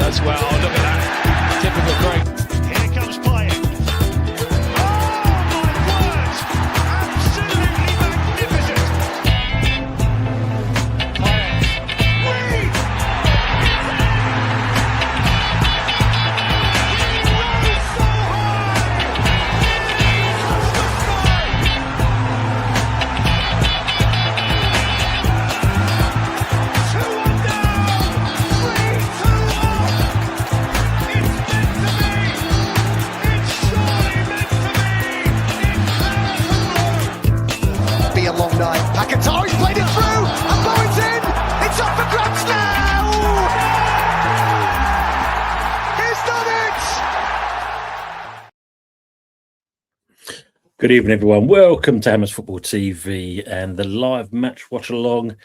as well. Look at that. Typical Craig. Here comes playing. Oh my word! Absolutely magnificent. Payet. Reed! He rose so high! Touched the sky! 2-1 down! 3-2 up! It's meant to be! It's surely meant to be! It's Be a long night. Paquetá, he's played it through, and Bowen's in. It's up for grabs now. He's done it. Good evening, everyone. Welcome to Hammers Football TV and the live match watch along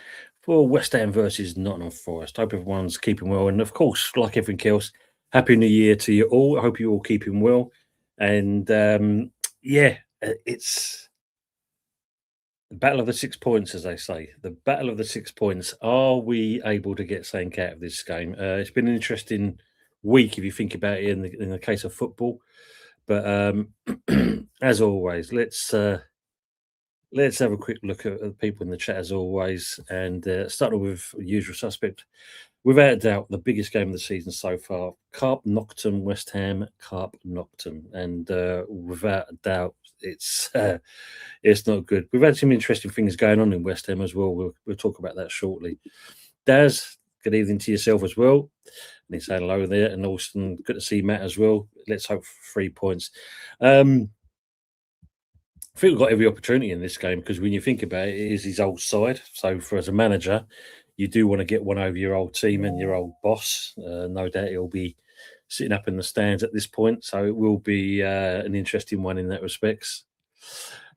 for West Ham versus Nottingham Forest. Hope everyone's keeping well, and of course, like everything else, Happy New Year to you all. I hope you're all keeping well. And it's the battle of the 6 points, as they say. The battle of the 6 points. Are we able to get something out of this game? It's been an interesting week if you think about it in the case of football. But as always, let's have a quick look at the people in the chat as always, and starting with the usual suspect. Without a doubt, the biggest game of the season so far. Carp Noctem, West Ham, Carp Noctem, and without a doubt, it's not good. We've had some interesting things going on in West Ham as well. We'll talk about that shortly. Daz, good evening to yourself as well. And he's saying hello there. And Austin, good to see Matt as well. Let's hope for 3 points. I think we've got every opportunity in this game because when you think about it, it is his old side. So for as a manager, you do want to get one over your old team and your old boss. No doubt he'll be sitting up in the stands at this point. So it will be an interesting one in that respects.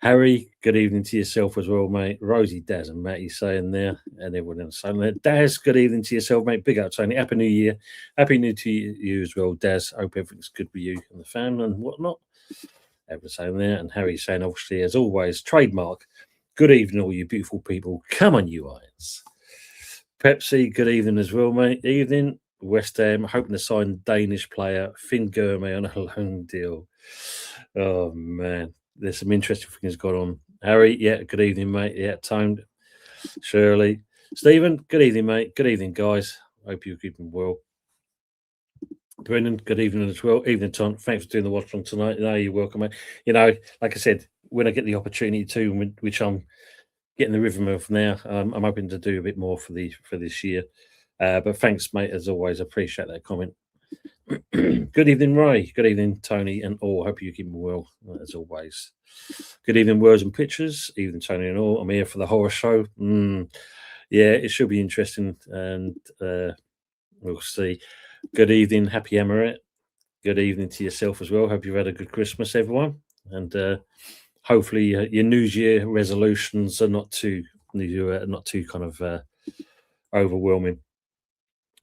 Harry, good evening to yourself as well, mate. Rosie, Daz and Matty saying there, and everyone else saying there. Daz, good evening to yourself, mate. Big up, Tony. Happy New Year. Happy New to you as well, Daz. Hope everything's good with you and the family and whatnot. Everyone saying there. And Harry saying, obviously, as always, trademark. Good evening, all you beautiful people. Come on, you irons. Pepsi, good evening as well, mate. Evening. West Ham, hoping to sign Danish player Finn Gourmet on a loan deal. Oh, man. There's some interesting things going on. Harry, yeah, good evening, mate. Yeah, timed. Shirley. Stephen, good evening, mate. Good evening, guys. Hope you're keeping well. Brendan, good evening as well. Evening, Tom. Thanks for doing the watch along tonight. No, you're welcome, mate. You know, like I said, when I get the opportunity to, which I'm getting the rhythm of now, I'm hoping to do a bit more for this year. But thanks, mate, as always. I appreciate that comment. Good evening, Ray. Good evening, Tony, and all. Hope you're keeping well, as always. Good evening, Words and Pictures. Evening, Tony, and all. I'm here for the horror show. Yeah, it should be interesting, and we'll see. Good evening, Happy Amaret. Good evening to yourself as well. Hope you've had a good Christmas, everyone, and hopefully your New Year resolutions are not too kind of overwhelming.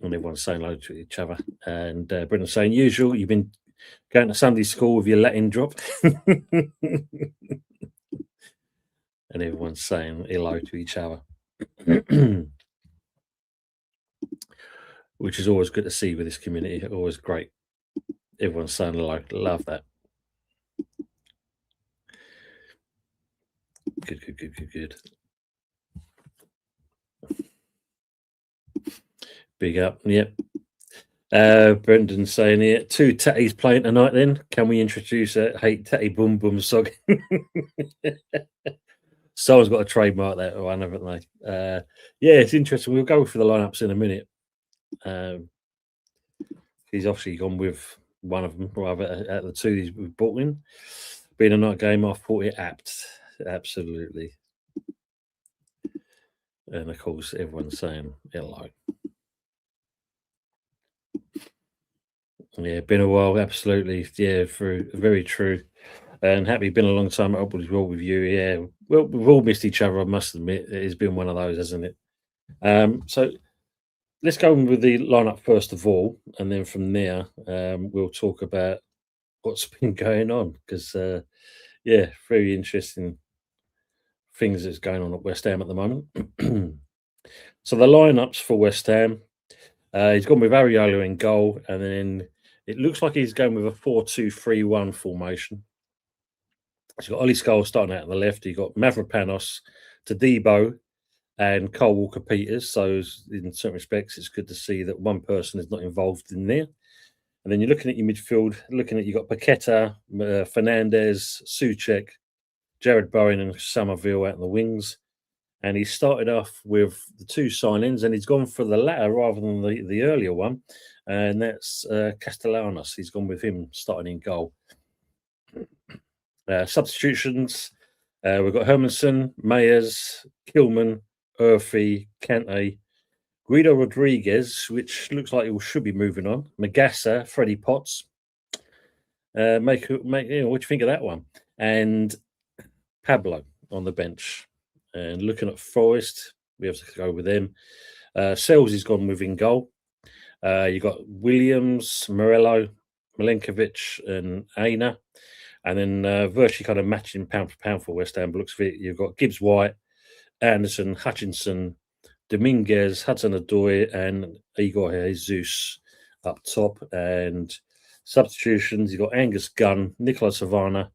And everyone's saying hello to each other. And Brendan's saying, usual, you've been going to Sunday school with your Latin drop. And everyone's saying hello to each other. Which is always good to see with this community. Always great. Everyone's saying hello. Love that. Good. Big up, yep. Brendan's saying here, 2 tatties playing tonight then. Can we introduce Hate Tatty Boom Boom Sog? Someone's got to trademark that one, haven't they? Yeah, it's interesting. We'll go through the lineups in a minute. He's obviously gone with one of them, rather at the 2 we've brought in. Being a night game, I thought it apt. Absolutely. And of course, everyone's saying hello. Yeah, been a while, absolutely. Yeah, very true. And Happy, been a long time at Upwards Roll with you. Yeah, well, we've all missed each other, I must admit. It's been one of those, hasn't it? So let's go with the lineup first of all, and then from there, we'll talk about what's been going on because, yeah, very interesting things that's going on at West Ham at the moment. So the lineups for West Ham. He's gone with Areola in goal, and then it looks like he's going with a 4-2-3-1 formation. He's got Ollie Scholes starting out on the left. You've got Mavropanos, Tadibo, and Cole Walker-Peters. So in certain respects, it's good to see that one person is not involved in there. And then you're looking at your midfield, you've got Paqueta, Fernandez, Souček, Jared Bowen and Somerville out in the wings. And he started off with the two signings, and he's gone for the latter rather than the earlier one. And that's Castellanos. He's gone with him starting in goal. Substitutions, we've got Hermanson, Mayers, Kilman, Urfi, Kante, Guido Rodriguez, which looks like he should be moving on, Magassa, Freddie Potts. What do you think of that one? And Pablo on the bench. And looking at Forest, we have to go with them. Sells has gone with in goal. You've got Williams, Morello, Milenkovic, and Aina. And then virtually kind of matching pound for pound for West Ham. But looks of it, you've got Gibbs White, Anderson, Hutchinson, Dominguez, Hudson-Odoi, and Igor Jesus up top. And substitutions, you've got Angus Gunn, Nicola Savannah,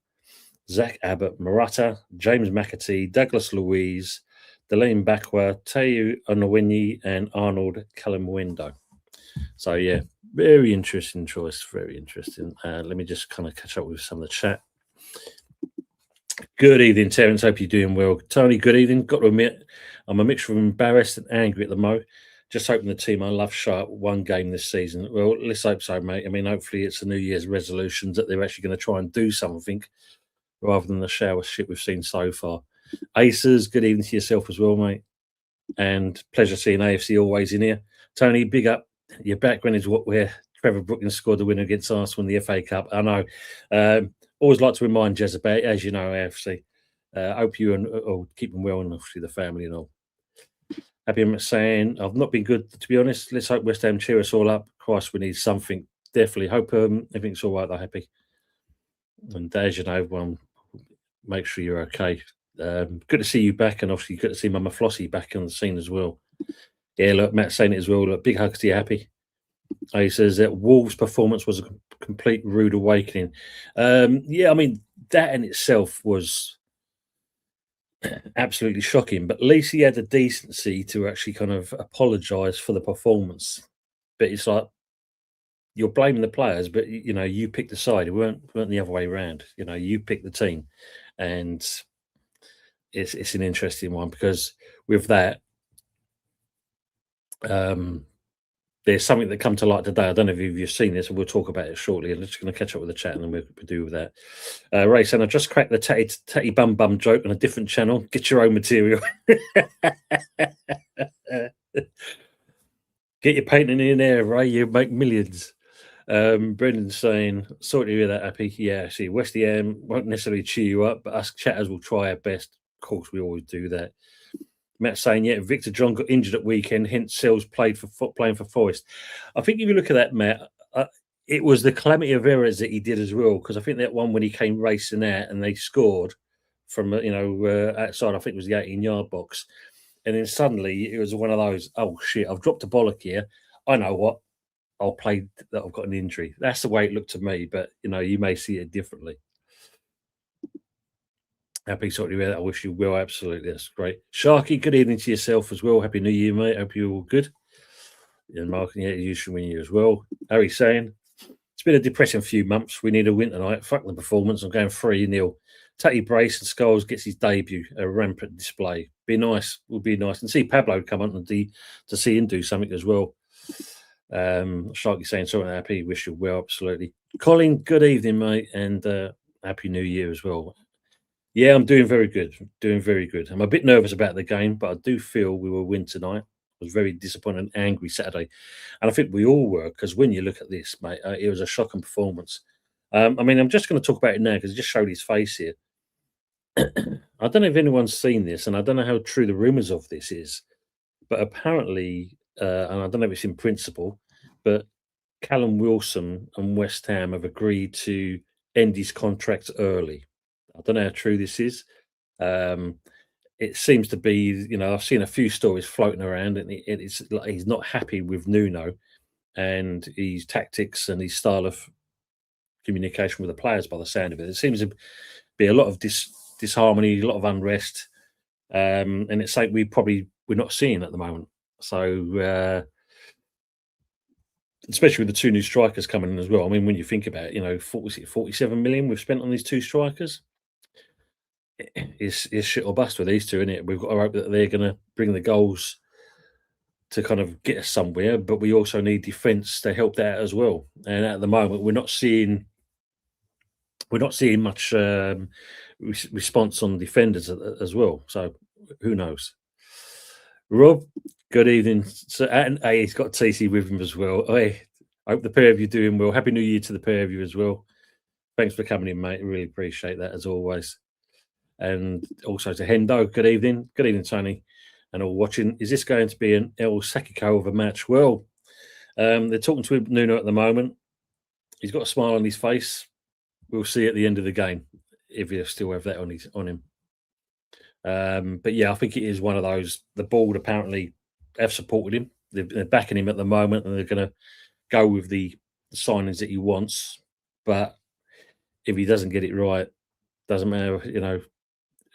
Zach Abbott, Murata, James McAtee, Douglas Louise, Delaney Bakwa, Teu Onowini, and Arnold Calamuendo. So, yeah, very interesting choice. Very interesting. Let me just kind of catch up with some of the chat. Good evening, Terence. Hope you're doing well. Tony, good evening. Got to admit, I'm a mixture of embarrassed and angry at the moment. Just hoping the team I love show up one game this season. Well, let's hope so, mate. I mean, hopefully it's a New Year's resolutions that they're actually going to try and do something rather than the shower shit we've seen so far. Aces, good evening to yourself as well, mate. And pleasure seeing AFC always in here. Tony, big up. Your background is where Trevor Brookins scored the winner against Arsenal in the FA Cup. I know. Always like to remind Jez about it, as you know, AFC. Hope you and keeping well, and obviously the family and all. Happy I'm saying I've not been good, to be honest. Let's hope West Ham cheer us all up. Christ, we need something. Definitely. Hope everything's all right. They're happy. And as you know, make sure you're okay. Good to see you back, and obviously good to see Mama Flossie back on the scene as well. Yeah, look, Matt's saying it as well. Look, big hugs to you, happy. He says that Wolves' performance was a complete rude awakening. Yeah, I mean, that in itself was absolutely shocking, but at least he had the decency to actually kind of apologise for the performance. But it's like, you're blaming the players, but you picked the side. It weren't the other way around. You picked the team, and it's an interesting one because with that, there's something that come to light today. I don't know if you've seen this, and we'll talk about it shortly. I'm just going to catch up with the chat, and then we'll do with that. Ray saying, I just cracked the tatty bum joke on a different channel. Get your own material. Get your painting in there, Ray. You make millions. Brendan's saying, sorry to hear that, Happy. Yeah, see, West Ham won't necessarily cheer you up, but us chatters will try our best. Of course, we always do that. Matt saying, yeah, Victor John got injured at weekend, hence Sells playing for Forest. I think if you look at that, Matt, it was the calamity of errors that he did as well, because I think that one when he came racing out and they scored from, outside, I think it was the 18-yard box. And then suddenly it was one of those, oh, shit, I've dropped a bollock here. I know what. I'll play that I've got an injury. That's the way it looked to me, but, you may see it differently. Happy sorry to hear that. I wish you well. Absolutely. That's great. Sharky, good evening to yourself as well. Happy New Year, mate. Hope you're all good. And Mark, yeah, you should win you as well. Harry saying, it's been a depressing few months. We need a win tonight. Fuck the performance. I'm going 3-0. Tatty Brace and Scholes gets his debut, a rampant display. Be nice. Would be nice. And see Pablo come on to see him do something as well. Sharky saying, sorry, happy. Wish you well. Absolutely. Colin, good evening, mate. And Happy New Year as well. Yeah, I'm doing very good. Doing very good. I'm a bit nervous about the game, but I do feel we will win tonight. I was very disappointed and angry Saturday. And I think we all were, because when you look at this, mate, it was a shocking performance. I mean, I'm just going to talk about it now because it just showed his face here. I don't know if anyone's seen this, and I don't know how true the rumours of this is, but apparently, and I don't know if it's in principle, but Callum Wilson and West Ham have agreed to end his contract early. I don't know how true this is. It seems to be, I've seen a few stories floating around, and it's like he's not happy with Nuno, and his tactics and his style of communication with the players. By the sound of it, there seems to be a lot of disharmony, a lot of unrest, and it's like we're not seeing at the moment. So, especially with the two new strikers coming in as well. I mean, when you think about it, 47 million we've spent on these two strikers. It's shit or bust with these two, isn't it? We've got to hope that they're going to bring the goals to kind of get us somewhere, but we also need defence to help that as well. And at the moment, we're not seeing much response on defenders as well. So who knows? Rob, good evening. So, and he's got TC with him as well. I hope the pair of you doing well. Happy New Year to the pair of you as well. Thanks for coming in, mate. Really appreciate that as always. And also to Hendo, good evening. Good evening, Tony. And all watching. Is this going to be an El Sakiko of a match? Well, they're talking to Nuno at the moment. He's got a smile on his face. We'll see at the end of the game if he'll still have that on him. But yeah, I think it is one of those. The board apparently have supported him. They're backing him at the moment, and they're going to go with the signings that he wants. But if he doesn't get it right, doesn't matter.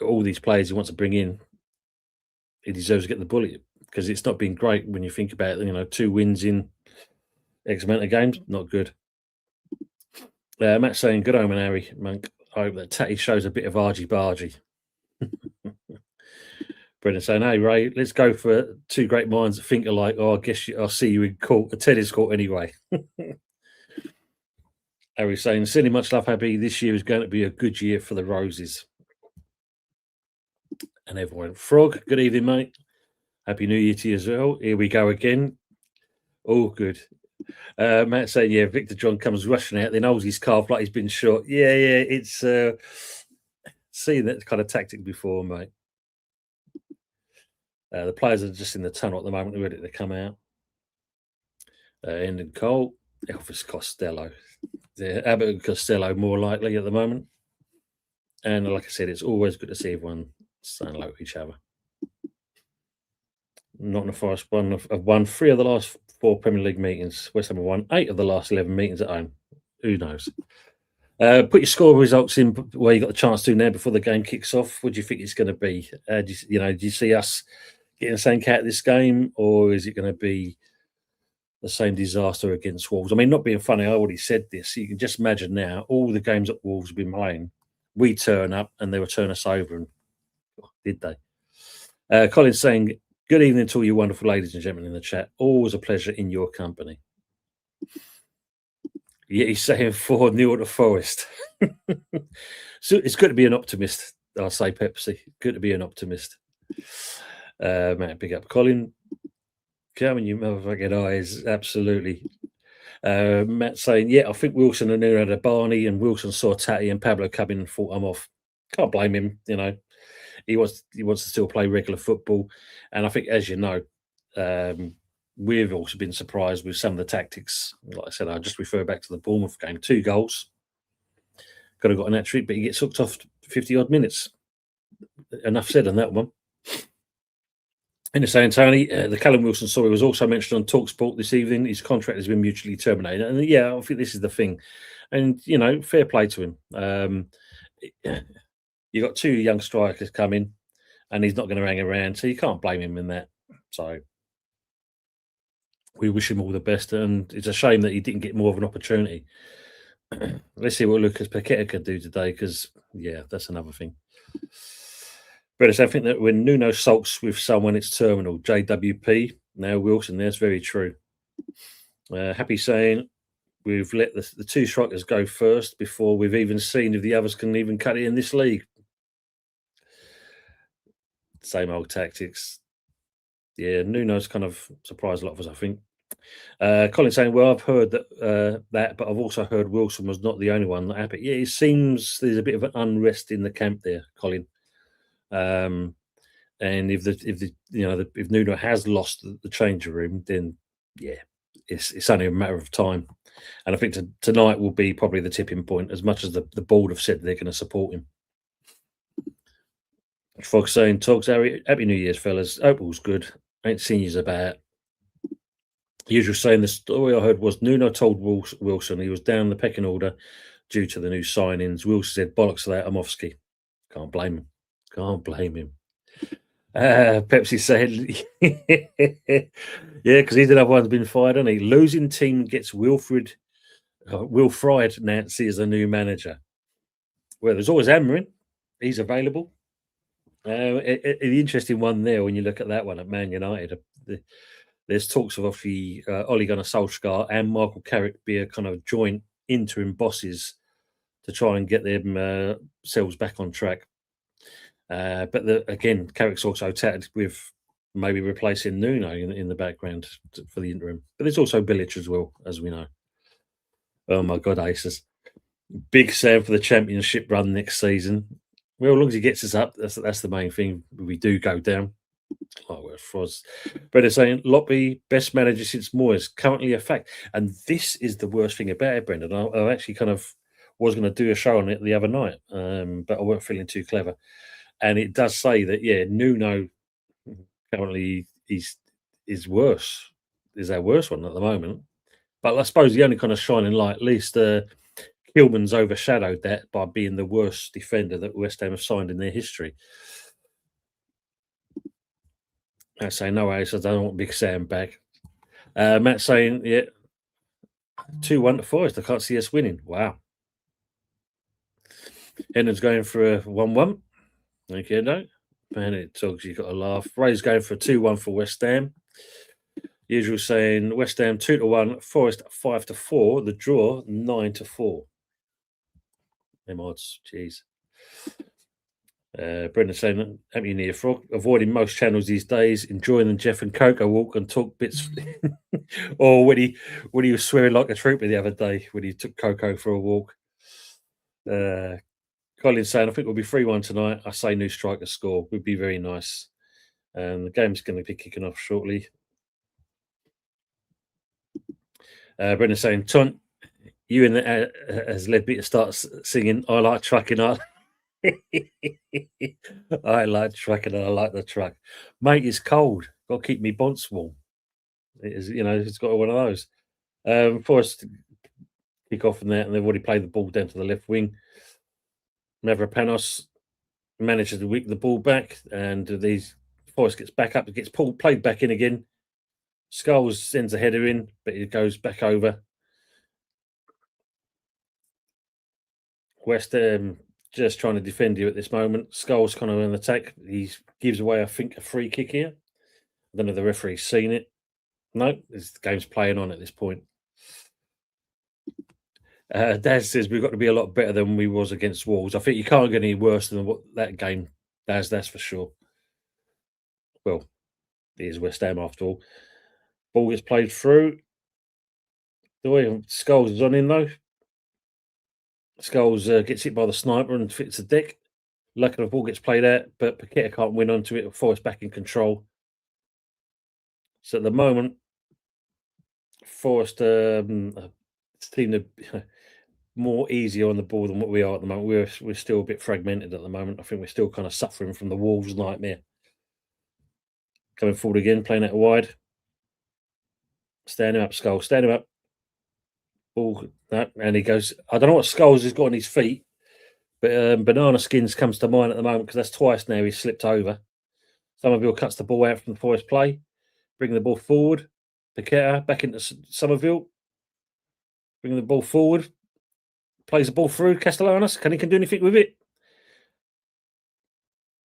All these players he wants to bring in, he deserves to get the bullet because it's not been great when you think about it. 2 wins in X amount of games, not good. Matt's saying, good omen, Harry Monk. I hope that Tatty shows a bit of argy-bargy. Brendan saying, hey, Ray, let's go for 2 great minds that think alike. Oh, I guess I'll see you in court, a tennis court anyway. Harry saying, sending much love, happy. This year is going to be a good year for the Roses. And everyone. Frog, good evening, mate. Happy New Year to you as well. Here we go again. Oh, good. Matt saying, yeah, Victor John comes rushing out, then holds his calf like he's been shot. Yeah, it's seen that kind of tactic before, mate. The players are just in the tunnel at the moment, ready to come out. Ended Cole, Elvis Costello. Abbott and Costello more likely at the moment. And like I said, it's always good to see everyone saying hello to each other. Nottingham Forest have won 3 of the last 4 Premier League meetings. West Ham have won 8 of the last 11 meetings at home. Who knows? Put your score results in where you got the chance to now before the game kicks off. What do you think it's going to be? Do you see us getting the same cat this game, or is it going to be the same disaster against Wolves? I mean, not being funny, I already said this. You can just imagine now all the games that Wolves have been playing. We turn up and they will turn us over, and did they? Colin's saying, good evening to all you wonderful ladies and gentlemen in the chat. Always a pleasure in your company. Yeah, he's saying 4-0 to Forest. So it's good to be an optimist, I'll say, Pepsi. Good to be an optimist. Matt, big up. Colin, come on, you motherfucking eyes. Absolutely. Matt saying, yeah, I think Wilson and Nuno had a Barney, and Wilson saw Tatty and Pablo come in and thought, I'm off. Can't blame him, He wants to still play regular football. And I think, as you know, we've also been surprised with some of the tactics. Like I said, I just refer back to the Bournemouth game. 2 goals. Could have got an hat-trick, but he gets hooked off 50-odd minutes. Enough said on that one. In the saying, Tony, the Callum Wilson story was also mentioned on TalkSport this evening. His contract has been mutually terminated. And yeah, I think this is the thing. And, fair play to him. You got 2 young strikers coming, and he's not going to hang around, so you can't blame him in that. So we wish him all the best, and it's a shame that he didn't get more of an opportunity. Let's see what Lucas Paqueta can do today, because yeah, that's another thing. But I think that when Nuno sulks with someone, it's terminal. JWP, now Wilson, that's very true. Happy saying we've let the 2 strikers go first before we've even seen if the others can even cut it in this league. Same old tactics. Yeah, Nuno's kind of surprised a lot of us, I think. Colin saying, well, I've heard that, but I've also heard Wilson was not the only one that happened. Yeah, it seems there's a bit of an unrest in the camp there, Colin. And if Nuno has lost the changing room, then yeah, it's only a matter of time. And I think tonight will be probably the tipping point, as much as the board have said they're going to support him. Fox saying, talks, Happy New Year's, fellas. Hope all's good. Ain't seen yous about. Usual saying, the story I heard was Nuno told Wilson he was down the pecking order due to the new signings. Wilson said, bollocks to that, I'm off ski. Can't blame him. Can't blame him. Pepsi said, yeah, because he's another one's been fired, hasn't he? Losing team gets Wilfried Nancy as a new manager. Well, there's always Amarin. He's available. The interesting one there, when you look at that one at Man United, there's talks of obviously Ole Gunnar Solskjaer and Michael Carrick be a kind of joint interim bosses to try and get themselves back on track. But again, Carrick's also tatted with maybe replacing Nuno in the background for the interim. But there's also Bilic as well, as we know. Oh my God, Aces. Big Sam for the championship run next season. Well, as long as he gets us up, that's the main thing. We do go down. Oh, well, Froz. But they're saying Loppy, best manager since Moyes, currently a fact. And this is the worst thing about it, Brendan. I actually kind of was going to do a show on it the other night, but I weren't feeling too clever. And it does say that, yeah, Nuno currently is worse. Is our worst one at the moment. But I suppose the only kind of shining light, at least Hillman's overshadowed that by being the worst defender that West Ham have signed in their history. I say no, Ace. I don't want Big Sam back. Matt saying, yeah, 2-1 to Forest. I can't see us winning. Wow. Hennon's going for a 1-1. Okay, no. Bennett Tugs, you got to laugh. Ray's going for a 2-1 for West Ham. Usual saying West Ham 2-1, Forest 5-4. The draw 9-4. Them odds, jeez. Brendan saying, happy New Year, Frog. Avoiding most channels these days, enjoying the Jeff and Coco walk and talk bits. Or when he was swearing like a trooper the other day when he took Coco for a walk. Colin's saying, I think we'll be 3-1 tonight. I say new striker score would be very nice. And the game's going to be kicking off shortly. Brendan saying, Ton, you in the, has led me to start singing I Like Trucking. I like trucking and I like the truck. Mate, it's cold. Got to keep me bonds warm. It is, it's got one of those. Forest kick off in there, and they've already played the ball down to the left wing. Mavropanos manages to whip the ball back, and Forest gets back up, gets played back in again. Skulls sends a header in, but it goes back over. West Ham just trying to defend you at this moment. Skulls kind of in attack. He gives away, I think, a free kick here. I don't know if the referee's seen it. No, the game's playing on at this point. Daz says we've got to be a lot better than we was against Wolves. I think you can't get any worse than what that game does, that's for sure. Well, it is West Ham after all. Ball gets played through. Skulls is on in though. Skulls gets hit by the sniper and fits the deck. Luckily, the ball gets played out, but Paqueta can't win onto it. Forest back in control. So at the moment, Forest seem to more easier on the ball than what we are at the moment. We're still a bit fragmented at the moment. I think we're still kind of suffering from the Wolves nightmare. Coming forward again, playing out wide. Stand him up, Skull. Stand him up. Ball, and he goes. I don't know what Skulls has got on his feet, but Banana Skins comes to mind at the moment because that's twice now he's slipped over. Somerville cuts the ball out from the Forest play, bringing the ball forward. Paqueta back into Somerville, bringing the ball forward. Plays the ball through. Castellanos, can do anything with it?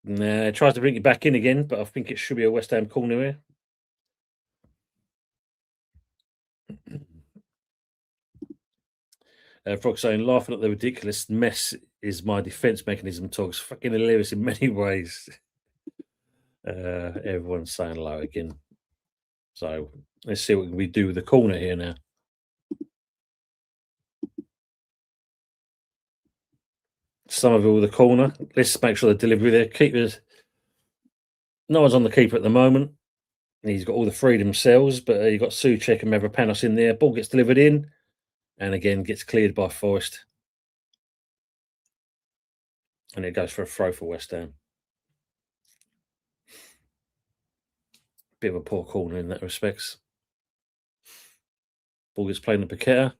Nah, tries to bring it back in again, but I think it should be a West Ham corner here. Frog saying, laughing at the ridiculous mess is my defence mechanism. Talks fucking hilarious in many ways. Everyone's saying low again. So let's see what we do with the corner here now. Somerville with the corner. Let's make sure the delivery there. Keepers. No one's on the keeper at the moment. He's got all the freedom cells, but you've got Souček and Mavropanos in there. Ball gets delivered in, and again gets cleared by Forest. And it goes for a throw for West Ham. Bit of a poor corner in that respects. Ball gets played in the Paqueta.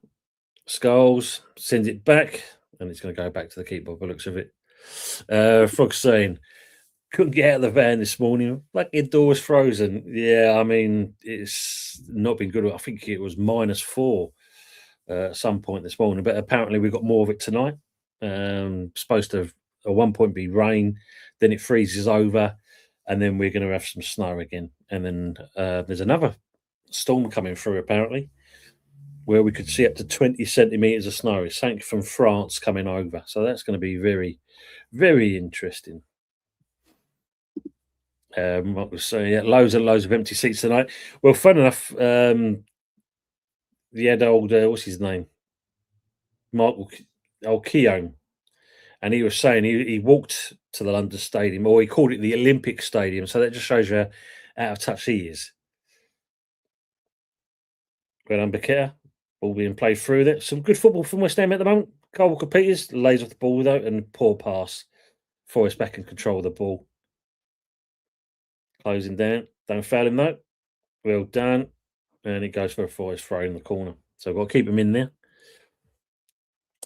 Skulls sends it back, and it's going to go back to the keeper by the looks of it. Frog saying, couldn't get out of the van this morning. Like your door was frozen. Yeah, I mean, it's not been good. I think it was -4 at some point this morning, but apparently we got more of it tonight. Supposed to at one point be rain, then it freezes over, and then we're going to have some snow again. And then there's another storm coming through apparently, where we could see up to 20 centimeters of snow. It's something from France coming over, so that's going to be very, very interesting. What was saying? Yeah, loads and loads of empty seats tonight. Well, fun enough. The head old what's his name, Michael Keown, and he was saying he walked to the London Stadium, or he called it the Olympic Stadium. So that just shows you how out of touch he is. Well done, Paqueta. Ball being played through there. Some good football from West Ham at the moment. Carl Walker-Peters lays off the ball though, and poor pass. Forest back in control of the ball. Closing down. Don't foul him though. Well done. And it goes for a Forest throw in the corner. So I've got to keep him in there.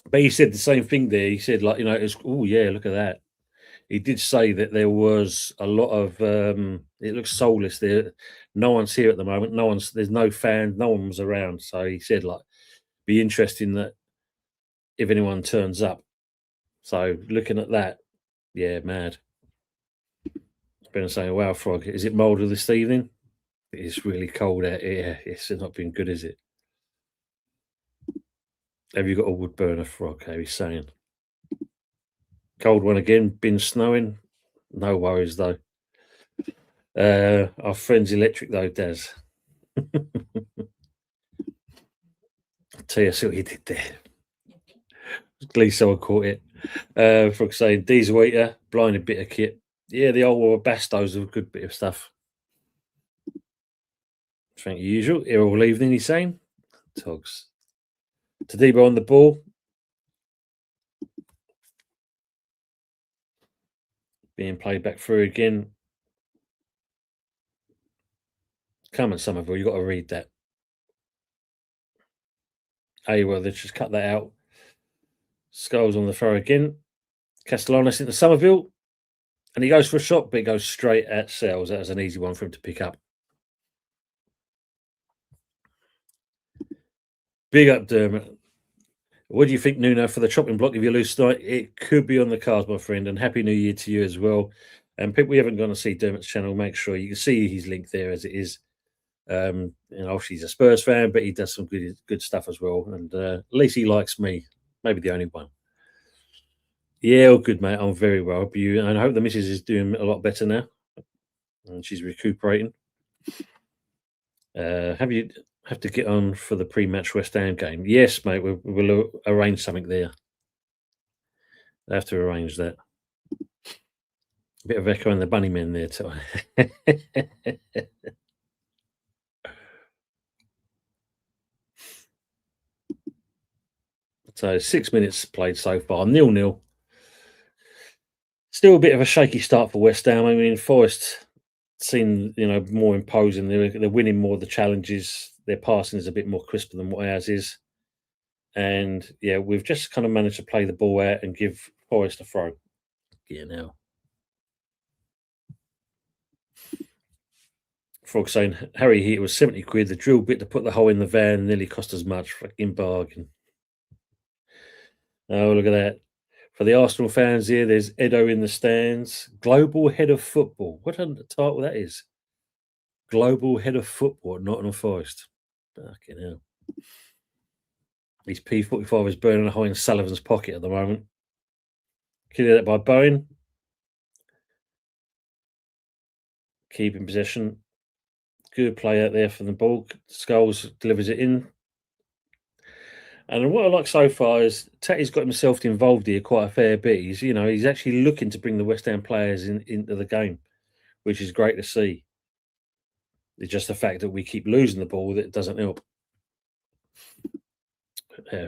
But he said the same thing there. He said, like, it was, oh yeah, look at that. He did say that there was a lot of it looks soulless there. No one's here at the moment. There's no fans, no one was around. So he said, like, be interesting that if anyone turns up. So looking at that, yeah, mad. Been saying, wow, Frog, is it milder this evening? It's really cold out here. It's not been good, is it? Have you got a wood burner, Frog? How he's saying. Cold one again, been snowing. No worries though. Our friend's electric though, Daz. Tell you what he did there. At least someone caught it. Frog saying diesel eater, blinded bit of kit. Yeah, the old Bastos are a good bit of stuff. Thank you, usual. Here all evening, he's saying. Togs. Tadibo on the ball. Being played back through again. Come on, Somerville, you've got to read that. Hey, well, let's just cut that out. Skulls on the throw again. Castellanos into Somerville. And he goes for a shot, but he goes straight at Sells. That was an easy one for him to pick up. Big up, Dermot. What do you think, Nuno, for the chopping block if you lose tonight? It could be on the cards, my friend. And Happy New Year to you as well. And people we haven't gone to see Dermot's channel, make sure you can see his link there as it is. Obviously he's a Spurs fan, but he does some good stuff as well. And at least he likes me. Maybe the only one. Yeah, all good, mate. I'm very well. Hope you, and I hope the missus is doing a lot better now. And she's recuperating. Have to get on for the pre-match West Ham game? Yes, mate. We'll arrange something there. I have to arrange that. A bit of Echo and the Bunnymen there too. So 6 minutes played so far, 0-0. Still a bit of a shaky start for West Ham. I mean, Forest seem more imposing. They're winning more of the challenges. Their passing is a bit more crisper than what ours is. And yeah, we've just kind of managed to play the ball out and give Forest a throw. Yeah, now. Frog saying, Harry Heater was 70 quid. The drill bit to put the hole in the van nearly cost as much. Fucking bargain. Oh, look at that. For the Arsenal fans here, there's Edo in the stands. Global Head of Football. What a title that is. Global Head of Football at Nottingham Forest. Fucking hell. His P45 is burning a hole in Sullivan's pocket at the moment. Cleared that by Bowen. Keeping possession. Good play out there from the ball. Skulls delivers it in. And what I like so far is Tatty's got himself involved here quite a fair bit. He's actually looking to bring the West Ham players into the game, which is great to see. It's just the fact that we keep losing the ball that doesn't help.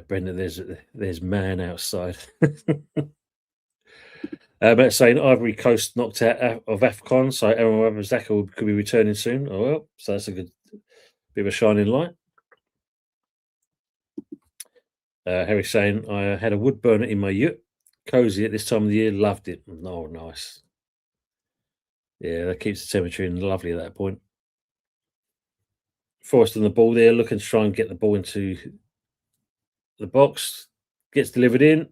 Brendan, there's man outside. But saying Ivory Coast knocked out of AFCON, so Aaron Wan-Bissaka could be returning soon. Oh well, so that's a good bit of a shining light. Harry saying, I had a wood burner in my ute. Cozy at this time of the year. Loved it. Oh, nice. Yeah, that keeps the temperature in lovely at that point. Forrest on the ball there, looking to try and get the ball into the box. Gets delivered in.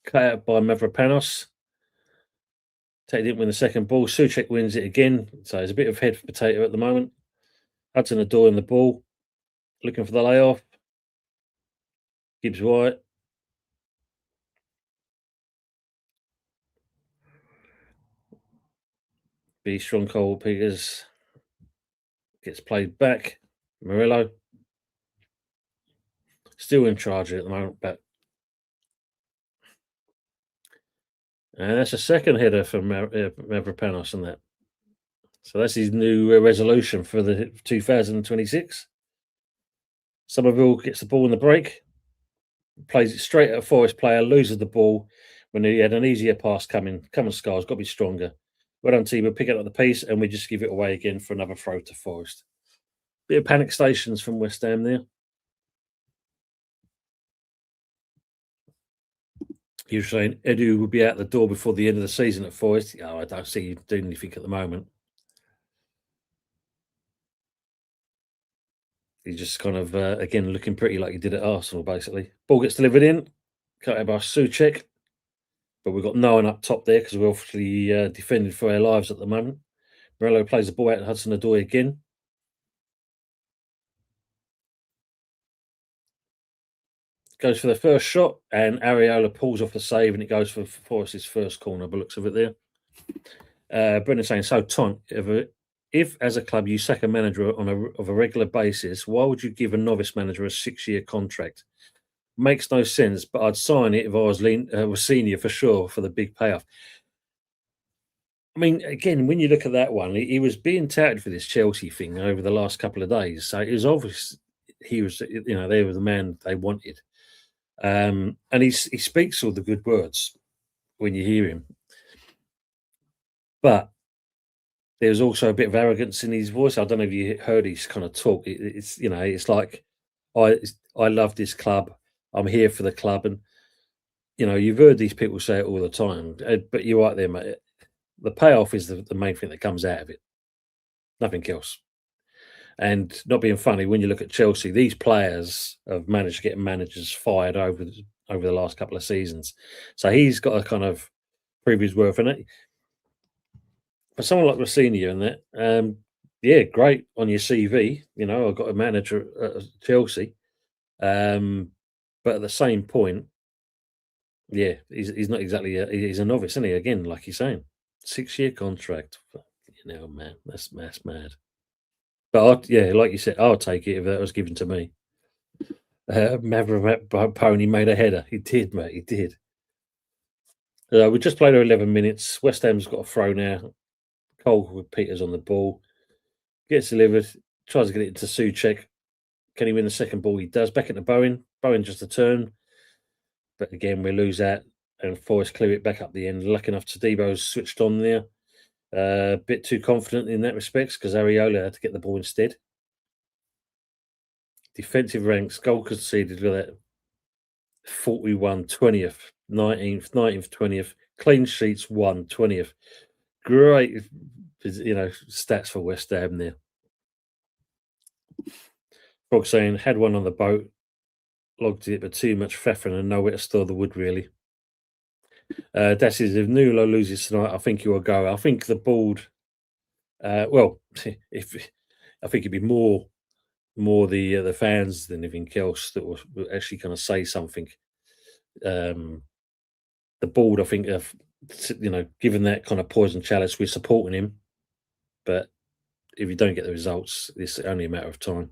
Cut out by Mavropanos. Tate didn't win the second ball. Souček wins it again. So it's a bit of head for potato at the moment. Hudson Odoi in the ball. Looking for the layoff. Gibbs White. B strong Cole Piggers. Gets played back. Murillo. Still in charge at the moment, but and that's a second header from Mavropanos on that. So that's his new resolution for the 2026. Somerville gets the ball in the break, plays it straight at a Forest player, loses the ball when he had an easier pass coming. Come on, Scar's got to be stronger. Well done, team. We'll pick it up the pace and we just give it away again for another throw to Forest. Bit of panic stations from West Ham there. You're saying Edu will be out the door before the end of the season at Forest. Oh, I don't see you doing anything at the moment. He's just kind of, again, looking pretty like he did at Arsenal, basically. Ball gets delivered in, cut out by Souček, but we've got no one up top there because we're obviously defending for our lives at the moment. Morello plays the ball out to Hudson Odoi again. Goes for the first shot, and Areola pulls off the save, and it goes for Forest's first corner, by the looks of it there. Brendan saying, so Ton, if as a club you sack a manager of a regular basis, why would you give a novice manager a 6-year contract? Makes no sense, but I'd sign it if I was senior for sure for the big payoff. I mean, again, when you look at that one, he was being touted for this Chelsea thing over the last couple of days. So it was obvious he was, they were the man they wanted. And he speaks all the good words when you hear him. But there's also a bit of arrogance in his voice. I don't know if you heard his kind of talk. It's like, I love this club. I'm here for the club. And, you've heard these people say it all the time. But you're right there, mate. The payoff is the main thing that comes out of it. Nothing else. And not being funny, when you look at Chelsea, these players have managed to get managers fired over the last couple of seasons. So he's got to kind of prove his worth in it. For someone like Rossini and that, yeah, great on your CV. I've got a manager at Chelsea. But at the same point, yeah, he's not exactly he's a novice, isn't he? Again, like you're saying, 6-year contract. Man, that's mad. But like you said, I'll take it if that was given to me. Maverick Pony made a header. He did, mate. He did. We just played our 11 minutes. West Ham's got a throw now. Cole with Peters on the ball. Gets delivered. Tries to get it into Souček. Can he win the second ball? He does. Back into Bowen. Bowen just a turn. But again, we lose that. And Forrest clear it back up the end. Lucky enough, Tadebo's switched on there. A bit too confident in that respect because Areola had to get the ball instead. Defensive ranks, goal conceded with that 41, 20th, 19th, 20th. Clean sheets, 1, 20th. Great, stats for West Ham there. Frog saying, had one on the boat, logged it, but too much faffing and nowhere to store the wood, really. That is, if Nuno loses tonight, I think he will go. I think the board, I think it'd be more the fans than anything else that will actually kind of say something. The board, I think, given that kind of poison chalice, we're supporting him, but if you don't get the results, it's only a matter of time.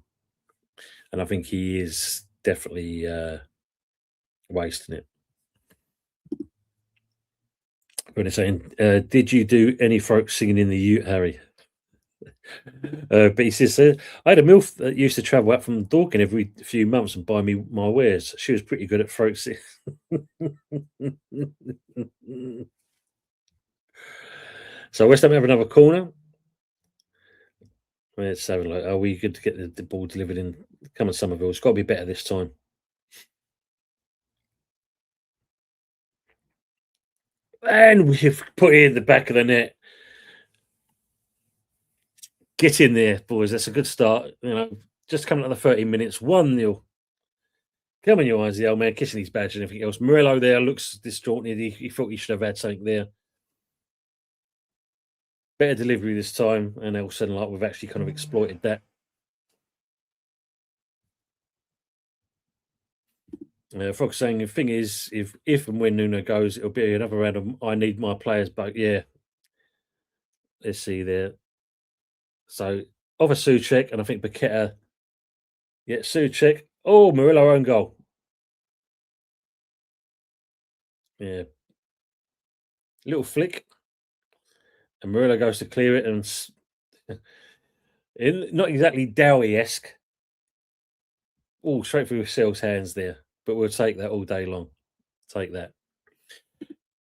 And I think he is definitely wasting it. When they're saying, did you do any folk singing in the ute, Harry? But he says, I had a MILF that used to travel up from Dorking every few months and buy me my wares. She was pretty good at folk singing. So West Ham have another corner. Let's have a look. Are we good to get the ball delivered in? Come on, Somerville. It's got to be better this time. And we've put it in the back of the net. Get in there, boys. That's a good start. Just coming up to the 30 minutes, 1-0. Come on, you eyes, the old man kissing his badge and everything else. Morello there looks disjointed. He thought he should have had something there. Better delivery this time, and all of a sudden, like we've actually kind of exploited that. Frog saying the thing is, if and when Nuno goes, it'll be another round of I need my players back. Yeah, let's see there. So off a Souček, and I think Paqueta. Yeah, Souček. Oh, Murillo own goal. Yeah, little flick, and Murillo goes to clear it, and not exactly Dowie-esque. Oh, straight through Sel's hands there, but we'll take that all day long. Take that.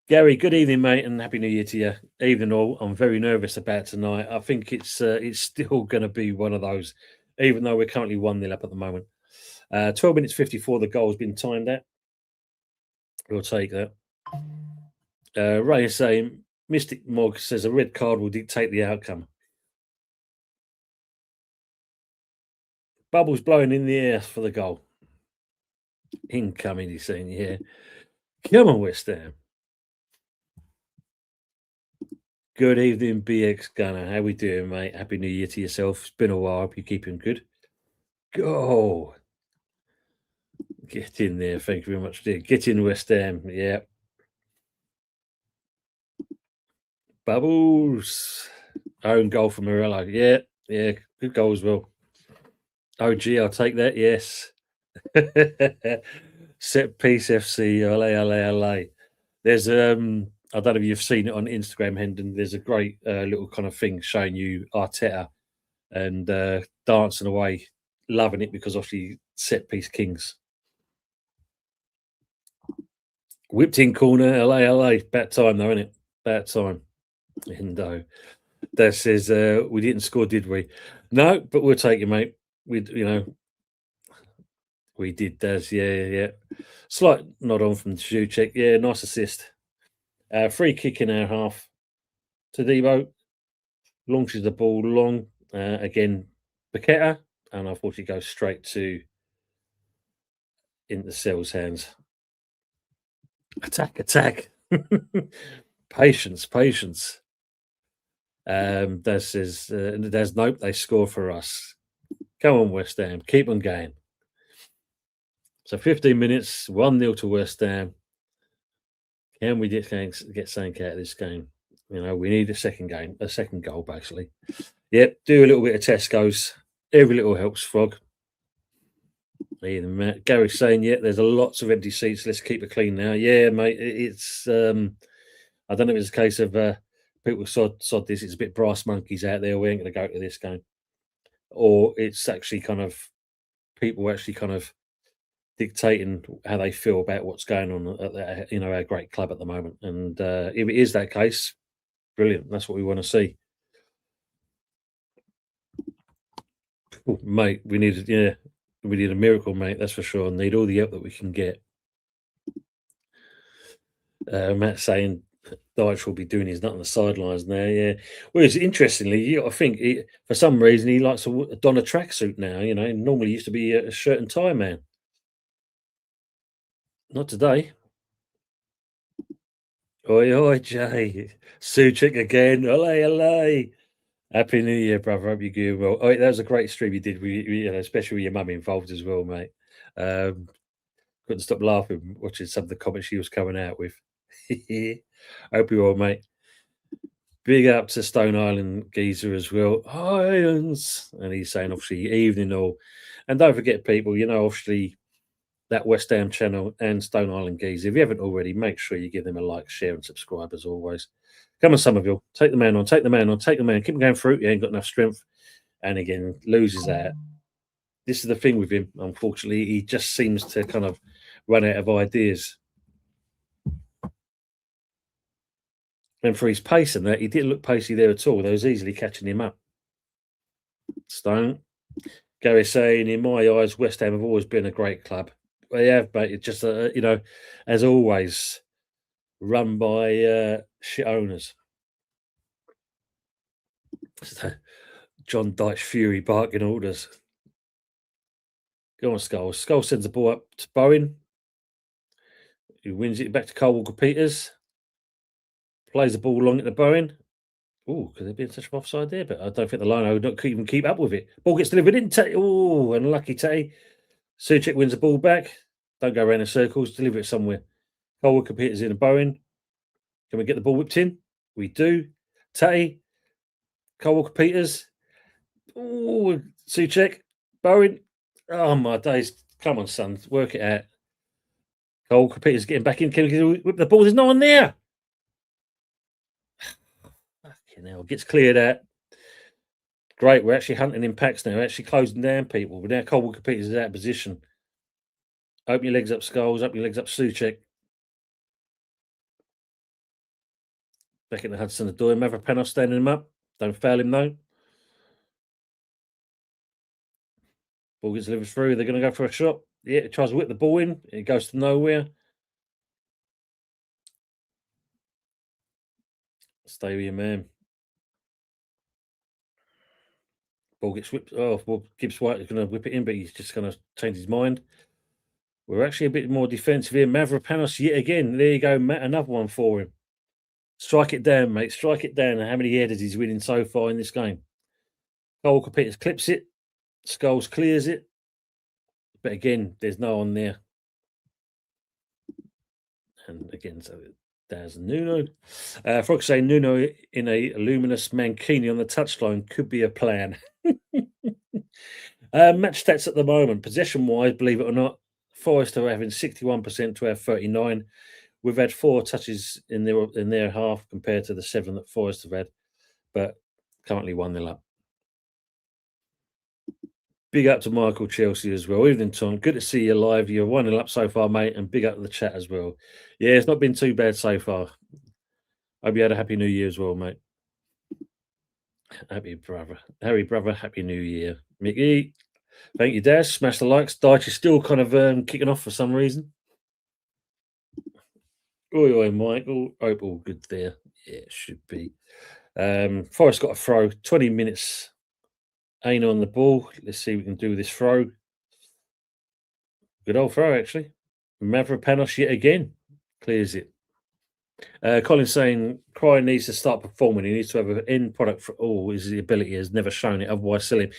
Gary, good evening, mate, and happy New Year to you. Evening all. I'm very nervous about tonight. I think it's still going to be one of those, even though we're currently 1-0 up at the moment. 12 minutes 54, the goal's been timed at. We'll take that. Ray is saying, Mystic Mog says a red card will dictate the outcome. Bubbles blowing in the air for the goal. Incoming, he's saying, yeah. Come on, West Ham. Good evening, BX Gunner. How we doing, mate? Happy New Year to yourself. It's been a while. Hope you're keeping good. Go. Get in there. Thank you very much, dear. Get in, West Ham. Yeah. Bubbles. Own goal for Morello. Yeah. Yeah. Good goal as well. Oh, gee, I'll take that. Yes. Set piece FC. LA. There's I don't know if you've seen it on Instagram, Hendon. There's a great little kind of thing showing you Arteta and dancing away, loving it because obviously set piece kings. Whipped in corner, LA. Bad time though, isn't it? Bad time. Hendo. That says we didn't score, did we? No, but we'll take it, mate. We did, Daz. Yeah. Slight nod on from Souček. Yeah, nice assist. Free kick in our half. Tadibo launches the ball long. Again, Paqueta, and unfortunately goes straight into Sel's hands. Attack. Patience. That says, there's nope, they score for us. Come on, West Ham. Keep on going. So 15 minutes, 1-0 to West Ham. Can we get something out of this game? We need a second goal, basically. Yep, do a little bit of Tesco's. Every little helps, Frog. Gary's saying, yeah, there's lots of empty seats. Let's keep it clean now. Yeah, mate. It's I don't know if it's a case of people sod this. It's a bit brass monkeys out there. We ain't going to go to this game, or it's actually kind of people actually kind of dictating how they feel about what's going on at our great club at the moment. And if it is that case, brilliant. That's what we want to see. Oh, mate, we need a miracle, mate. That's for sure. Need all the help that we can get. Matt saying Dyche will be doing his nut on the sidelines now. Yeah. Well, it's interestingly, I think for some reason he likes to don a tracksuit now. Normally used to be a shirt and tie man. Not today. Oi, Jay. Souček again. LA. Happy New Year, brother. Hope you're doing well. Oh, that was a great stream you did, especially with your mum involved as well, mate. Couldn't stop laughing watching some of the comments she was coming out with. Hope you're all, mate. Big up to Stone Island Geezer as well. Irons. And he's saying, obviously, evening all. And don't forget, people, obviously, that West Ham channel and Stone Island Geezer. If you haven't already, make sure you give them a like, share, and subscribe as always. Come on, Somerville. Take the man on. Keep him going through. He ain't got enough strength. And again, loses that. This is the thing with him, unfortunately. He just seems to kind of run out of ideas. And for his pace and that, he didn't look pacey there at all. They was easily catching him up. Stone. Gary saying, in my eyes, West Ham have always been a great club. They have, but it's just, as always, run by shit owners. John Dyche Fury barking orders. Go on, Skull. Skull sends the ball up to Bowen, who wins it back to Cole Walker-Peters. Plays the ball long at the Bowen. Oh, could there be a touch of offside there? But I don't think the line would not even keep up with it. Ball gets delivered in. Oh, unlucky Tatty. Suchek wins the ball back. Don't go around in circles. Deliver it somewhere. Cole Walker-Peters in a Bowen. Can we get the ball whipped in? We do. Tatty. Cole Walker-Peters. Oh, Suchek. Bowen. Oh, my days. Come on, son. Work it out. Cole Walker-Peters getting back in. Can we whip the ball? There's no one there. Fucking hell. Gets cleared out. Great. We're actually hunting impacts now. We're actually closing down people. But now Cole Walker-Peters is out of position. Open your legs up, Skulls. Open your legs up, Suchek. Back into Hudson Odoi. Mavropanos standing him up. Don't foul him, though. Ball gets delivered through. They're going to go for a shot. Yeah, it tries to whip the ball in. It goes to nowhere. Stay with your man. Ball gets whipped. Oh, well, Gibbs White is going to whip it in, but he's just going to change his mind. We're actually a bit more defensive here. Mavropanos yet again. There you go, Matt. Another one for him. Strike it down, mate. Strike it down. And how many headers he's winning so far in this game? Cole Walker-Peters clips it. Skulls clears it. But again, there's no one there. And again, so there's Nuno. Frog saying Nuno in a luminous Mankini on the touchline could be a plan. Match stats at the moment, possession-wise, believe it or not, Forest are having 61% to our 39. We've had 4 touches in their half compared to the 7 that Forest have had, but currently 1-0 up. Big up to Michael Chelsea as well. Evening, Tom. Good to see you live. You're 1-0 up so far, mate, and big up to the chat as well. Yeah, it's not been too bad so far. Hope you had a happy New Year as well, mate. Happy brother. Harry, brother, happy New Year. Mickey, thank you, Daz. Smash the likes. Dyche is still kind of kicking off for some reason. Oi, Mike. Hope all good there. Yeah, it should be. Forrest got a throw. 20 minutes. Ain't on the ball. Let's see what we can do with this throw. Good old throw, actually. Mavropanos yet again. Clears it. Colin's saying Cry needs to start performing. He needs to have an end product for all his ability has never shown it. Otherwise, sell him.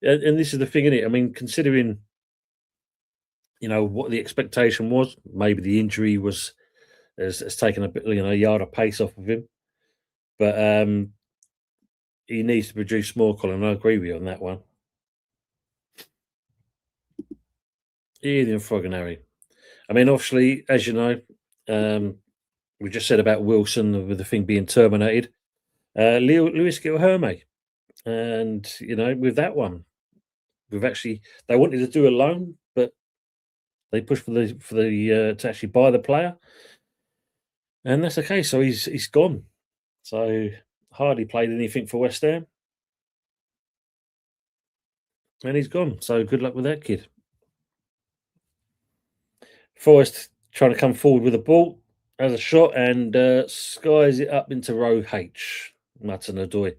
And this is the thing, isn't it? I mean, considering what the expectation was, maybe the injury has taken a bit, a yard of pace off of him. But he needs to produce more, Colin. I agree with you on that one. Ian Frog and Harry. I mean, obviously, as you know, we just said about Wilson with the thing being terminated. Luis Gilherme. And, with that one, they wanted to do a loan, but they pushed for the to actually buy the player. And that's the case. So he's gone. So hardly played anything for West Ham. And he's gone. So good luck with that kid. Forrest trying to come forward with the ball. Has a shot and skies it up into row H. Matchnight Odoi.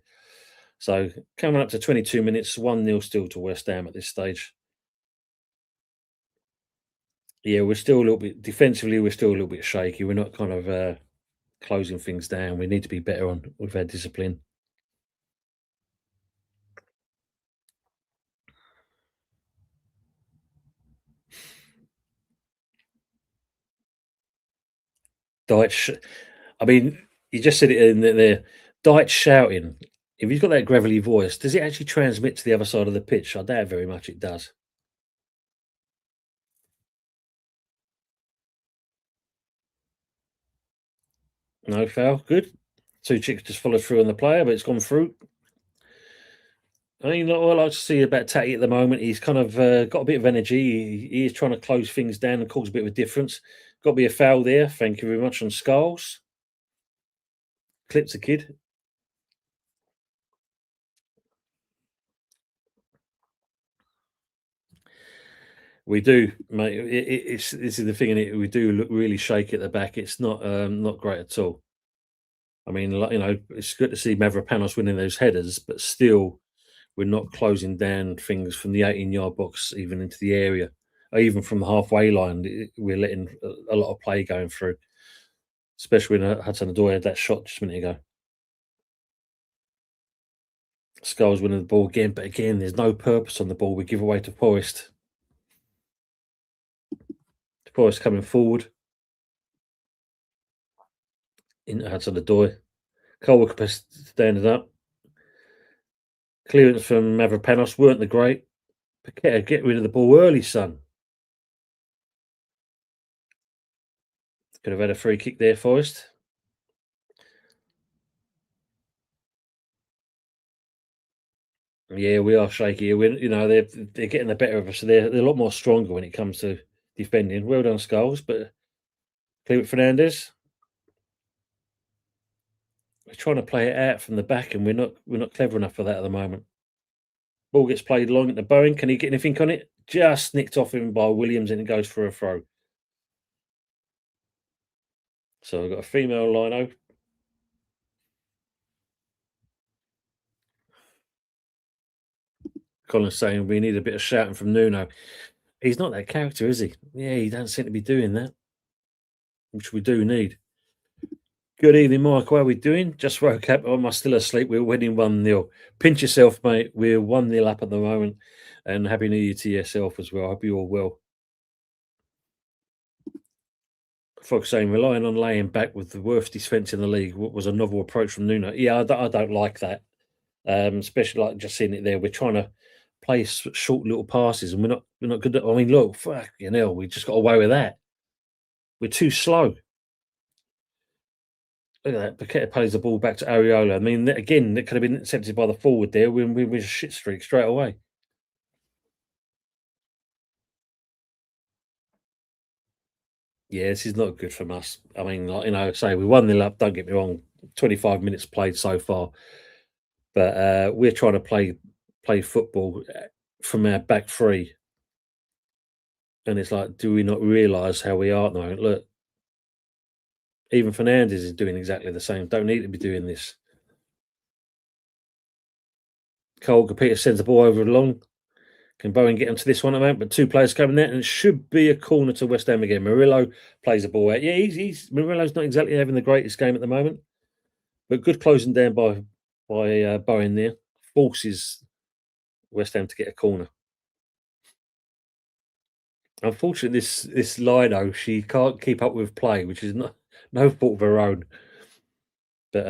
So coming up to 22 minutes, 1-0 still to West Ham at this stage. Yeah, we're still a little bit defensively. We're still a little bit shaky. We're not kind of closing things down. We need to be better with our discipline. Dyche, I mean, you just said it in there. Dyche shouting. If he's got that gravelly voice, does it actually transmit to the other side of the pitch? I doubt very much it does. No foul. Good. 2 chicks just followed through on the player, but it's gone through. I mean, what I like to see about Tatty at the moment, he's kind of got a bit of energy. He is trying to close things down and cause a bit of a difference. Got to be a foul there. Thank you very much on Skulls. Clips the kid. We do, mate. It's this is the thing, and we do look really shaky at the back. It's not great at all. I mean, like, it's good to see Mavropanos winning those headers, but still, we're not closing down things from the 18-yard box, even into the area, or even from the halfway line. We're letting a lot of play going through, especially when Hudson-Odoi had that shot just a minute ago. Skulls winning the ball again, but again, there's no purpose on the ball. We give away to Forest. Forest coming forward into Hudson-Odoi. Cole standing up. Clearance from Mavropanos weren't the great. Paqueta, get rid of the ball early, son. Could have had a free kick there, Forest. Yeah, we are shaky. They're getting the better of us. So they're a lot more stronger when it comes to defending. Well done, Skulls, but Cleveland Fernandez. We're trying to play it out from the back, and we're not clever enough for that at the moment. Ball gets played long at the Bowen. Can he get anything on it? Just nicked off him by Williams, and it goes for a throw. So we've got a female lino. Colin's saying we need a bit of shouting from Nuno. He's not that character, is he? Yeah, he doesn't seem to be doing that, which we do need. Good evening, Mike. How are we doing? Just woke up. Am I still asleep? We're winning 1-0. Pinch yourself, mate. We're 1-0 up at the moment. And Happy New Year to yourself as well. I hope you're all well. Fox saying relying on laying back with the worst defence in the league was a novel approach from Nuno. Yeah, I don't like that. Especially like just seeing it there. We're trying to play short little passes, and we're not good at. I mean, look, fucking hell, we just got away with that. We're too slow. Look at that. Paqueta plays the ball back to Areola. I mean, again, it could have been intercepted by the forward there. We were a shit streak straight away. Yeah, this is not good from us. I mean, like, say we 1-0 up. Don't get me wrong. 25 minutes played so far, but we're trying to play football from our back three, and it's like, do we not realise how we are now? Look, even Fernandez is doing exactly the same. Don't need to be doing this. Cole Capita sends the ball over long. Can Bowen get onto this one at the moment? But two players coming there, and it should be a corner to West Ham again. Murillo plays the ball out. Yeah, Murillo's not exactly having the greatest game at the moment, but good closing down by Bowen there. Forces West Ham to get a corner. Unfortunately, this Lino, she can't keep up with play, which is no fault of her own. But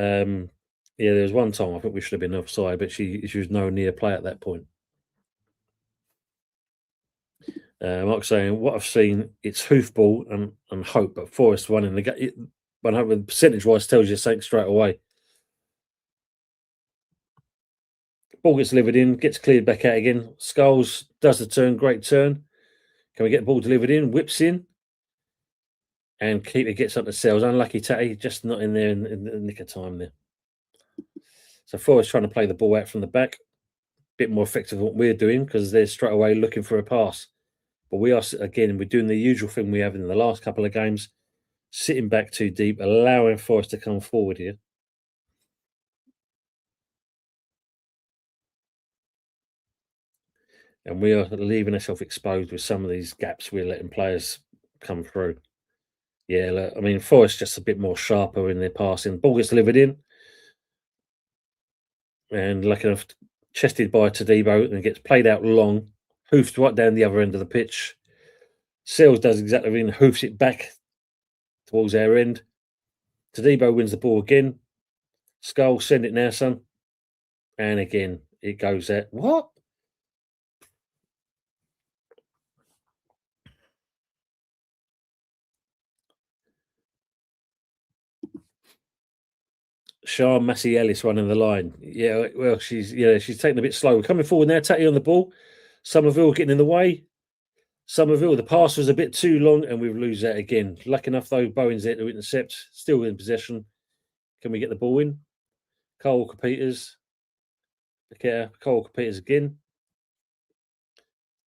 yeah, there was one time I think we should have been offside, but she was no near play at that point. Mark saying, what I've seen, it's hoofball and hope, but Forest winning the game. 100 percentage wise tells you something straight away. Ball gets delivered in, gets cleared back out again. Skulls does the turn, great turn. Can we get the ball delivered in? Whips in. And keeper gets up the cells. Unlucky Tatty, just not in there in the nick of time there. So Forest trying to play the ball out from the back. Bit more effective than what we're doing because they're straight away looking for a pass. But we are, again, we're doing the usual thing we have in the last couple of games, sitting back too deep, allowing Forest to come forward here. And we are leaving ourselves exposed with some of these gaps we're letting players come through. Yeah, look, I mean, Forest just a bit more sharper in their passing. Ball gets delivered in. And lucky enough, chested by Tadibo and gets played out long, hoofed right down the other end of the pitch. Seals does exactly and hoofs it back towards our end. Tadibo wins the ball again. Skull, send it now, son. And again, it goes out. What? Sean Massey Ellis running the line. Yeah, well, she's taking a bit slow. We're coming forward now, Tatty on the ball. Somerville getting in the way. Somerville, the pass was a bit too long, and we lose that again. Lucky enough, though, Bowen's there to intercept. Still in possession. Can we get the ball in? Cole Peters. Okay, Cole Peters again.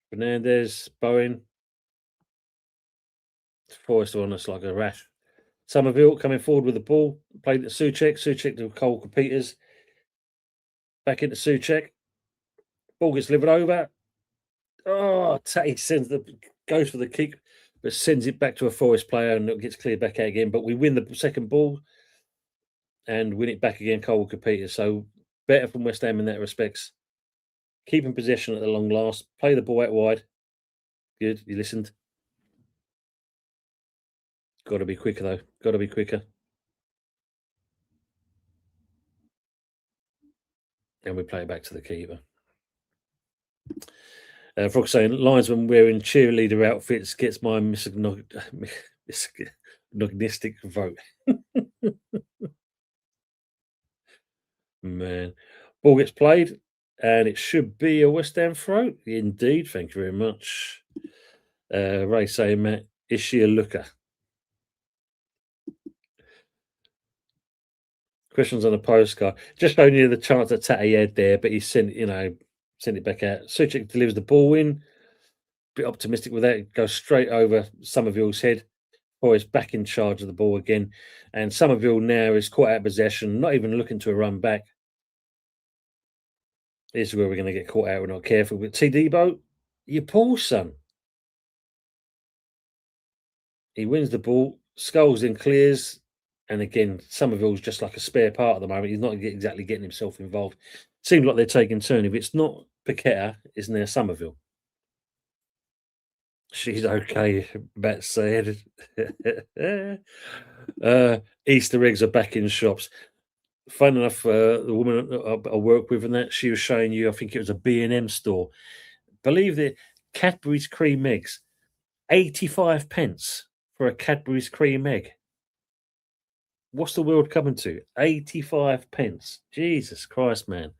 Fernandez, Bowen. Forest on us like a rash. Somerville coming forward with the ball, played it to Souček. Souček to Cole Peters. Back into Souček. Ball gets delivered over. Oh, Tatty goes for the kick, but sends it back to a Forest player and it gets cleared back out again. But we win the second ball and win it back again, Cole Peters. So better from West Ham in that respects. Keeping possession at the long last. Play the ball out wide. Good, you listened. Got to be quicker though. Got to be quicker. And we play it back to the keeper. Frog saying linesman wearing cheerleader outfits gets my misogynistic vote. Man, ball gets played, and it should be a West Ham throw. Indeed, thank you very much. Ray saying, Matt, is she a looker? Questions on a postcard. Just showing you the chance that Tatty had there, but he sent it back out. Souček delivers the ball in. Bit optimistic with that. It goes straight over Somerville's head. Forest back in charge of the ball again. And Somerville now is caught out of possession, not even looking to a run back. This is where we're going to get caught out. We're not careful. But T. Debo, you poor son. He wins the ball, skulls and clears. And again, Somerville's just like a spare part at the moment. He's not exactly getting himself involved. Seems like they're taking turn. If it's not Paqueta, isn't there Somerville? She's okay, Matt said. Easter eggs are back in shops. Fun enough, the woman I work with and that, she was showing you, I think it was a B&M store. Believe it, Cadbury's cream eggs, 85 pence for a Cadbury's cream egg. What's the world coming to? 85 pence. Jesus Christ, man.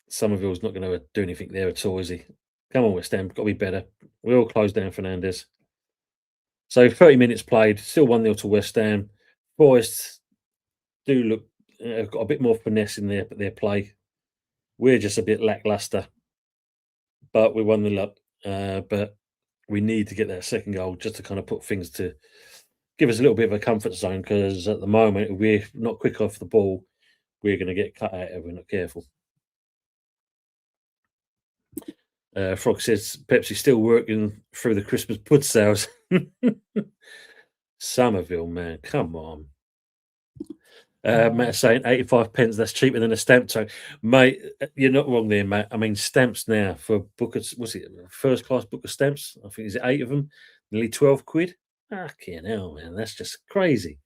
Somerville's not going to do anything there at all, is he? Come on, West Ham, got to be better. We all close down Fernandez. So 30 minutes played, still 1-0 to West Ham. Forest do look got a bit more finesse in their play. We're just a bit lackluster, but we won the luck. But we need to get that second goal just to kind of put things to give us a little bit of a comfort zone, because at the moment, if we're not quick off the ball, we're going to get cut out if we're not careful. Frog says Pepsi's still working through the Christmas pud sales. Somerville, man, come on. Matt saying 85 pence, that's cheaper than a stamp token. Mate, you're not wrong there, Matt. I mean, stamps now for book of, what's it, first class book of stamps? I think is it 8 of them, nearly 12 quid. Fucking hell, man, that's just crazy.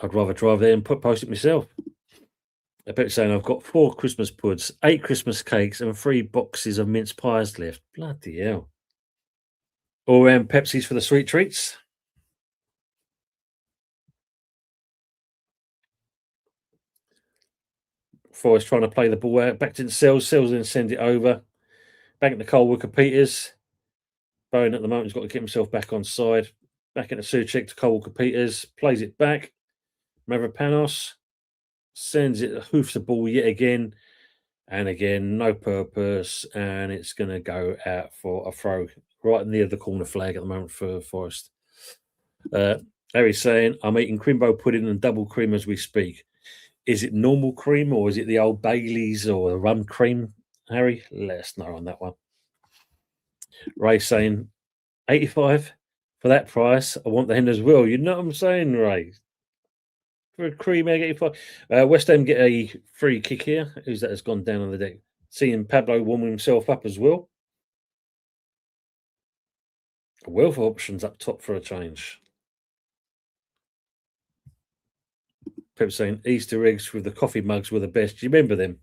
I'd rather drive there and post it myself. I bet saying I've got 4 Christmas puds, 8 Christmas cakes, and 3 boxes of mince pies left. Bloody hell. All round Pepsi's for the sweet treats. Forest trying to play the ball out. Back to Sells. Sells then send it over. Back into Cole Peters. Bowen at the moment has got to get himself back on side. Back into Souček to Cole Peters. Plays it back. Mavropanos sends it, hoofs the ball yet again. And again, no purpose. And it's going to go out for a throw right near the corner flag at the moment for Forest. Harry's saying, I'm eating Crimbo pudding and double cream as we speak. Is it normal cream or is it the old Baileys or the rum cream, Harry? Let us know on that one. Ray saying, 85 for that price. I want the hen as well. You know what I'm saying, Ray? For a cream egg, 85. West Ham get a free kick here. Who's that has gone down on the deck? Seeing Pablo warming himself up as well. A wealth of options up top for a change. People saying Easter eggs with the coffee mugs were the best. Do you remember them?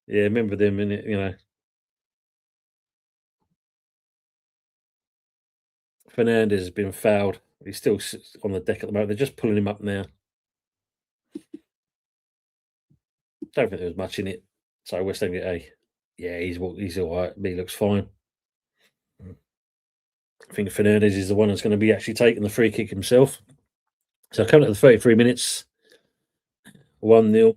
Yeah, remember them, and Fernandez has been fouled. He's still on the deck at the moment. They're just pulling him up now. Don't think there was much in it. So West Ham get a. Yeah, he's all right. He looks fine. I think Fernandez is the one that's going to be actually taking the free kick himself. So coming to the 33 minutes, 1-0.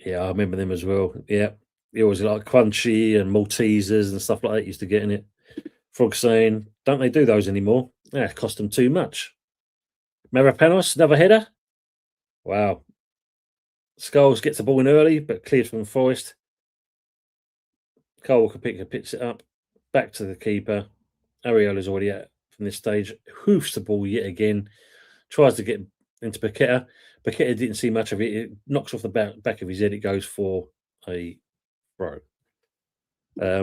Yeah, I remember them as well. Yeah. It was like crunchy and Maltesers and stuff like that used to get in it. Frog saying, don't they do those anymore? Yeah, it cost them too much. Marapanos, another header. Wow. Skulls gets the ball in early, but cleared from Forest. Cole Walker picks it up. Back to the keeper. Ariola's already out from this stage. Hoofs the ball yet again. Tries to get into Paqueta. Paqueta didn't see much of it. It knocks off the back of his head. It goes for a throw.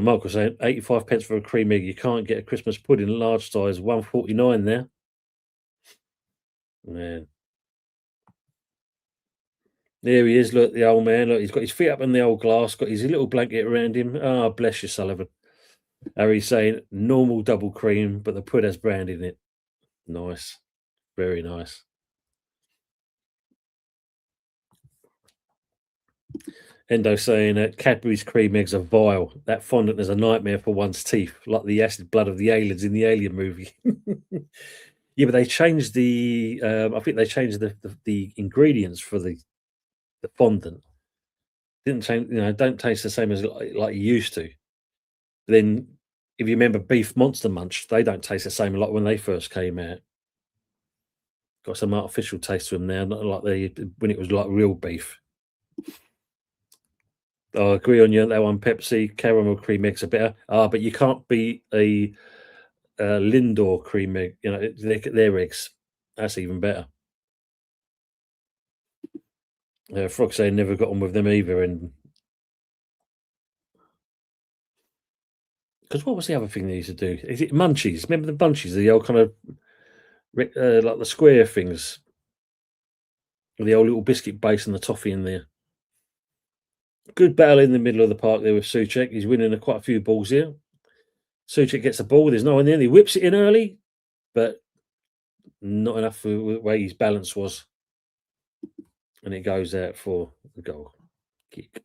Mark was saying 85 pence for a cream egg. You can't get a Christmas pudding large size, 149 there. Man. There he is. Look, the old man. Look, he's got his feet up in the old glass, got his little blanket around him. Ah, bless you, Sullivan. Harry's saying normal double cream, but the pud has brand in it. Nice. Very nice. Endo saying Cadbury's cream eggs are vile. That fondant is a nightmare for one's teeth, like the acid blood of the aliens in the Alien movie. Yeah, but they changed the. I think they changed the ingredients for the fondant. Didn't change. Don't taste the same as like you used to. Then, if you remember Beef Monster Munch, they don't taste the same a lot when they first came out. Got some artificial taste to them now, not like they when it was like real beef. I agree on you on that one. Pepsi, caramel cream eggs are better. But you can't beat a Lindor cream egg. Their eggs. That's even better. Frog saying never got on with them either. And because what was the other thing they used to do? Is it munchies? Remember the munchies? The old kind of like the square things, with the old little biscuit base and the toffee in there. Good battle in the middle of the park there with Suchek. He's winning quite a few balls here. Suchek gets the ball. There's no one there. He whips it in early, but not enough for the way his balance was. And it goes out for the goal kick.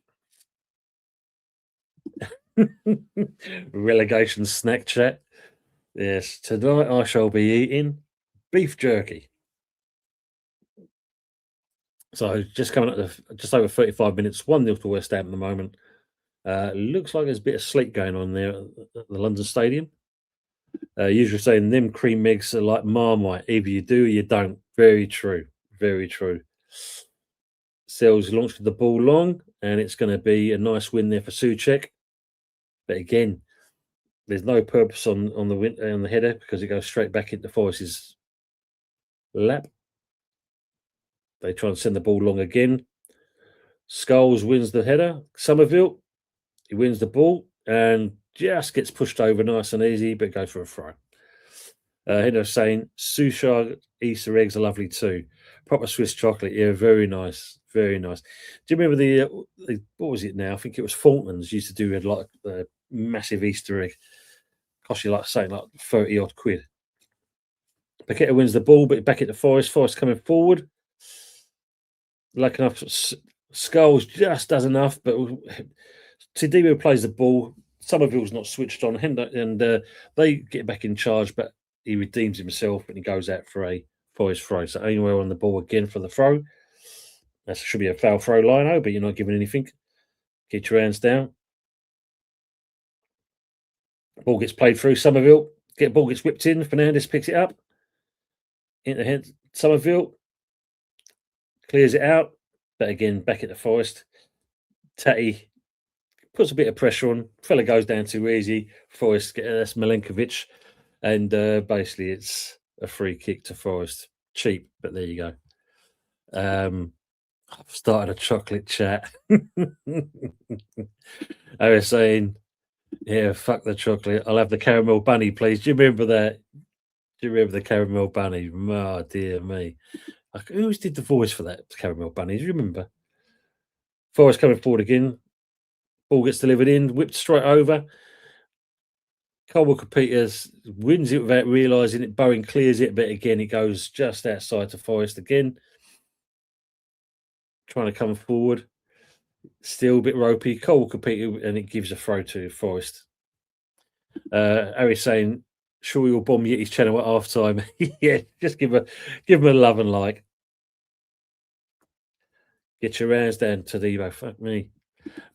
Relegation snack chat. Yes, tonight I shall be eating beef jerky. So just coming up to just over 35 minutes, 1-0 to West Ham at the moment. Looks like there's a bit of sleep going on there at the London Stadium. Usually saying them cream eggs are like Marmite. Either you do or you don't. Very true. Very true. Sells launched with the ball long, and it's going to be a nice win there for Suchek. But again, there's no purpose on the header because it goes straight back into Forest's lap. They try and send the ball long again. Skulls wins the header. Somerville, he wins the ball and just gets pushed over nice and easy, but goes for a throw. Hendo saying Sushar Easter eggs are lovely too. Proper Swiss chocolate, yeah, very nice, very nice. Do you remember the what was it now? I think it was Fulton's used to do like a massive Easter egg. Cost you like saying like 30 odd quid. Paqueta wins the ball, but back at the Forest. Forest coming forward. Like enough, Skulls just does enough, but Tadimo plays the ball. Somerville's not switched on, and they get back in charge, but he redeems himself and he goes out for a Forest throw. So anywhere on the ball again for the throw. That should be a foul throw, Lino, but you're not giving anything. Get your hands down. Ball gets played through. Somerville. Ball gets whipped in. Fernandez picks it up. Into hand. Somerville clears it out. But again, back at the Forest. Tatty puts a bit of pressure on. Fella goes down too easy. Forest, that's Milenkovic. And basically, it's a free kick to Forest. Cheap, but there you go. I've started a chocolate chat. I was saying, yeah, fuck the chocolate. I'll have the caramel bunny, please. Do you remember that? Do you remember the caramel bunny? Oh, dear me. Who did the voice for that caramel bunny? Do you remember? Forest coming forward again. Ball gets delivered in, whipped straight over. Cole Walker Peters wins it without realising it. Bowen clears it, but again, it goes just outside to Forest again. Trying to come forward. Still a bit ropey. Cole Walker Peters, and it gives a throw to Forest. Harry's saying, sure you'll bomb Yeti's channel at half time. Yeah, just give him a love and like. Get your hands down, Tadibo. Fuck me.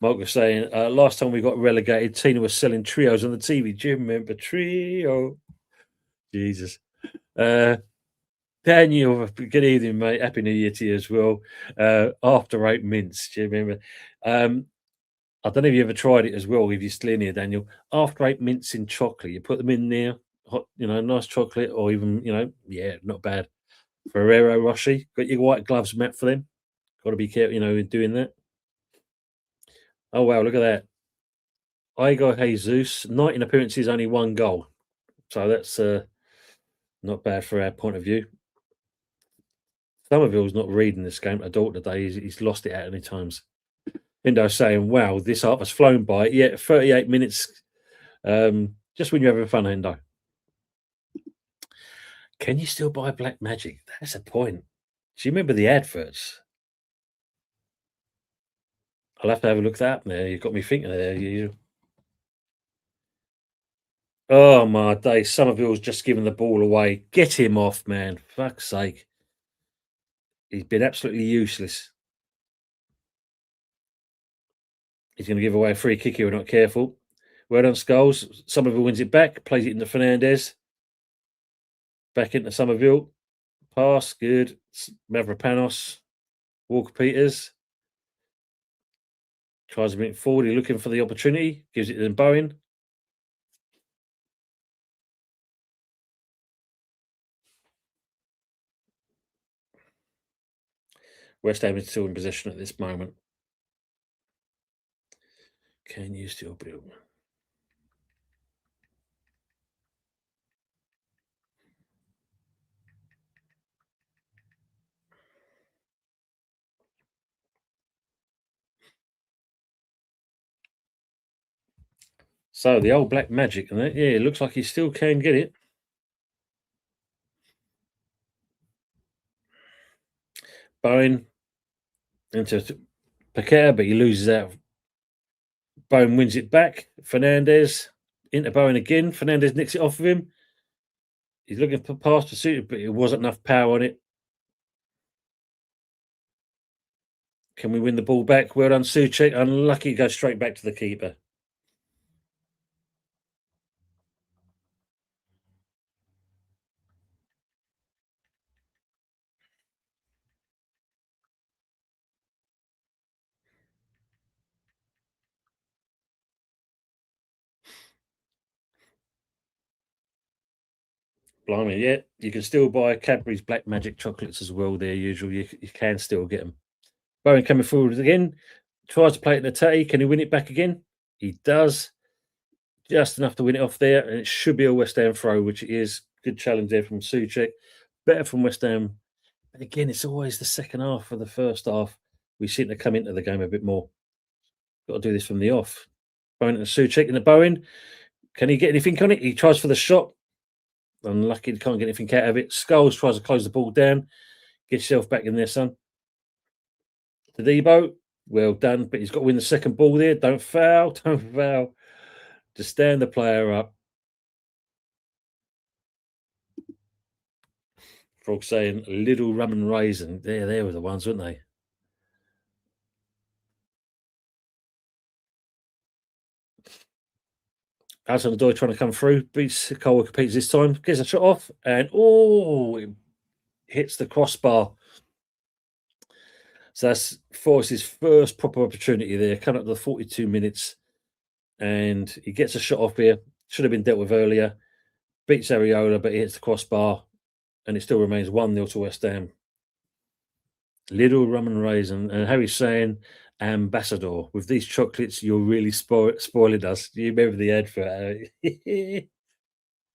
Mark was saying, last time we got relegated, Tina was selling trios on the TV. Do you remember Trio? Jesus. Daniel, good evening, mate. Happy New Year to you as well. After 8 mints, do you remember? I don't know if you ever tried it as well, if you're still in here, Daniel. After 8 mints in chocolate, you put them in there, hot, nice chocolate, or even, not bad. Ferrero Rocher, got your white gloves, Matt, for them. Got to be careful, in doing that. Oh, wow, look at that. Igor Jesus, 19 appearances, only 1 goal. So that's not bad for our point of view. Somerville's not reading this game at all today. He's lost it out many times. Indo saying, wow, this half has flown by. Yeah, 38 minutes. Just when you're having fun, Indo. Can you still buy Black Magic? That's a point. Do you remember the adverts? I'll have to have a look at that there. You've got me thinking there. Oh, my day. Somerville's just given the ball away. Get him off, man. Fuck's sake. He's been absolutely useless. He's going to give away a free kick here. We're not careful. Well done, Skulls. Somerville wins it back. Plays it into Fernandez. Back into Somerville. Pass. Good. Mavropanos. Walker Peters. Tries to bring it forward. He's looking for the opportunity. Gives it to Bowen. West Ham is still in possession at this moment. Can you still build? So the old Black Magic, and yeah, it looks like he still can get it. Bowen into Paqueta, but he loses out. Bowen wins it back. Fernandez into Bowen again. Fernandez nicks it off of him. He's looking for pass pursuit, but it wasn't enough power on it. Can we win the ball back? Well done, Suchek. Unlucky, go straight back to the keeper. Blimey, yeah. You can still buy Cadbury's Black Magic chocolates as well. They're usual. You can still get them. Bowen coming forward again. Tries to play it in the tatty. Can he win it back again? He does. Just enough to win it off there. And it should be a West Ham throw, which it is. Good challenge there from Suchek. Better from West Ham. But again, it's always the second half of the first half. We seem to come into the game a bit more. Got to do this from the off. Bowen and Suchek in the Bowen. Can he get anything on it? He tries for the shot. Unlucky, can't get anything out of it. Skulls tries to close the ball down. Get yourself back in there, son. To Debo. Well done, but he's got to win the second ball there. Don't foul. Don't foul. Just stand the player up. Frog saying little rum and raisin. They were the ones, weren't they? Outside the door trying to come through. Beats Cole competes this time. Gets a shot off. And it hits the crossbar. So that's Forrest's first proper opportunity there. Coming up to the 42 minutes. And he gets a shot off here. Should have been dealt with earlier. Beats Areola, but he hits the crossbar. And it still remains 1-0 to West Ham. Little rum and raisin. And Harry's saying, Ambassador, with these chocolates, you're really spoiling us. Do you remember the advert?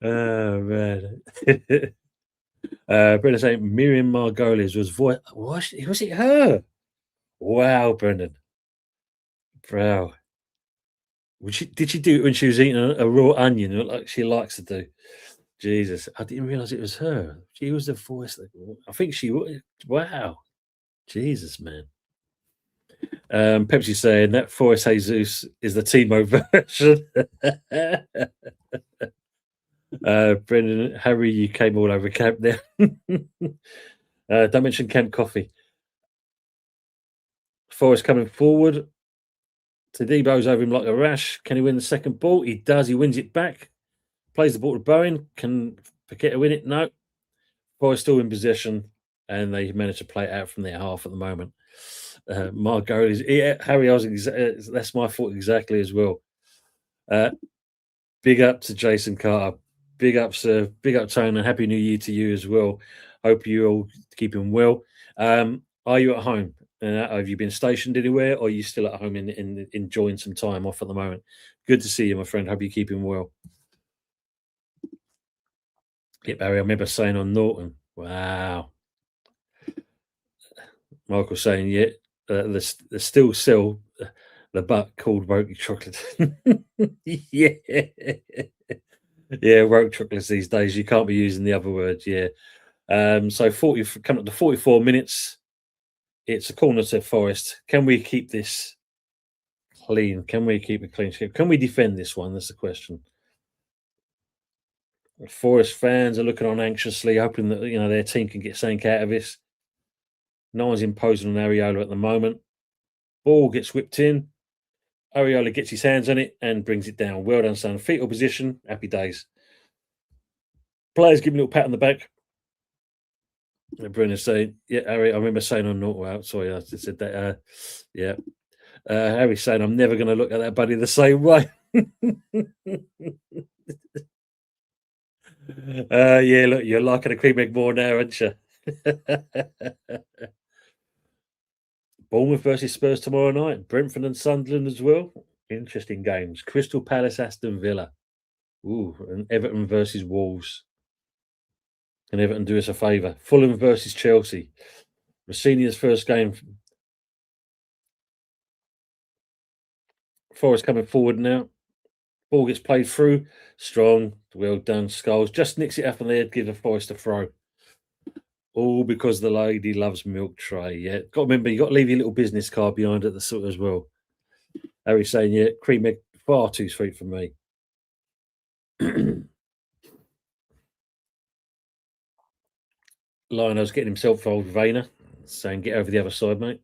Oh, man. Brendan saying Miriam Margolis was voice. Was it her? Wow, Brendan. Wow. Did she do it when she was eating a raw onion like she likes to do? Jesus, I didn't realize it was her. She was the voice. I think she was. Wow. Jesus, man. Pepsi saying that Forrest Jesus is the Timo version. Brendan, Harry, you came all over camp there. Don't mention Camp Coffee. Forest coming forward. Tadebo's over him like a rash. Can he win the second ball? He does. He wins it back. Plays the ball to Bowen. Can Paqueta win it? No. Forest still in possession, and they managed to play it out from their half at the moment. My goal is Harry. That's my fault exactly as well. Big up to Jason Carter. Big up, sir. Big up, Tone, and Happy New Year to you as well. Hope you're all keeping well. Are you at home? Have you been stationed anywhere, or are you still at home in enjoying some time off at the moment? Good to see you, my friend. Hope you're keeping well. Yep, Barry, I remember saying on Norton, wow. Michael saying, yeah, they still sell the butt called Roke chocolate. Yeah. Yeah, Roke chocolates these days. You can't be using the other words, yeah. So 40 coming up to 44 minutes. It's a corner to Forest. Can we keep this clean? Can we keep it clean? Can we defend this one? That's the question. Forest fans are looking on anxiously, hoping that their team can get something out of this. No one's imposing on Areola at the moment. Ball gets whipped in. Areola gets his hands on it and brings it down. Well done, son. Fetal position. Happy days. Players give him a little pat on the back. Bruno's saying, yeah, Harry, I remember saying on Norton, sorry, I just said that. Yeah. Harry's saying, I'm never going to look at that buddy the same way. Yeah, look, you're liking a cream egg more now, aren't you? Bournemouth versus Spurs tomorrow night. Brentford and Sunderland as well. Interesting games. Crystal Palace, Aston Villa. Ooh, and Everton versus Wolves. Can Everton do us a favour? Fulham versus Chelsea. Rossini's first game. Forest coming forward now. Ball gets played through. Strong. Well done, Scholes. Just nicks it up on the head, give the Forest a throw. All because the lady loves milk tray. Yeah. Got to remember, you got to leave your little business card behind at the sort as well. Harry's saying, yeah, cream egg far too sweet for me. Lionel's getting himself old Vayner, saying, get over the other side, mate.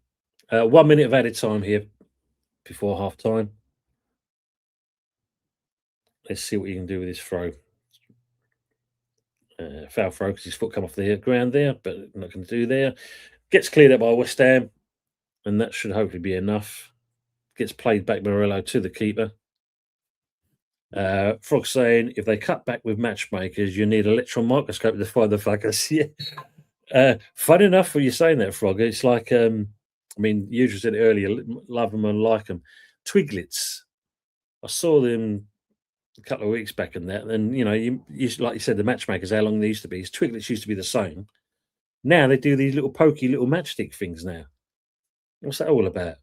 1 minute of added time here before half time. Let's see what you can do with this throw. Foul throw because his foot come off the ground there, but not going to do there. Gets cleared up by West Ham, and that should hopefully be enough. Gets played back Morello to the keeper. Frog saying, if they cut back with matchmakers, you need an electron microscope to find the fuckers. Yeah. Fun enough for you saying that, Frog. It's like, I mean, you just said it earlier, love them and like them. Twiglets. I saw them a couple of weeks back in that, and you like you said, the matchmakers, how long they used to be. Twiglets used to be the same. Now they do these little pokey little matchstick things now. What's that all about?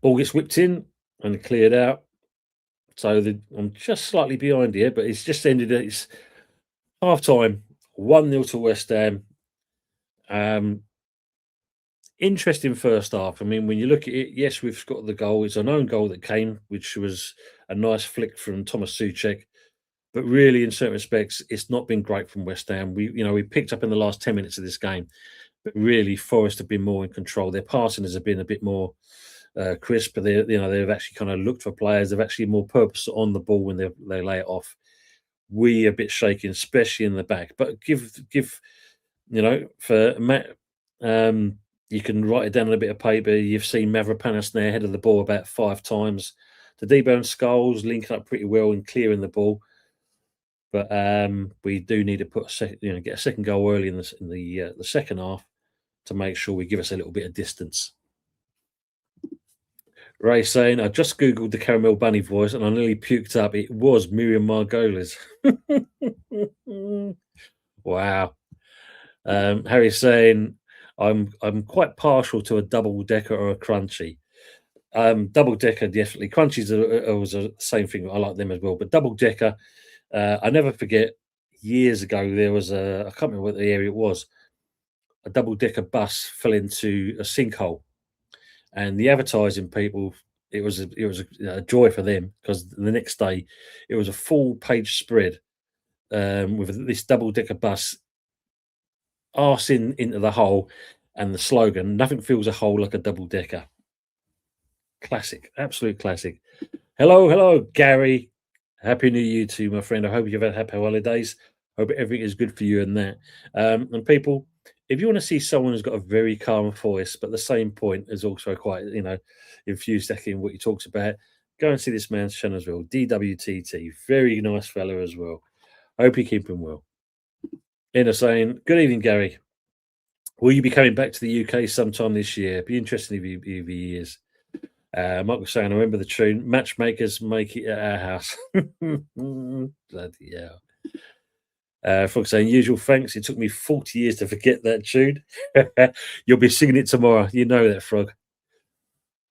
Ball gets whipped in and cleared out. So I'm just slightly behind here, but it's just ended. It's half time, 1-0 to West Ham. Interesting first half. I mean, when you look at it, yes, we've got the goal. It's an own goal that came, which was a nice flick from Thomas Souček. But really, in certain respects, it's not been great from West Ham. We picked up in the last 10 minutes of this game, but really, Forest have been more in control. Their passing has been a bit more crisp. But they've actually kind of looked for players. They've actually more purpose on the ball when they lay it off. We a bit shaking, especially in the back. But give for Matt. You can write it down on a bit of paper. You've seen Mavropanos there head of the ball about 5 times. The Debo and Scholes linking up pretty well and clearing the ball. But we do need to put get a second goal early in the second half to make sure we give us a little bit of distance. Ray saying, I just googled the Caramel Bunny voice and I nearly puked up. It was Miriam Margolis. Wow. Harry saying, I'm quite partial to a double decker or a crunchy. Double decker definitely. Crunchies are always the same thing. I like them as well. But double decker, I never forget. Years ago, there was I can't remember what the area it was. A double decker bus fell into a sinkhole, and the advertising people. It was a joy for them because the next day it was a full page spread with this double decker bus arse into the hole, And the slogan, nothing fills a hole like a double decker. Classic, absolute classic. Hello, Gary. Happy New Year to you, my friend. I hope you've had happy holidays. Hope everything is good for you and that. And people, if you want to see someone who's got a very calm voice, but the same point is also quite, infused in what he talks about, go and see this man, Shan, as well. DWTT, very nice fella as well. Hope you keep him well. Inner saying, good evening, Gary. Will you be coming back to the UK sometime this year? Be interesting if he is. Michael saying, I remember the tune, Matchmakers Make It at Our House. Bloody hell. Frog saying, usual thanks. It took me 40 years to forget that tune. You'll be singing it tomorrow. You know that, Frog.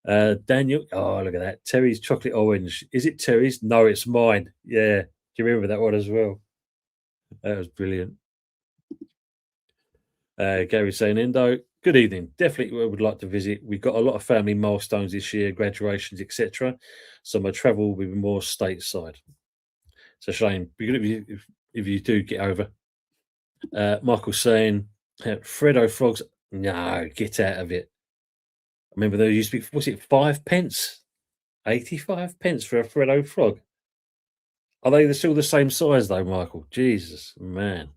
Daniel, oh, look at that. Terry's chocolate orange. Is it Terry's? No, it's mine. Yeah. Do you remember that one as well? That was brilliant. Gary saying, Endo, good evening. Definitely would like to visit. We've got a lot of family milestones this year, graduations, etc. So my travel will be more stateside. It's a shame. Be good if you do get over. Michael saying, Fredo Frogs, no, get out of it. I remember there used to be, was it 5 pence? 85 pence for a Fredo Frog. Are they still the same size though, Michael? Jesus, man.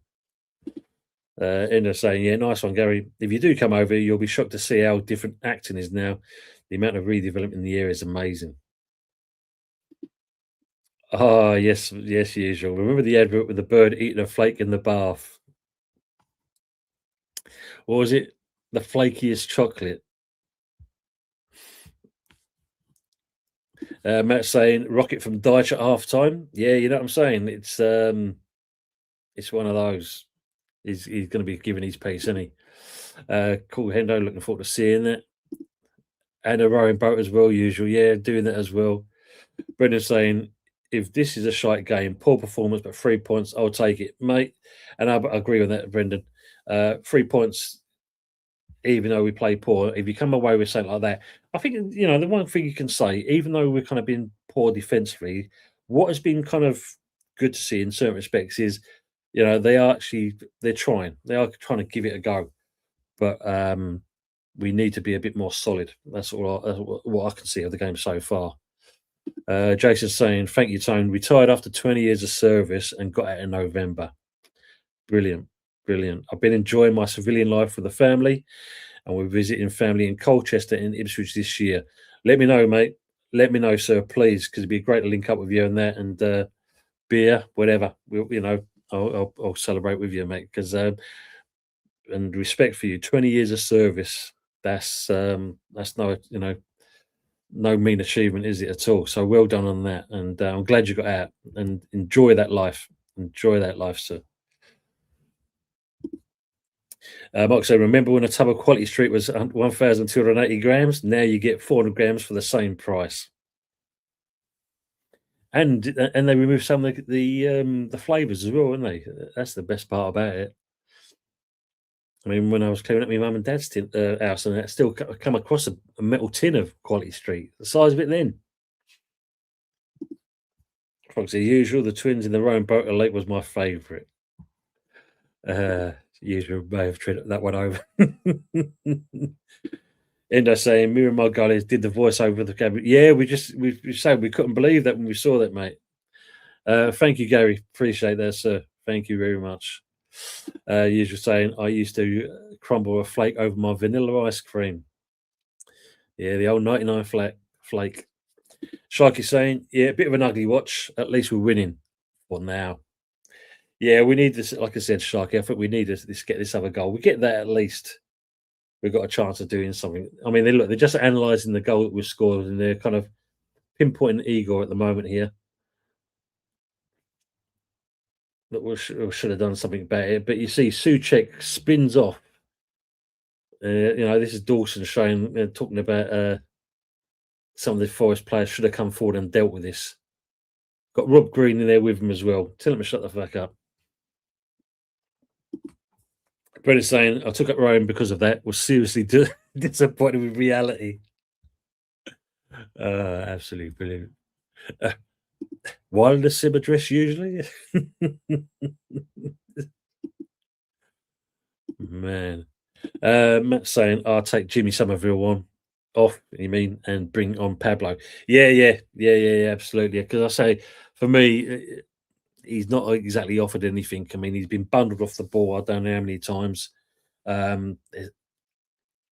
Ender saying, yeah, nice one, Gary. If you do come over, you'll be shocked to see how different acting is now. The amount of redevelopment in the area is amazing. Ah, yes, usual. Remember the advert with the bird eating a flake in the bath? Or was it the flakiest chocolate? Matt saying, Rocket from Dyche at half time. Yeah, you know what I'm saying? It's one of those. He's going to be giving his piece, isn't he? Cool, Hendo, looking forward to seeing that. And a rowing boat as well, usual. Yeah, doing that as well. Brendan saying, if this is a shite game, poor performance, but 3 points, I'll take it, mate. And I agree with that, Brendan. 3 points, even though we play poor, if you come away with something like that, I think, the one thing you can say, even though we've kind of been poor defensively, what has been kind of good to see in certain respects is, they're trying. They are trying to give it a go. But we need to be a bit more solid. That's what I can see of the game so far. Jason's saying, thank you, Tone. Retired after 20 years of service and got out in November. Brilliant. I've been enjoying my civilian life with the family, and we're visiting family in Colchester and Ipswich this year. Let me know, mate. Let me know, sir, please, because it'd be great to link up with you and that, and beer, whatever. I'll celebrate with you, mate, because and respect for you. 20 years of service. That's no, no mean achievement, is it at all? So well done on that, and I'm glad you got out and enjoy that life. Enjoy that life, sir. Mark said, remember when a tub of Quality Street was 1,280 grams? Now you get 400 grams for the same price. And they removed some of the flavours as well, didn't they? That's the best part about it. I mean, when I was clearing up my mum and dad's house, and that still come across a metal tin of Quality Street, the size of it then. Frogs, as usual, the twins in the rowing boat lake was my favourite. Usual may have treated that one over. Endo saying, me and my guys did the voiceover of the cabinet. Yeah, we said we couldn't believe that when we saw that, mate. Thank you, Gary. Appreciate that, sir. Thank you very much. Usual saying, I used to crumble a flake over my vanilla ice cream. Yeah, the old 99 flake. Sharky saying, yeah, a bit of an ugly watch. At least we're winning. Well, now. Yeah, we need this. Like I said, Sharky, I think we need to get this other goal. We get that at least. We've got a chance of doing something. I mean, they're just analysing the goal that we've scored, and they're kind of pinpointing Igor at the moment here. That we should have done something better. But you see, Souček spins off. This is Dawson showing, talking about some of the Forest players should have come forward and dealt with this. Got Rob Green in there with him as well. Tell him to shut the fuck up. Brett is saying, I took up Ryan because of that. Was seriously disappointed with reality. Absolutely brilliant. Wilder Sibber dress usually? Man. Matt saying, "I'll take Jimmy Somerville on off." You mean, and bring on Pablo? Yeah. Absolutely. Because I say, for me, he's not exactly offered anything. I mean, he's been bundled off the ball. I don't know how many times.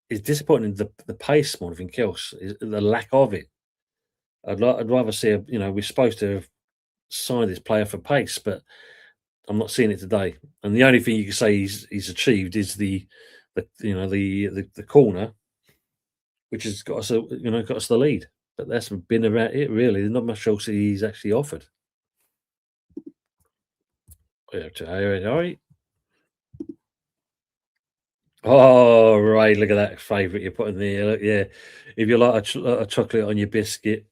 It's disappointing the pace more than anything else. Is the lack of it. I'd rather see we're supposed to have signed this player for pace, but I'm not seeing it today. And the only thing you can say he's achieved is the corner, which has got us got us the lead. But that's been about it really. There's not much else he's actually offered. Yeah, all right. Oh right, look at that favourite you're putting there. Look, yeah, if you like a chocolate on your biscuit,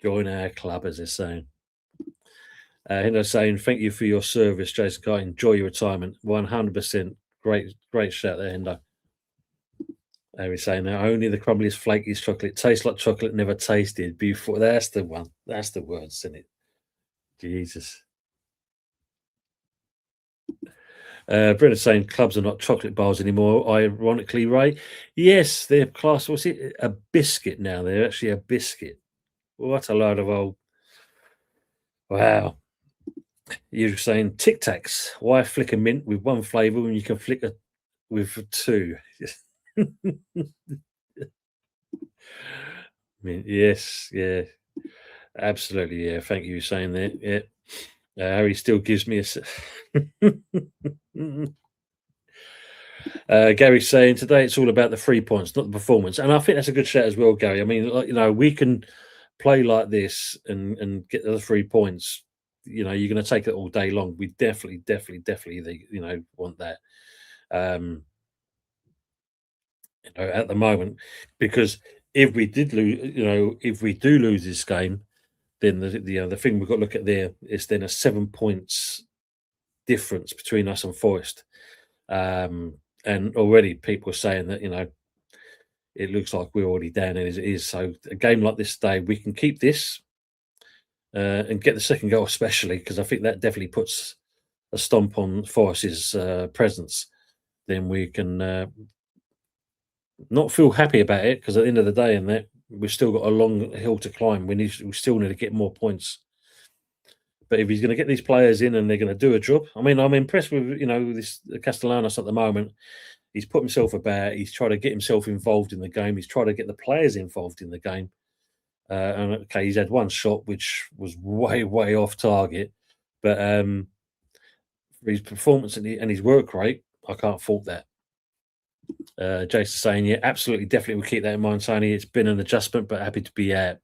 join our club, as they're saying. Hendo saying, "Thank you for your service, Jason Kite. Enjoy your retirement. 100%. Great shout there, Hendo." He's saying that only the crumbliest, flakiest chocolate tastes like chocolate never tasted before. That's the one. That's the words, isn't it? Jesus. Brenda's saying clubs are not chocolate bars anymore. Ironically, Ray. Yes, they're class. What's it? A biscuit now. They're actually a biscuit. What a load of old. Wow. You're saying Tic Tacs. Why flick a mint with one flavour when you can flick it with two? I mean, yes, yeah, absolutely, yeah. Thank you for saying that. Yeah, Harry still gives me Gary's saying today it's all about the 3 points, not the performance, and I think that's a good shout as well, Gary. I mean, we can play like this and get the 3 points. You're going to take it all day long. We definitely, want that. At the moment, because if we did lose, if we do lose this game, then the thing we've got to look at there is then a 7 points difference between us and Forest. And already people are saying that it looks like we're already down as it is. So a game like this today, we can keep this and get the second goal, especially because I think that definitely puts a stomp on Forest's presence. Then we can not feel happy about it, because at the end of the day, and that we've still got a long hill to climb. We still need to get more points. But if he's going to get these players in and they're going to do a job, I mean, I'm impressed with this Castellanos at the moment. He's put himself about. He's trying to get himself involved in the game. He's trying to get the players involved in the game. And okay, he's had one shot which was way off target, but for his performance and his work rate, I can't fault that. Jason saying, yeah, absolutely, definitely, we'll keep that in mind, Tony. It's been an adjustment, but happy to be out.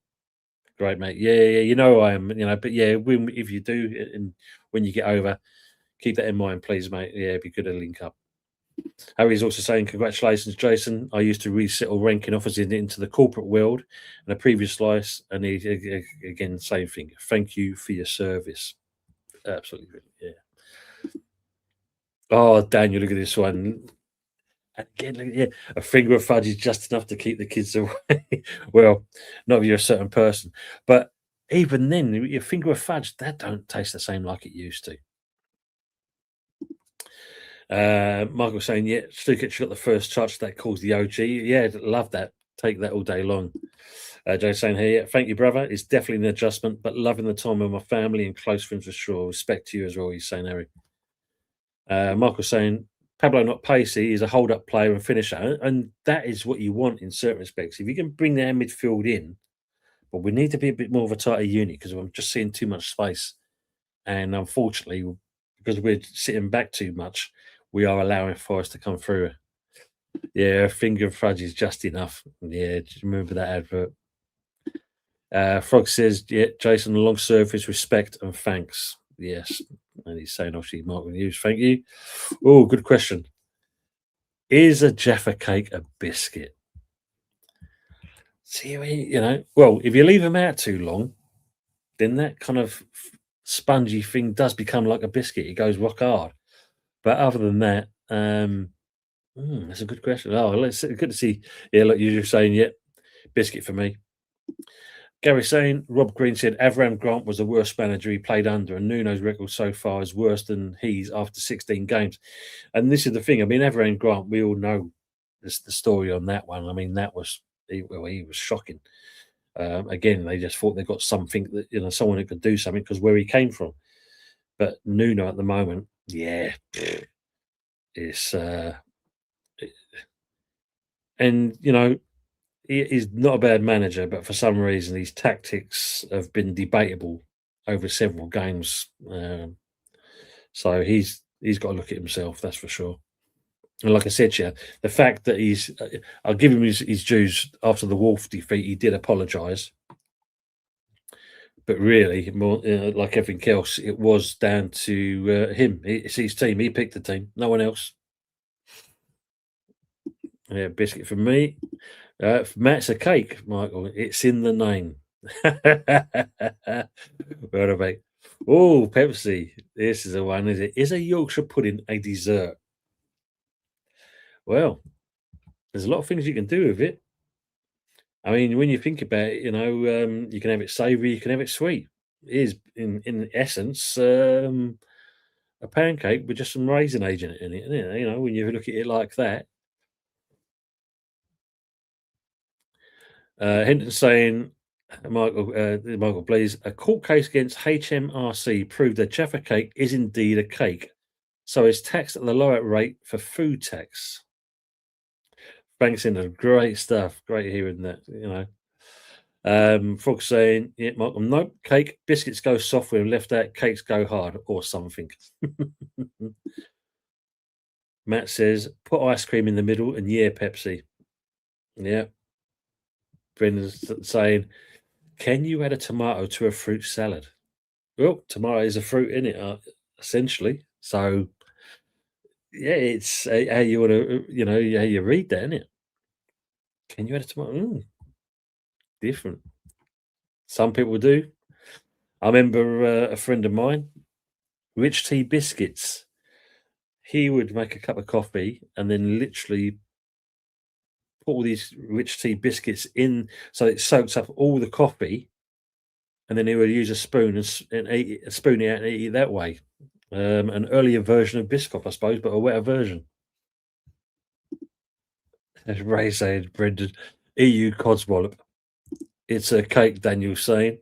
Great, mate. Yeah, I am. But yeah, if you do, and when you get over, keep that in mind, please, mate. Yeah, it'd be good to link up. Harry's also saying, congratulations, Jason. I used to resettle ranking offers into the corporate world in a previous life, and he again, same thing. Thank you for your service. Absolutely, yeah. Oh, Daniel, look at this one. Again, a finger of fudge is just enough to keep the kids away. Well, not if you're a certain person, but even then, your finger of fudge, that don't taste the same like it used to. Michael saying, yeah, Stukic got the first touch that caused the OG. Yeah, love that. Take that all day long. Joe saying here, thank you, brother. It's definitely an adjustment, but loving the time with my family and close friends for sure. Respect to you as well, he's saying, Harry. Michael saying, Pablo not pacey, he's a hold-up player and finisher, and that is what you want in certain respects. If you can bring their midfield in, but we need to be a bit more of a tighter unit, because I'm just seeing too much space. And unfortunately, because we're sitting back too much, we are allowing Forest to come through. Yeah, finger fudge is just enough. Yeah, just remember that advert. Frog says, yeah, Jason, long service, respect and thanks. Yes. And he's saying, obviously, Mark Hughes, thank you. Oh, good question. Is a Jaffa cake a biscuit? See, well, if you leave them out too long, then that kind of spongy thing does become like a biscuit. It goes rock hard. But other than that, that's a good question. Oh, good to see. Yeah, look, you're just saying, yeah, biscuit for me. Gary saying, Rob Green said Avram Grant was the worst manager he played under, and Nuno's record so far is worse than his after 16 games. And this is the thing. I mean, Avram Grant, we all know the story on that one. I mean, that was he was shocking. Again, they just thought they got something that someone who could do something because where he came from. But Nuno at the moment, yeah, it's and he's not a bad manager, but for some reason his tactics have been debatable over several games. So he's got to look at himself, that's for sure. And like I said, yeah, the fact that I'll give him his dues after the Wolf defeat. He did apologise, but really, more like everything else, it was down to him. It's his team. He picked the team, no one else. Yeah, biscuit for me. Matt's a cake, Michael. It's in the name. Right, mate. Oh, Pepsi. This is the one, is it? Is a Yorkshire pudding a dessert? Well, there's a lot of things you can do with it. I mean, when you think about it, you can have it savoury, you can have it sweet. It is, in essence, a pancake with just some raisin agent in it, isn't it? When you look at it like that. Hinton saying, Michael, please, a court case against HMRC proved that Jaffa cake is indeed a cake, so it's taxed at the lower rate for food tax. Thanks, in great stuff. Great hearing that. Frog saying, yeah, Michael, nope, cake, biscuits go soft when left out, cakes go hard, or something. Matt says, put ice cream in the middle, and yeah, Pepsi. Yeah. Brendan's saying, can you add a tomato to a fruit salad? Well, tomato is a fruit in it, essentially. So, yeah, it's how you want to, how you read that, isn't it? Can you add a tomato? Different. Some people do. I remember a friend of mine, Rich Tea Biscuits. He would make a cup of coffee and then literally put all these Rich Tea Biscuits in so it soaks up all the coffee, and then he would use a spoon and spoon it out and eat it that way. An earlier version of Biscoff, I suppose, but a wetter version. As Ray said, Brendan, EU codswallop. It's a cake, Daniel's saying.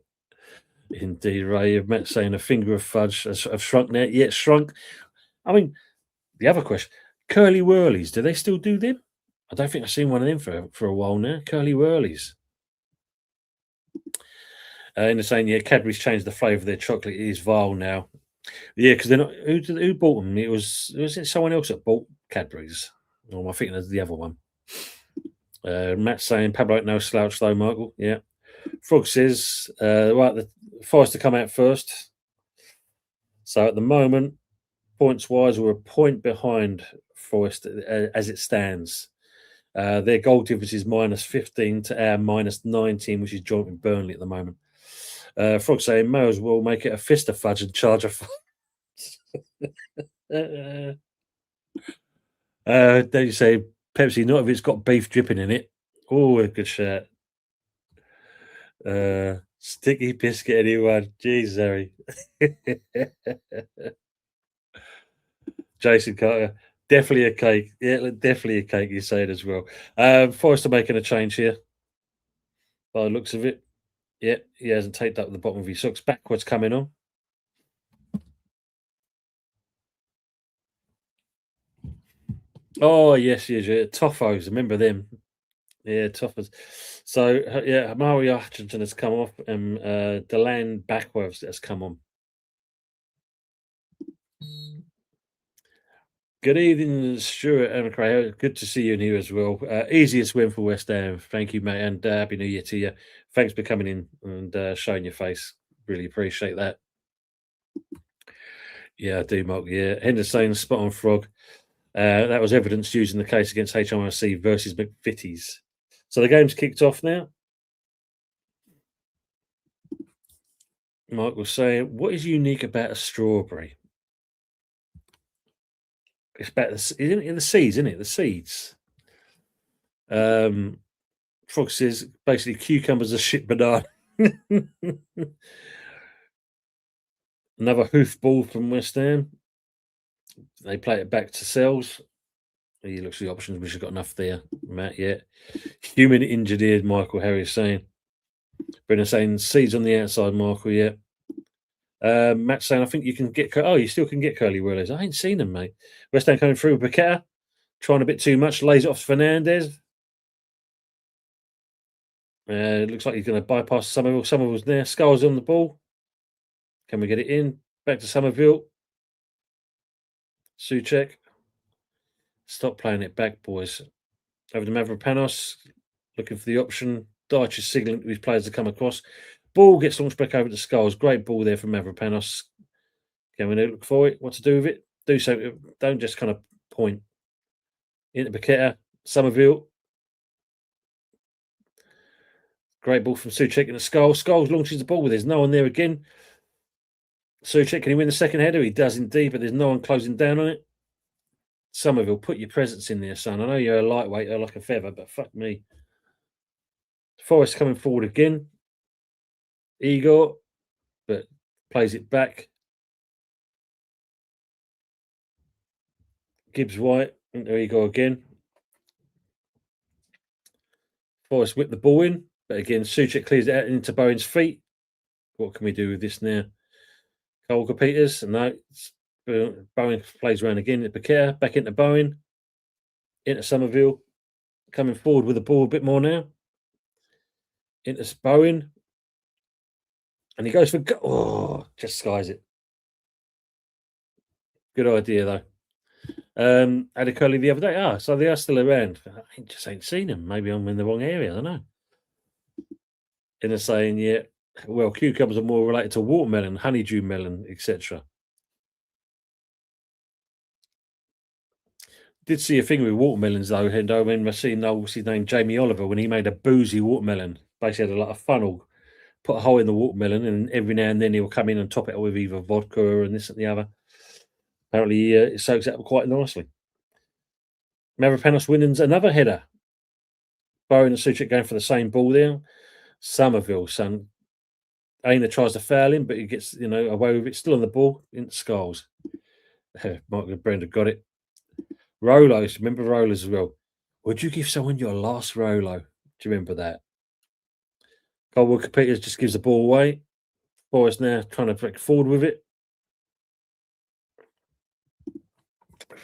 Indeed, Ray. Matt saying a finger of fudge have shrunk now. Yeah, it's shrunk. I mean, the other question, Curly Whirlies, do they still do them? I don't think I've seen one of them for a while now. Curly Whirlies. And they're saying, yeah, Cadbury's changed the flavour of their chocolate. It is vile now. Yeah, because they're not. Who bought them? Was it someone else that bought Cadbury's? Or I think that's the other one. Matt saying Pablo no slouch though, Michael. Yeah. Frog says, right, the Forest to come out first. So at the moment, points wise, we're a point behind Forest as it stands. Their goal difference is -15 to our -19, which is joint with Burnley at the moment. Frog saying, may as well make it a fist of fudge and charge a fudge. Then you say, Pepsi, not if it's got beef dripping in it. Oh, a good shout. Sticky biscuit, anyone? Jeez, Harry. Jason Carter, definitely a cake. Yeah, definitely a cake, you say it as well. Forrester making a change here by the looks of it. Yeah, he hasn't taped up the bottom of his socks. Backwards coming on. Oh, yes, yeah. Toffos, remember them. Yeah, Toffers. So, yeah, Mario Hutchinson has come off and Deland Backwards has come on. Good evening, Stuart and Cray. Good to see you in here as well. Easiest win for West Ham. Thank you, mate, and Happy New Year to you. Thanks for coming in and showing your face. Really appreciate that. Yeah, I do, Mark. Yeah, Henderson, spot on frog. That was evidence using the case against HMRC versus McVitie's. So the game's kicked off now. Mike was saying, what is unique about a strawberry? It's about the seeds, isn't it? The seeds. Frog says basically cucumbers are shit banana. Another hoof ball from West Ham. They play it back to Sells. He looks at the options. We should have got enough there, Matt. Yeah. Human engineered, Michael Harris saying. Brennan saying seeds on the outside, Michael. Yeah. Matt saying I think you can get. Oh, you still can get curly whirlers. I ain't seen them, mate. West Ham coming through with Paqueta, trying a bit too much. Lays it off to Fernandez. Looks like he's going to bypass Somerville. Somerville's there. Skulls on the ball. Can we get it in? Back to Somerville. Souček. Stop playing it back, boys. Over to Mavropanos. Looking for the option. Dyche is signalling to his players to come across. Ball gets launched back over to Skulls. Great ball there from Mavropanos. Can we look for it? What to do with it? Do so. Don't just kind of point. Into Paqueta. Somerville. Great ball from Souček into Skulls. Skulls launches the ball. There's no one there again. Souček, can he win the second header? He does indeed, but there's no one closing down on it. Somerville, put your presence in there, son. I know you're a lightweight, like a feather, but fuck me. Forest coming forward again. Igor, but plays it back. Gibbs White, into Igor again. Forest whip the ball in, but again, Souček clears it out into Bowen's feet. What can we do with this now? Colga Peters, no. Bowen plays around again at Paqueta, back into Bowen, into Somerville, coming forward with the ball a bit more now. Into Bowen, and he goes for just skies it. Good idea though. Had a curly the other day. So they are still around. I just ain't seen them. Maybe I'm in the wrong area. I don't know. And they're saying, yeah, well, cucumbers are more related to watermelon, honeydew melon, etc. Did see a thing with watermelons though, and I remember seeing what's his name, Jamie Oliver, when he made a boozy watermelon. Basically had a funnel, put a hole in the watermelon, and every now and then he'll come in and top it up with either vodka and this and the other. Apparently, it soaks it up quite nicely. Mavropanos Winnens, another header. Bowen and Souček going for the same ball there. Somerville, son. Aina tries to foul him, but he gets, away with it. Still on the ball, into Skulls. Michael and Brenda got it. Rolos, remember Rolos as well. Would you give someone your last Rolo? Do you remember that? Colwood Peters just gives the ball away. Forest now trying to break forward with it.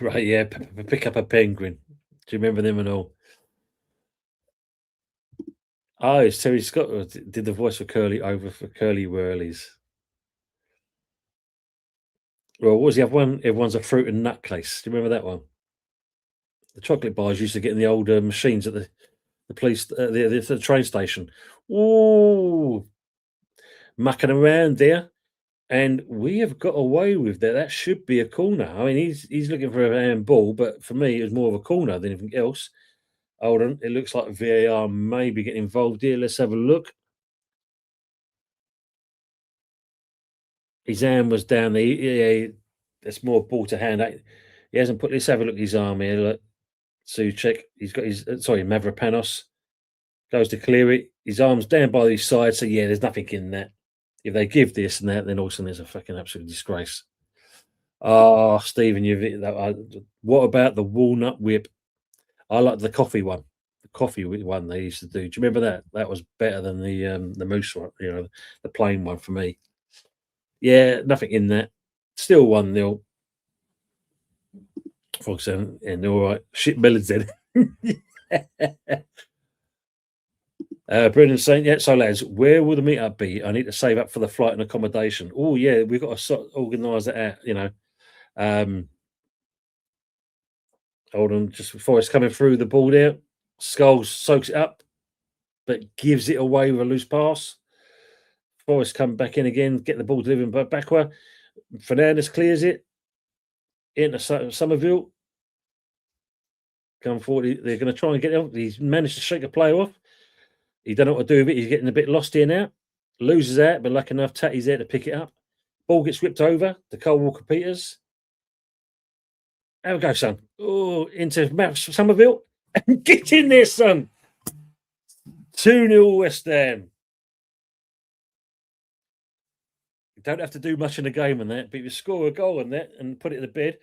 Right, yeah, pick up a penguin. Do you remember them and all? Oh, it's Terry Scott who did the voice for Curly over for Curly Whirlies. Well, what was the other one? Everyone's a fruit and nut case. Do you remember that one? The chocolate bars used to get in the old machines at the police, the train station. Ooh, mucking around there. And we have got away with that. That should be a corner. I mean, he's looking for a handball, but for me, it was more of a corner than anything else. Hold on. It looks like VAR may be getting involved here. Let's have a look. His hand was down there. Yeah, that's more ball to hand. He hasn't put. Let's have a look at his arm here. Look, Souček. He's got his. Mavropanos goes to clear it. His arm's down by his side. So yeah, there's nothing in that. If they give this and that, then all of a sudden there's a fucking absolute disgrace. Oh, Stephen, what about the walnut whip? I like the coffee one. The coffee one they used to do. Do you remember that? That was better than the moose one. The plain one for me. Yeah, nothing in that. Still 1-0. Folks, and all right. Shit melons then. Brendan's saying, yeah, so lads, where will the meetup be? I need to save up for the flight and accommodation. Oh, yeah, we've got to organise that out, Hold on, just before it's coming through the ball there. Skulls soaks it up, but gives it away with a loose pass. Forest come back in again, get the ball delivered backward. Fernandez clears it into Somerville. Come forward. They're going to try and get it. He's managed to shake a player off. He don't know what to do with it. He's getting a bit lost here now. Loses out, but lucky enough, Tatty's there to pick it up. Ball gets whipped over to Cole Walker Peters. Have a go, son. Oh, into Somerville. Get in there, son. 2-0 West Ham. You don't have to do much in the game on that, but if you score a goal on that and put it to bed,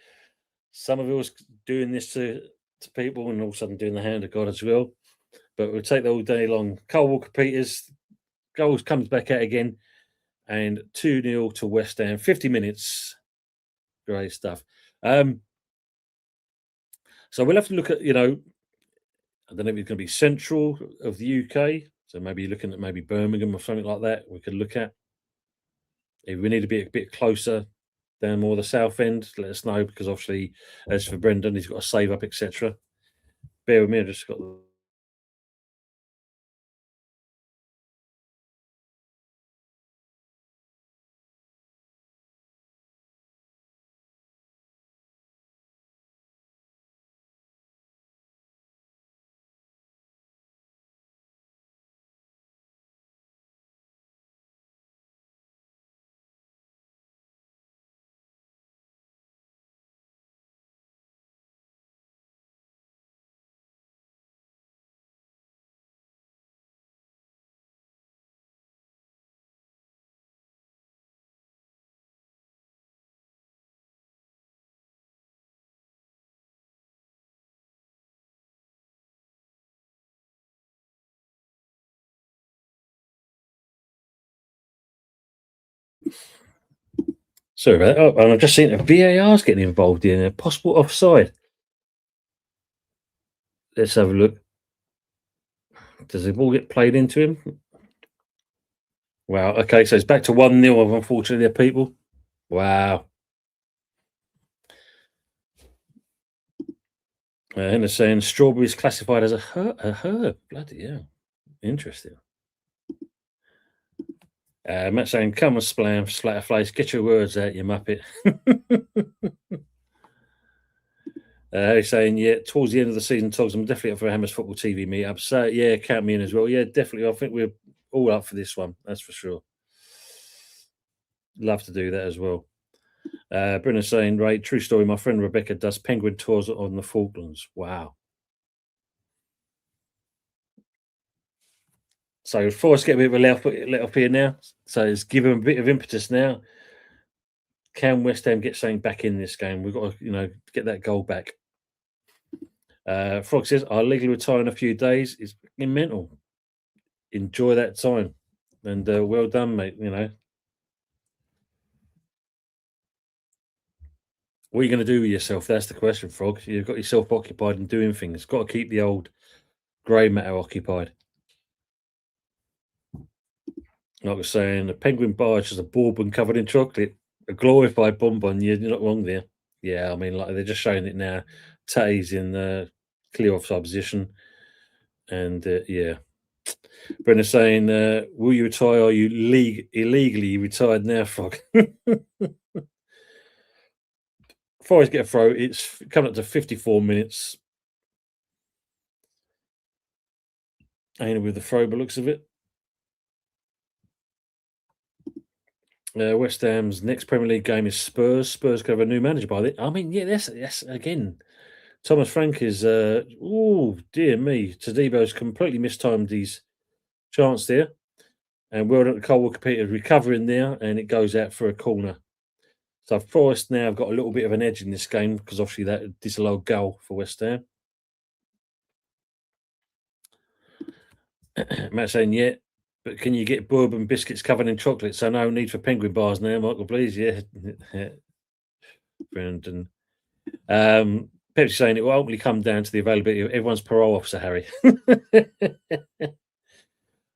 Somerville's doing this to to people, and all of a sudden doing the hand of God as well. But we'll take that all day long. Cole Walker-Peters goals comes back out again, and 2-0 to West Ham. 50 minutes. Great stuff. So we'll have to look at, I don't know if it's going to be central of the UK. So maybe looking at maybe Birmingham or something like that. We could look at. If we need to be a bit closer down more the south end, let us know, because obviously, as for Brendan, he's got to save up, etc. Bear with me, I just got. Sorry about that. Oh, and I've just seen a VAR's getting involved in a possible offside. Let's have a look. Does the ball get played into him? Wow. Okay, so it's back to 1-0, unfortunately, there, people. Wow. And they're saying strawberry is classified as a herb. Bloody hell. Interesting. Matt saying, come on, Splam, Splatterface, get your words out, you muppet. He's saying, yeah, towards the end of the season, Togs, I'm definitely up for a Hammers Football TV meetup. So, yeah, count me in as well. Yeah, definitely. I think we're all up for this one. That's for sure. Love to do that as well. Brennan saying, right, true story. My friend Rebecca does penguin tours on the Falklands. Wow. So Forest get a bit of a let off here now. So it's given a bit of impetus now. Can West Ham get something back in this game? We've got to, get that goal back. Frog says, I'll legally retire in a few days. It's mental. Enjoy that time. And well done, mate. What are you going to do with yourself? That's the question, Frog. You've got yourself occupied and doing things. Got to keep the old grey matter occupied. Like I was saying, a penguin barge is a bourbon covered in chocolate. A glorified bonbon. You're not wrong there. Yeah, I mean, like they're just showing it now. Tatty's in the clear offside position. And yeah. Brenda's saying, will you retire? Are you illegally retired now, Frog? Forest get a throw. It's coming up to 54 minutes. Ain't with the throw, by looks of it. West Ham's next Premier League game is Spurs. Spurs could have a new manager by the. I mean, yeah, that's again. Thomas Frank is. Oh dear me, Tadebo's completely mistimed his chance there, and well done to Cole Walker-Peters recovering there, and it goes out for a corner. So Forest now have got a little bit of an edge in this game because obviously that disallowed goal for West Ham. Matt saying, yeah, but can you get bourbon biscuits covered in chocolate? So no need for penguin bars now, Michael, please. Yeah. Brendan. Pepsi saying it will ultimately come down to the availability of everyone's parole officer, Harry.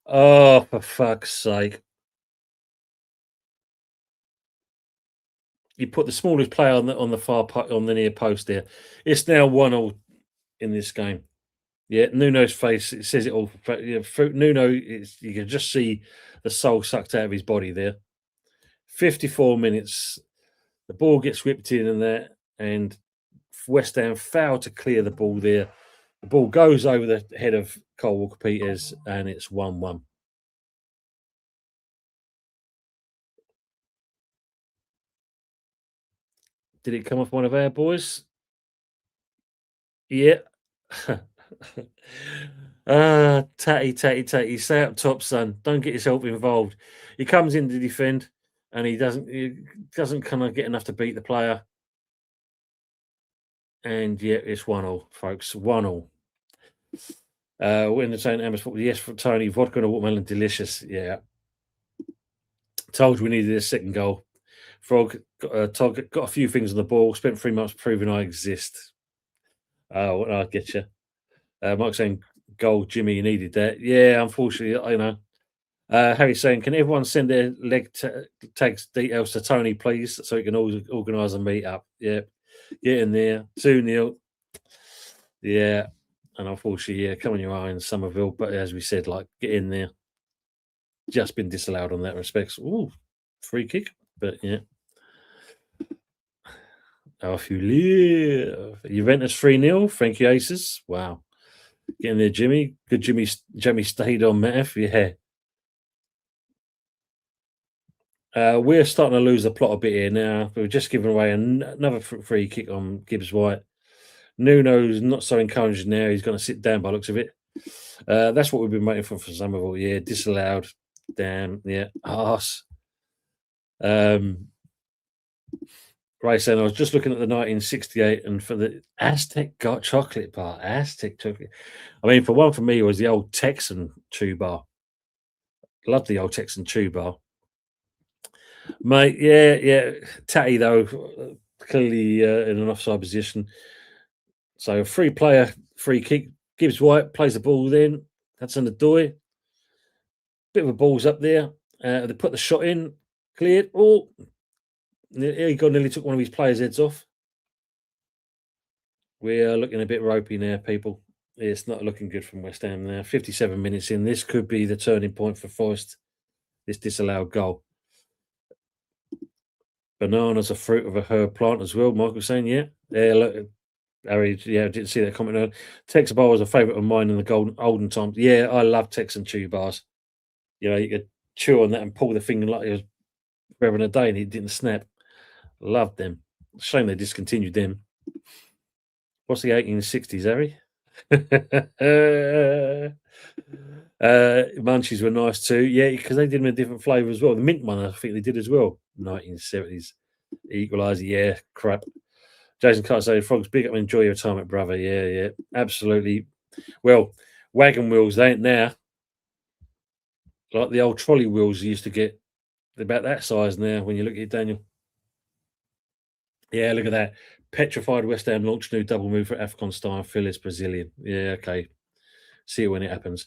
Oh, for fuck's sake. You put the smallest player on the far on the near post there. It's now 1-1 in this game. Yeah, Nuno's face, it says it all. Nuno, you can just see the soul sucked out of his body there. 54 minutes, the ball gets whipped in and West Ham fail to clear the ball there. The ball goes over the head of Cole Walker-Peters and it's 1-1. Did it come off one of our boys? Yeah. Tatty. Stay up top, son. Don't get yourself involved. He comes in to defend, and he doesn't kind of get enough to beat the player. And yeah, it's 1-1, folks. 1-1. We're in the same Amherst. Yes, for Tony, vodka and a watermelon, delicious. Yeah. Told you we needed a second goal. Frog, got a few things on the ball. Spent 3 months proving I exist. Oh, I get you. Mike saying, goal, Jimmy, you needed that. Yeah, unfortunately, I know. Harry saying, can everyone send their leg tags details to Tony, please, so he can organise a meet up? Yeah, get in there. 2-0. Yeah, and unfortunately, yeah, come on your eye in Somerville. But as we said, like, get in there. Just been disallowed on that respect. Ooh, free kick. But yeah. Off you live. Juventus 3-0. Thank you, Aces. Wow. Getting there, Jimmy. Good Jimmy stayed on Math. Yeah. We're starting to lose the plot a bit here now. We've just given away another free kick on Gibbs White. Nuno's not so encouraged now. He's going to sit down by the looks of it. That's what we've been waiting for Somerville. Yeah, disallowed. Damn. Yeah. Arse. Right, saying I was just looking at the 1968 and for the Aztec got chocolate bar. Aztec chocolate. I mean, for me, it was the old Texan chew bar. Loved the old Texan chew bar. Mate, yeah. Tatty, though, clearly in an offside position. So, free player, free kick. Gibbs White plays the ball then. That's on the door. Bit of a balls up there. They put the shot in. Cleared. Oh, he nearly took one of his players' heads off. We are looking a bit ropey now, people. It's not looking good from West Ham now. 57 minutes in. This could be the turning point for Forest. This disallowed goal. Bananas are fruit of a herb plant as well. Michael saying, yeah. Yeah, look, Harry, yeah, I didn't see that comment earlier. Texan bar was a favourite of mine in the olden times. Yeah, I love Texan chew bars. You know, you could chew on that and pull the thing like it was forever and a day and it didn't snap. Loved them. Shame they discontinued them. What's the 1860s, Harry? Munchies were nice too. Yeah, because they did them in a different flavour as well. The mint one, I think they did as well. 1970s. Equaliser, yeah, crap. Jason Carter saying, Frogs, big up, enjoy your time at Brother. Yeah, absolutely. Well, wagon wheels, they ain't now. Like the old trolley wheels you used to get. They're about that size now when you look at it, Daniel. Yeah, look at that. Petrified West Ham launch new double move for AFCON style. Phyllis Brazilian. Yeah, okay. See it when it happens.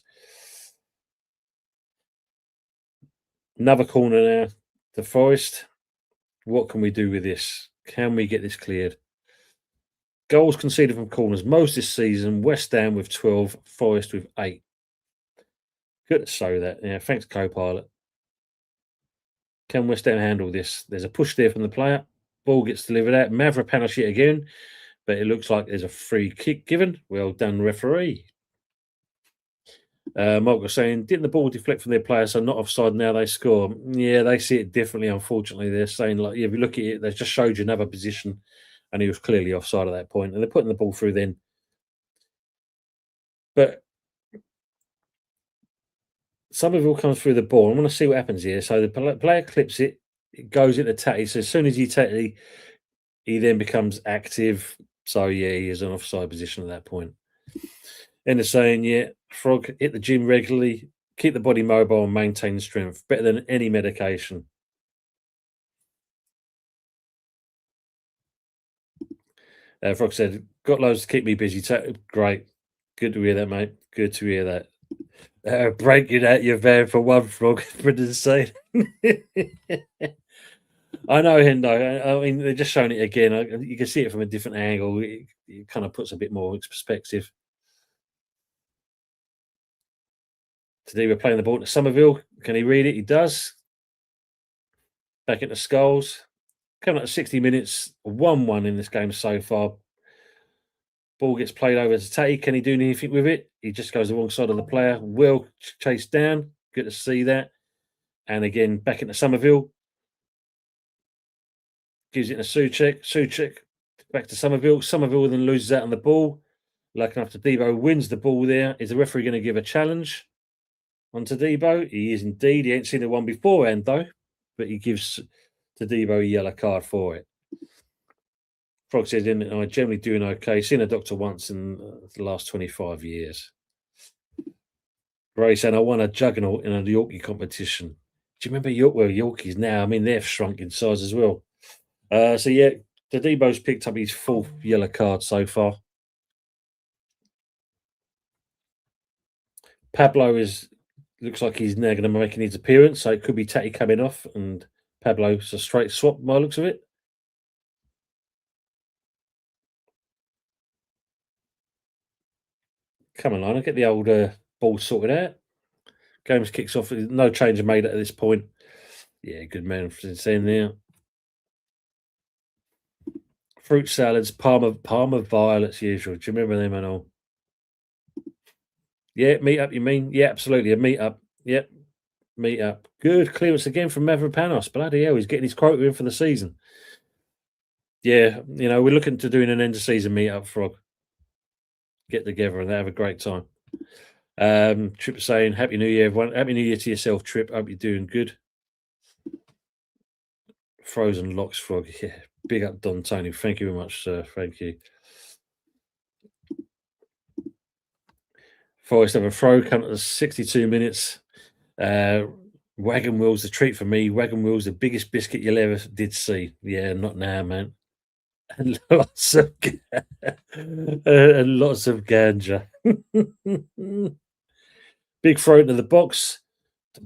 Another corner now. The Forest. What can we do with this? Can we get this cleared? Goals conceded from corners most this season. West Ham with 12, Forest with 8. Good to show that. Yeah, thanks, co-pilot. Can West Ham handle this? There's a push there from the player. Ball gets delivered out. Mavra penalty again, but it looks like there's a free kick given. Well done, referee. Mark was saying, didn't the ball deflect from their player, so not offside, now they score? Yeah, they see it differently, unfortunately. They're saying, like, yeah, if you look at it, they just showed you another position, and he was clearly offside at that point, and they're putting the ball through then. But Somerville comes through the ball. I want to see what happens here. So the player clips it, it goes into Tatty. So as soon as he Tatty, he then becomes active. So yeah, he is an offside position at that point. And they're saying, yeah, Frog, hit the gym regularly, keep the body mobile and maintain strength. Better than any medication. Frog said, got loads to keep me busy. Great. Good to hear that, mate. Good to hear that. Breaking out your van for one, Frog, Brendan saying. I know, Hendo. I mean, they're just showing it again. You can see it from a different angle. It kind of puts a bit more into perspective. Today we're playing the ball to Somerville. Can he read it? He does. Back into Skulls. Coming up to 60 minutes, 1-1 in this game so far. Ball gets played over to Tatty. Can he do anything with it? He just goes the wrong side of the player. Well chased down. Good to see that. And again, back into Somerville. Gives it to Souček. Souček back to Somerville. Somerville then loses out on the ball. Lucky enough, Debo wins the ball there. Is the referee going to give a challenge on Debo? He is indeed. He ain't seen the one beforehand, though. But he gives Debo a yellow card for it. Frog said, I'm generally doing okay. Seen a doctor once in the last 25 years. Ray saying, I won a juggernaut in a Yorkie competition. Do you remember Yorkies now? I mean, they've shrunk in size as well. So, yeah, Debo's picked up his fourth yellow card so far. Pablo looks like he's now going to be making his appearance. So it could be Tatty coming off and Pablo's a straight swap by the looks of it. Come on, Lionel, get the old ball sorted out. Games kicks off. No change made at this point. Yeah, good man for saying there. Fruit salads, Parma violets, usual. Do you remember them and all? Yeah, meet up. You mean? Yeah, absolutely. A meet up. Yep, meet up. Good clearance again from Mavropanos. Bloody hell, he's getting his quota in for the season. Yeah, we're looking to doing an end of season meet up, Frog. Get together and have a great time. Trip saying, Happy New Year, everyone. Happy New Year to yourself, Trip. Hope you're doing good. Frozen Locks, Frog. Yeah, big up, Don Tony. Thank you very much, sir. Thank you. Forest have a throw, come to 62 minutes. Wagon wheels, the treat for me. Wagon wheels, the biggest biscuit you'll ever did see. Yeah, not now, man. And lots of ganja. Big throw into the box.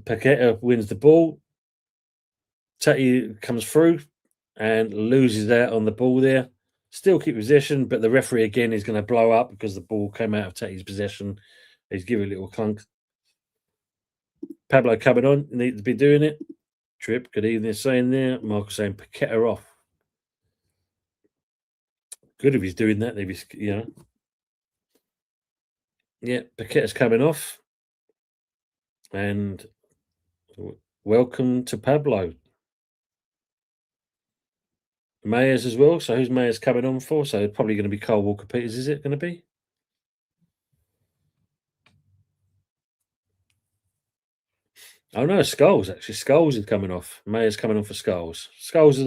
Paqueta wins the ball. Tatty comes through and loses out on the ball there. Still keep possession, but the referee again is going to blow up because the ball came out of Tatty's possession. He's giving a little clunk. Pablo coming on, needs to be doing it. Trip, good evening, saying there. Mark saying Paqueta off. Good if he's doing that. If he's, Yeah, Paqueta's coming off. And welcome to Pablo. Mayers as well. So who's Mayers coming on for? So probably going to be Carl Walker Peters, is it going to be? Oh no, Skulls actually. Skulls is coming off. Mayer's coming on for Skulls. Skulls is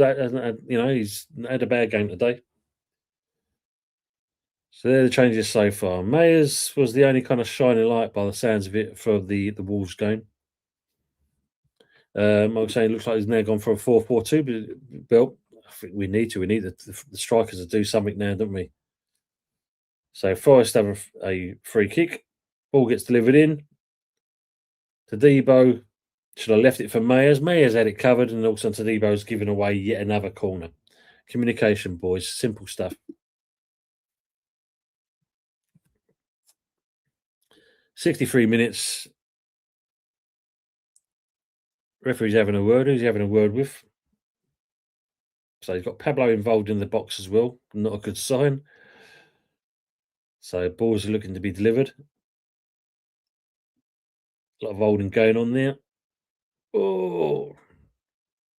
he's had a bad game today. So they're the changes so far. Mayers was the only kind of shining light by the sounds of it for the Wolves game. I'm saying it looks like he's now gone for a 4-4-2, but Bill, I think we need the strikers to do something now, don't we? So Forest have a free kick. Ball gets delivered in. Debo should have left it for Mayers. Mayers had it covered, and also Debo's given away yet another corner. Communication, boys. Simple stuff. 63 minutes. Referee's having a word. Who's he having a word with? So he's got Pablo involved in the box as well. Not a good sign. So balls are looking to be delivered. A lot of holding going on there. Oh,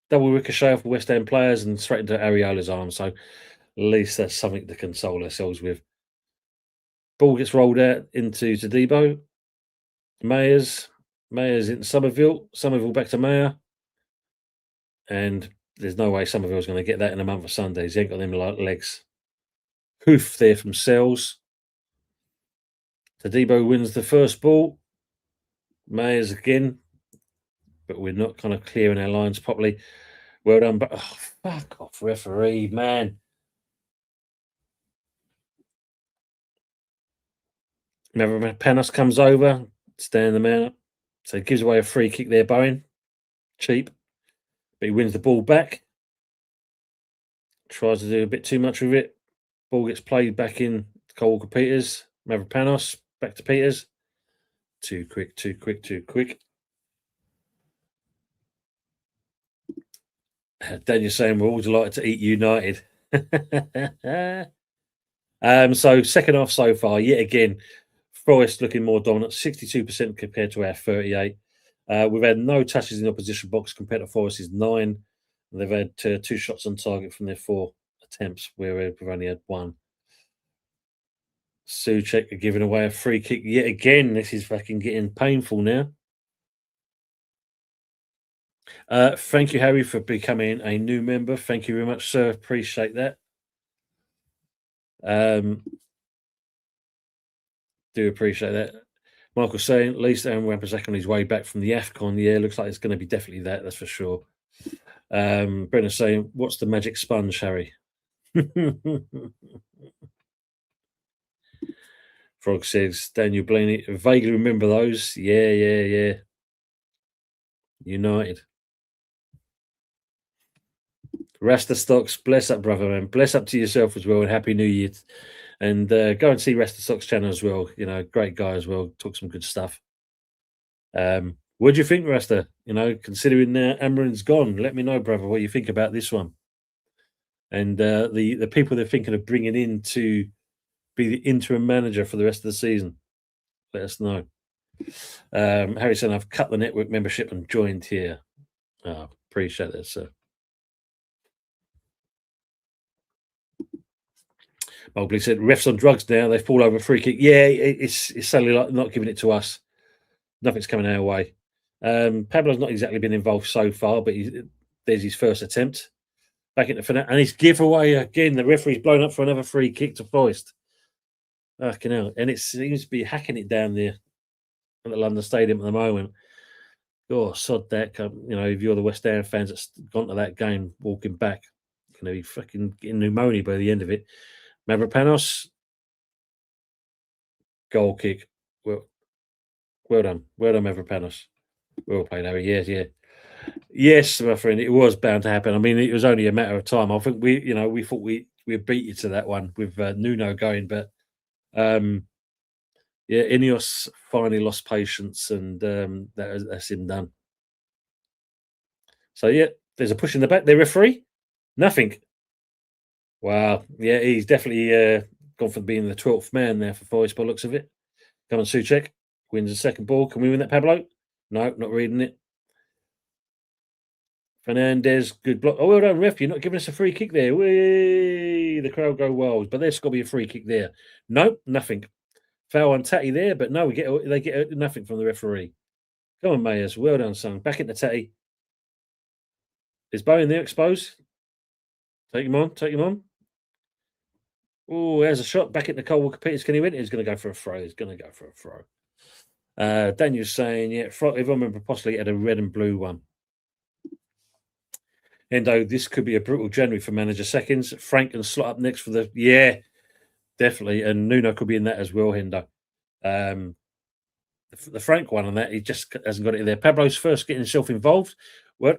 double ricochet off West Ham players and straight into Ariola's arm. So at least that's something to console ourselves with. Ball gets rolled out into Debo. Mayers into Somerville back to Mayer. And there's no way Somerville's going to get that in a month of Sundays. He ain't got them legs. Hoof there from Sells. Debo wins the first ball. Mayers again. But we're not kind of clearing our lines properly. Well done. But fuck off, referee, man. Panos comes over, stand the man up. So he gives away a free kick there, Bowen. Cheap. But he wins the ball back. Tries to do a bit too much with it. Ball gets played back in Cole Walker Peters. Mavropanos back to Peters. Too quick. Daniel saying we're all delighted to eat United. So second half so far, yet again, Forest looking more dominant, 62% compared to our 38. We've had no touches in the opposition box compared to Forest's 9. They've had 2 shots on target from their 4 attempts, where we've only had 1. Souček are giving away a free kick yet again. This is fucking getting painful now. Thank you, Harry, for becoming a new member. Thank you very much, sir. Appreciate that. Do appreciate that. Michael saying, at least Aaron Wan-Bissaka on his way back from the AFCON. Yeah, looks like it's going to be definitely that's for sure. Brennan saying, what's the magic sponge, Harry? Frog says, Daniel Blaney, vaguely remember those. Yeah. United. Rasta Stocks, bless up, brother, man. Bless up to yourself as well, and Happy New Year. And go and see Rasta Stocks channel as well. You know, great guy as well. Talk some good stuff. What do you think, Rasta? You know, considering Amarin's gone, let me know, brother, what you think about this one. And the people they're thinking of bringing in to be the interim manager for the rest of the season. Let us know. Harry said, I've cut the network membership and joined here. Oh, appreciate that, sir. Mobley said, refs on drugs now. They fall over a free kick. Yeah, it's suddenly like not giving it to us. Nothing's coming our way. Pablo's not exactly been involved so far, but there's his first attempt. Back into Fernandez. And his giveaway again. The referee's blown up for another free kick to Forest. Fucking hell. And it seems to be hacking it down there at the London Stadium at the moment. Oh, sod that. You know, if you're the West Ham fans that's gone to that game walking back, you're going to be fucking getting pneumonia by the end of it. Mavropanos, goal kick. Well done. Well done, Mavropanos. Well played, Harry. Yeah. Yes, my friend, it was bound to happen. I mean, it was only a matter of time. I think we thought we beat you to that one with Nuno going, but yeah, Ineos finally lost patience, and that's him done. So yeah, there's a push in the back. The referee, nothing. Wow, yeah, he's definitely gone for being the 12th man there for Forest by looks of it. Come on, Souček wins the second ball. Can we win that, Pablo? No, not reading it. Fernandez, good block. Oh, well done, ref. You're not giving us a free kick there. Whee! The crowd go wild, but there's got to be a free kick there. Nope, nothing. Foul on Tatty there, but no, they get nothing from the referee. Come on, Mayers. Well done, son. Back into Tatty. Is Bowen there exposed? Take him on. Oh, there's a shot. Back into Cole Walker Peters. Can he win? He's going to go for a throw. Daniel's saying, yeah, if I remember, possibly had a red and blue one. Endo, this could be a brutal January for manager seconds. Frank can slot up next for the definitely, and Nuno could be in that as well. Hendo, the Frank one on that, he just hasn't got it in there. Pablo's first getting himself involved. Well,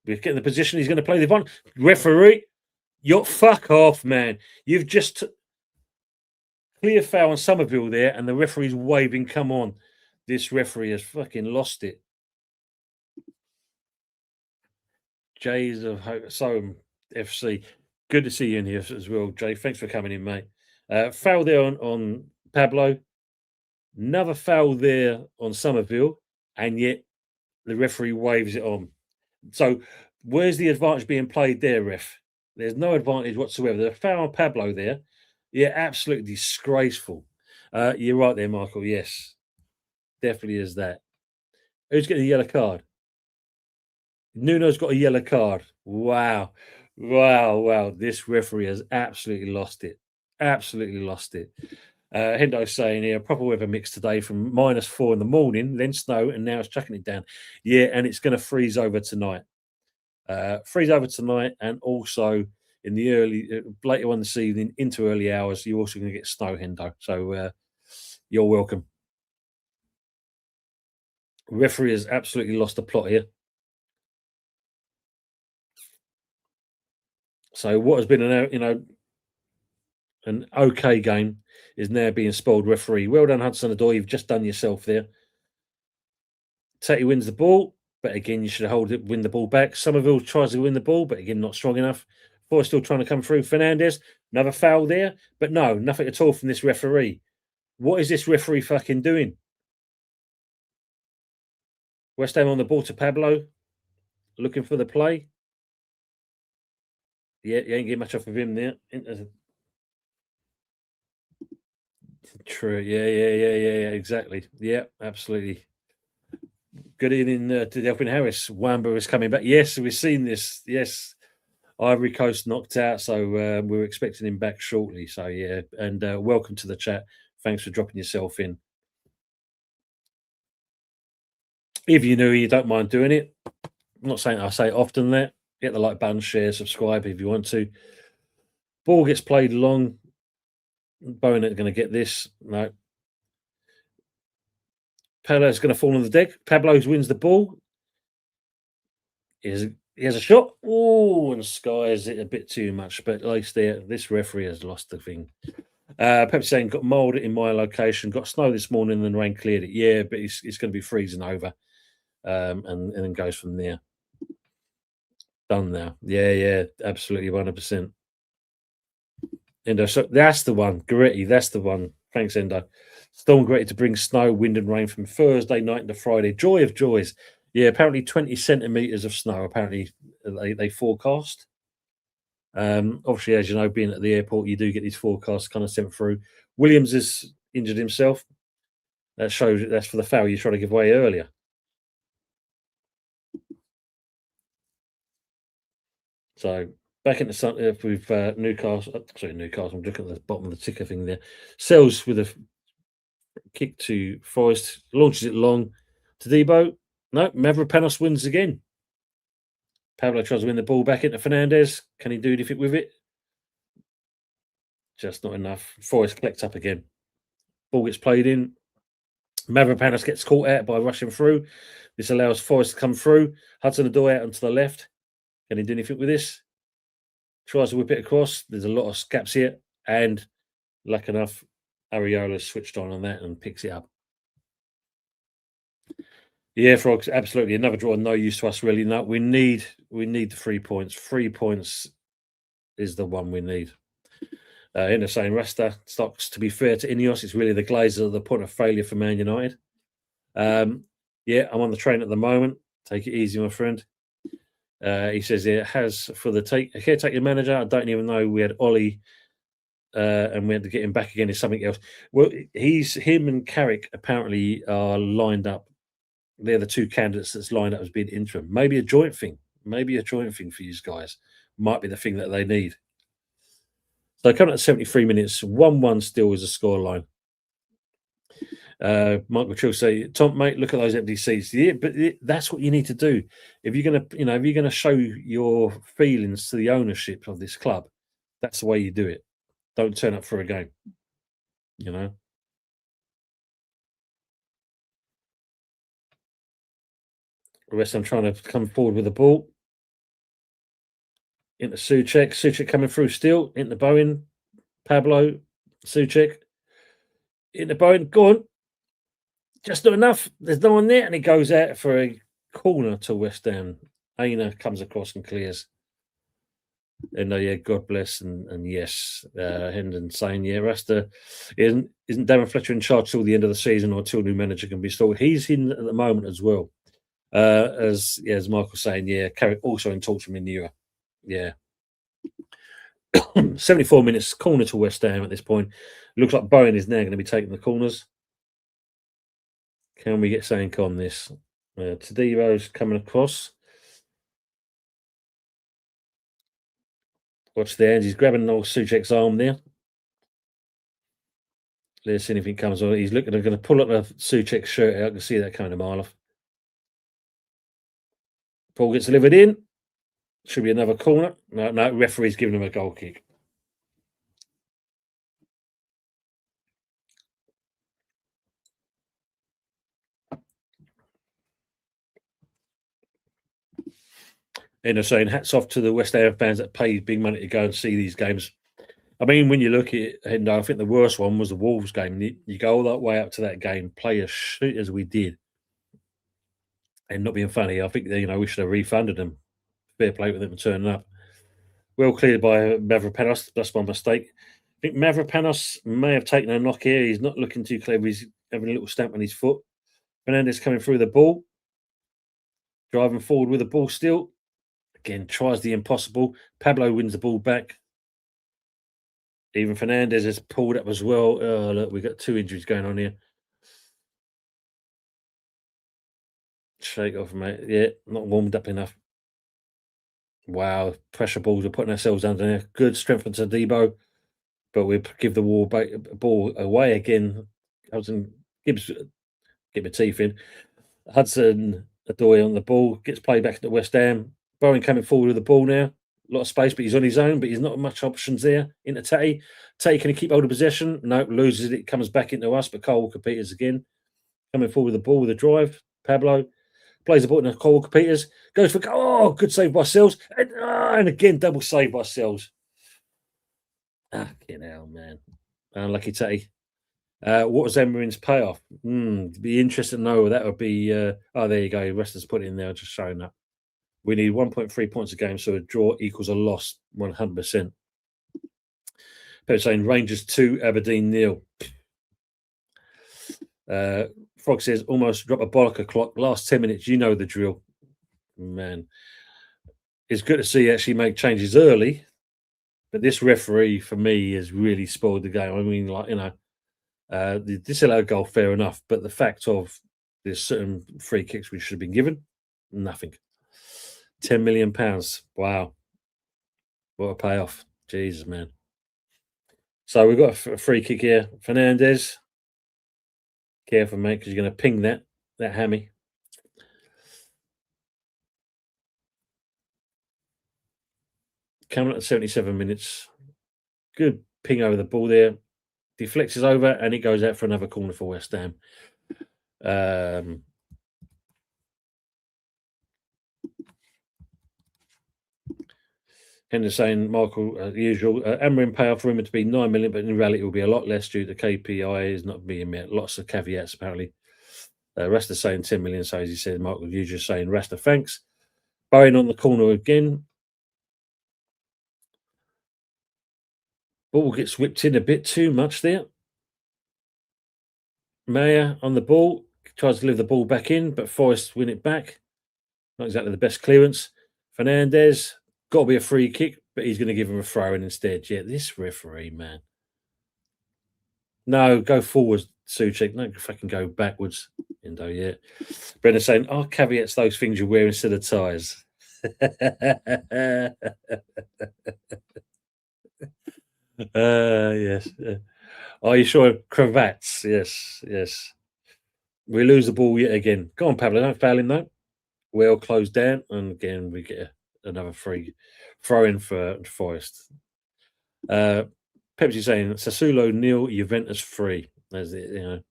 we're getting the position he's going to play the one. Referee, you're fuck off, man. You've just clear foul on Somerville there, and the referee's waving. Come on, this referee has fucking lost it. Jays of Soham FC. Good to see you in here as well, Jay. Thanks for coming in, mate. Foul there on Pablo. Another foul there on Somerville, and yet the referee waves it on. So where's the advantage being played there, ref? There's no advantage whatsoever. The foul on Pablo there, yeah, absolutely disgraceful. You're right there, Michael. Yes, definitely is that. Who's getting a yellow card? Nuno's got a yellow card. Wow. This referee has absolutely lost it. Hendo's saying here, proper weather mix today from -4 in the morning, then snow, and now it's chucking it down. Yeah, and it's going to freeze over tonight. And also in the later on this evening into early hours, you're also going to get snow, Hendo. So you're welcome. Referee has absolutely lost the plot here. So what has been an okay game is now being spoiled. Referee, well done, Hudson-Odoi. You've just done yourself there. Tatty wins the ball, but again, you should win the ball back. Somerville tries to win the ball, but again, not strong enough. Forest still trying to come through. Fernandez, another foul there, but no, nothing at all from this referee. What is this referee fucking doing? West Ham on the ball to Pablo, looking for the play. Yeah, you ain't getting much off of him there. True. Yeah. Exactly. Yeah, absolutely. Good evening to Delphin Harris. Wamba is coming back. Yes, we've seen this. Yes. Ivory Coast knocked out, so we're expecting him back shortly. So yeah, and welcome to the chat. Thanks for dropping yourself in. If you're new, you don't mind doing it. I'm not saying I say it often that. Hit the like button, share, subscribe if you want to. Ball gets played long. Bowen ain't going to get this. No. Pablo's going to fall on the deck. Pablo wins the ball. He has a shot. Oh, and skies it a bit too much. But at least this referee has lost the thing. Pep's saying got mould in my location. Got snow this morning and the rain cleared it. Yeah, but it's going to be freezing over. And then goes from there. Done now. Yeah, absolutely 100%. Endo, so that's the one. Goretti, that's the one. Thanks, Endo. Storm Goretti to bring snow, wind, and rain from Thursday night into Friday. Joy of joys. Yeah, apparently 20 centimetres of snow. Apparently they forecast. Obviously, as you know, being at the airport, you do get these forecasts kind of sent through. Williams has injured himself. That shows that's for the foul you tried to give away earlier. So back into something with Newcastle. Newcastle. I'm looking at the bottom of the ticker thing there. Sells with a kick to Forest, launches it long to Debo. No, Mavropanos wins again. Pablo tries to win the ball back into Fernandez. Can he do anything with it? Just not enough. Forest collects up again. Ball gets played in. Mavropanos gets caught out by rushing through. This allows Forest to come through. Hudson-Odoi out onto the left. Can he do anything with this? Tries to whip it across. There's a lot of gaps here. And luck enough, Areola switched on that and picks it up. Yeah, Frogs, absolutely. Another draw, no use to us really. No, we need the 3 points. 3 points is the one we need. In the same Rasta stocks, to be fair to Ineos, it's really the Glazers the point of failure for Man United. Yeah, I'm on the train at the moment. Take it easy, my friend. He says it has for the caretaker manager. I don't even know we had Ollie and we had to get him back again is something else. Well, him and Carrick apparently are lined up. They're the two candidates that's lined up as being interim. Maybe a joint thing. Maybe a joint thing for you guys. Might be the thing that they need. So coming at 73 minutes, 1-1 still is a scoreline. Michael Trill say, Tom, mate, look at those empty seats. Yeah, but that's what you need to do. If you're gonna show your feelings to the ownership of this club, that's the way you do it. Don't turn up for a game. You know. West Ham trying to come forward with the ball. Into Souček. Souček coming through still. Into Bowen. Pablo. Souček. Into Bowen. Go on. Just not enough. There's no one there. And he goes out for a corner to West Ham. Aina comes across and clears. And yeah, God bless. And yes, Hendon saying, yeah, Rasta isn't Darren Fletcher in charge till the end of the season or till new manager can be installed. He's in at the moment as well. As Michael's saying, yeah, Carrick also in talks from Inura. Yeah. 74 minutes, corner to West Ham at this point. Looks like Bowen is now going to be taking the corners. Can we get something on this? Tadeu's coming across. Watch the hands. He's grabbing old Souček's arm there. Let's see if anything comes on. He's looking. I'm going to pull up the Souček shirt out. I can see that coming a mile off. Ball gets delivered in. Should be another corner. No, referee's giving him a goal kick. And they're saying hats off to the West Ham fans that pay big money to go and see these games. I mean, when you look at it, and I think the worst one was the Wolves game. You go all that way up to that game, play as shit as we did, and not being funny. I think we should have refunded them. Fair play with them turning up. Well cleared by Mavropanos. That's my mistake. I think Mavropanos may have taken a knock here. He's not looking too clever. He's having a little stamp on his foot. Fernandez coming through the ball. Driving forward with the ball still. Again, tries the impossible. Pablo wins the ball back. Even Fernandez has pulled up as well. Oh, look, we've got two injuries going on here. Shake off, mate. Yeah, not warmed up enough. Wow, pressure balls. We're putting ourselves under there. Good strength to Debo, but we give the ball away again. Hudson Gibbs get my teeth in. Hudson Odoi on the ball gets played back to West Ham. Bowen coming forward with the ball now. A lot of space, but he's on his own. But he's not much options there. Into Tatty. Tatty, can he keep hold of possession? No, loses it. Comes back into us, but Cole Walker Peters again coming forward with the ball with a drive. Pablo plays the ball into Cole Walker Peters. Goes for good save by Sells, and again double save by Sells. Fucking hell, man! Unlucky Tatty. What was Emery's payoff? Be interested to know. That would be. There you go. Wrestlers put it in there, just showing that. We need 1.3 points a game, so a draw equals a loss 100%. People saying Rangers 2, Aberdeen 0. Frog says almost drop a bollocker clock. Last 10 minutes, you know the drill. Man, it's good to see actually make changes early, but this referee for me has really spoiled the game. I mean, the disallowed goal, fair enough, but the fact of there's certain free kicks which should have been given, nothing. £10 million. Wow. What a payoff. Jesus, man. So we've got a free kick here. Fernandez. Careful, mate, because you're going to ping that hammy. Coming at 77 minutes. Good ping over the ball there. Deflects over and it goes out for another corner for West Ham. Henderson saying, Michael, as usual, Amarin payoff rumoured to be 9 million, but in reality it will be a lot less due to KPI is not being met. Lots of caveats, apparently. Rasta saying 10 million, so as he said, Michael, you just saying Rasta, thanks. Bowen on the corner again. Ball gets whipped in a bit too much there. Mayer on the ball, tries to live the ball back in, but Forest win it back. Not exactly the best clearance. Fernandez, got to be a free kick, but he's going to give him a throw in instead. Yeah, this referee, man. No, go forwards, Suchek. No, fucking go backwards. Indo, yeah. Brendan saying, caveats those things you wear instead of ties. Yes. Are you sure? Cravats. Yes, yes. We lose the ball yet again. Go on, Pablo. Don't foul him, though. Well closed down. And again, we get another free throw in for Forest. Pepsi saying Sassuolo nil, Juventus 3. There's it,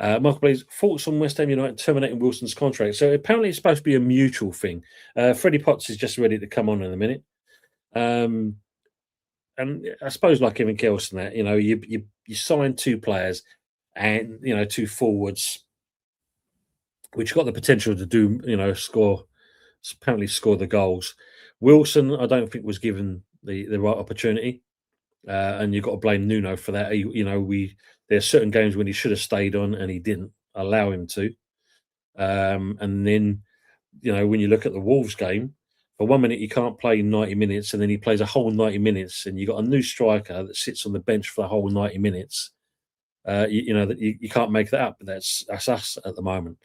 Michael Blaze, thoughts on West Ham United terminating Wilson's contract. So apparently it's supposed to be a mutual thing. Freddie Potts is just ready to come on in a minute. And I suppose like everything else in that, you sign two players and, two forwards, which got the potential to do, apparently score the goals. Wilson, I don't think was given the right opportunity. And you've got to blame Nuno for that. There are certain games when he should have stayed on and he didn't allow him to. And then, when you look at the Wolves game, for 1 minute you can't play 90 minutes and then he plays a whole 90 minutes and you've got a new striker that sits on the bench for the whole 90 minutes. You can't make that up. That's us at the moment.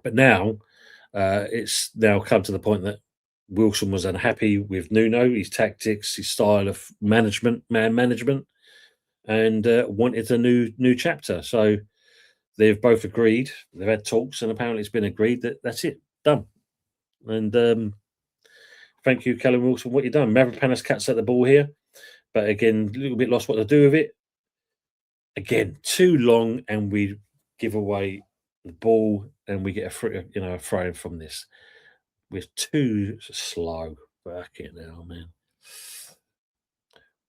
But now, it's now come to the point that Wilson was unhappy with Nuno, his tactics, his style of man management, and wanted a new chapter. So they've both agreed. They've had talks, and apparently it's been agreed that that's it, done. And thank you, Callum Wilson, what you've done. Mavropanos cuts at the ball here, but again, a little bit lost what to do with it. Again, too long, and we give away the ball, and we get a throw from this. We're too slow. Fucking hell, man.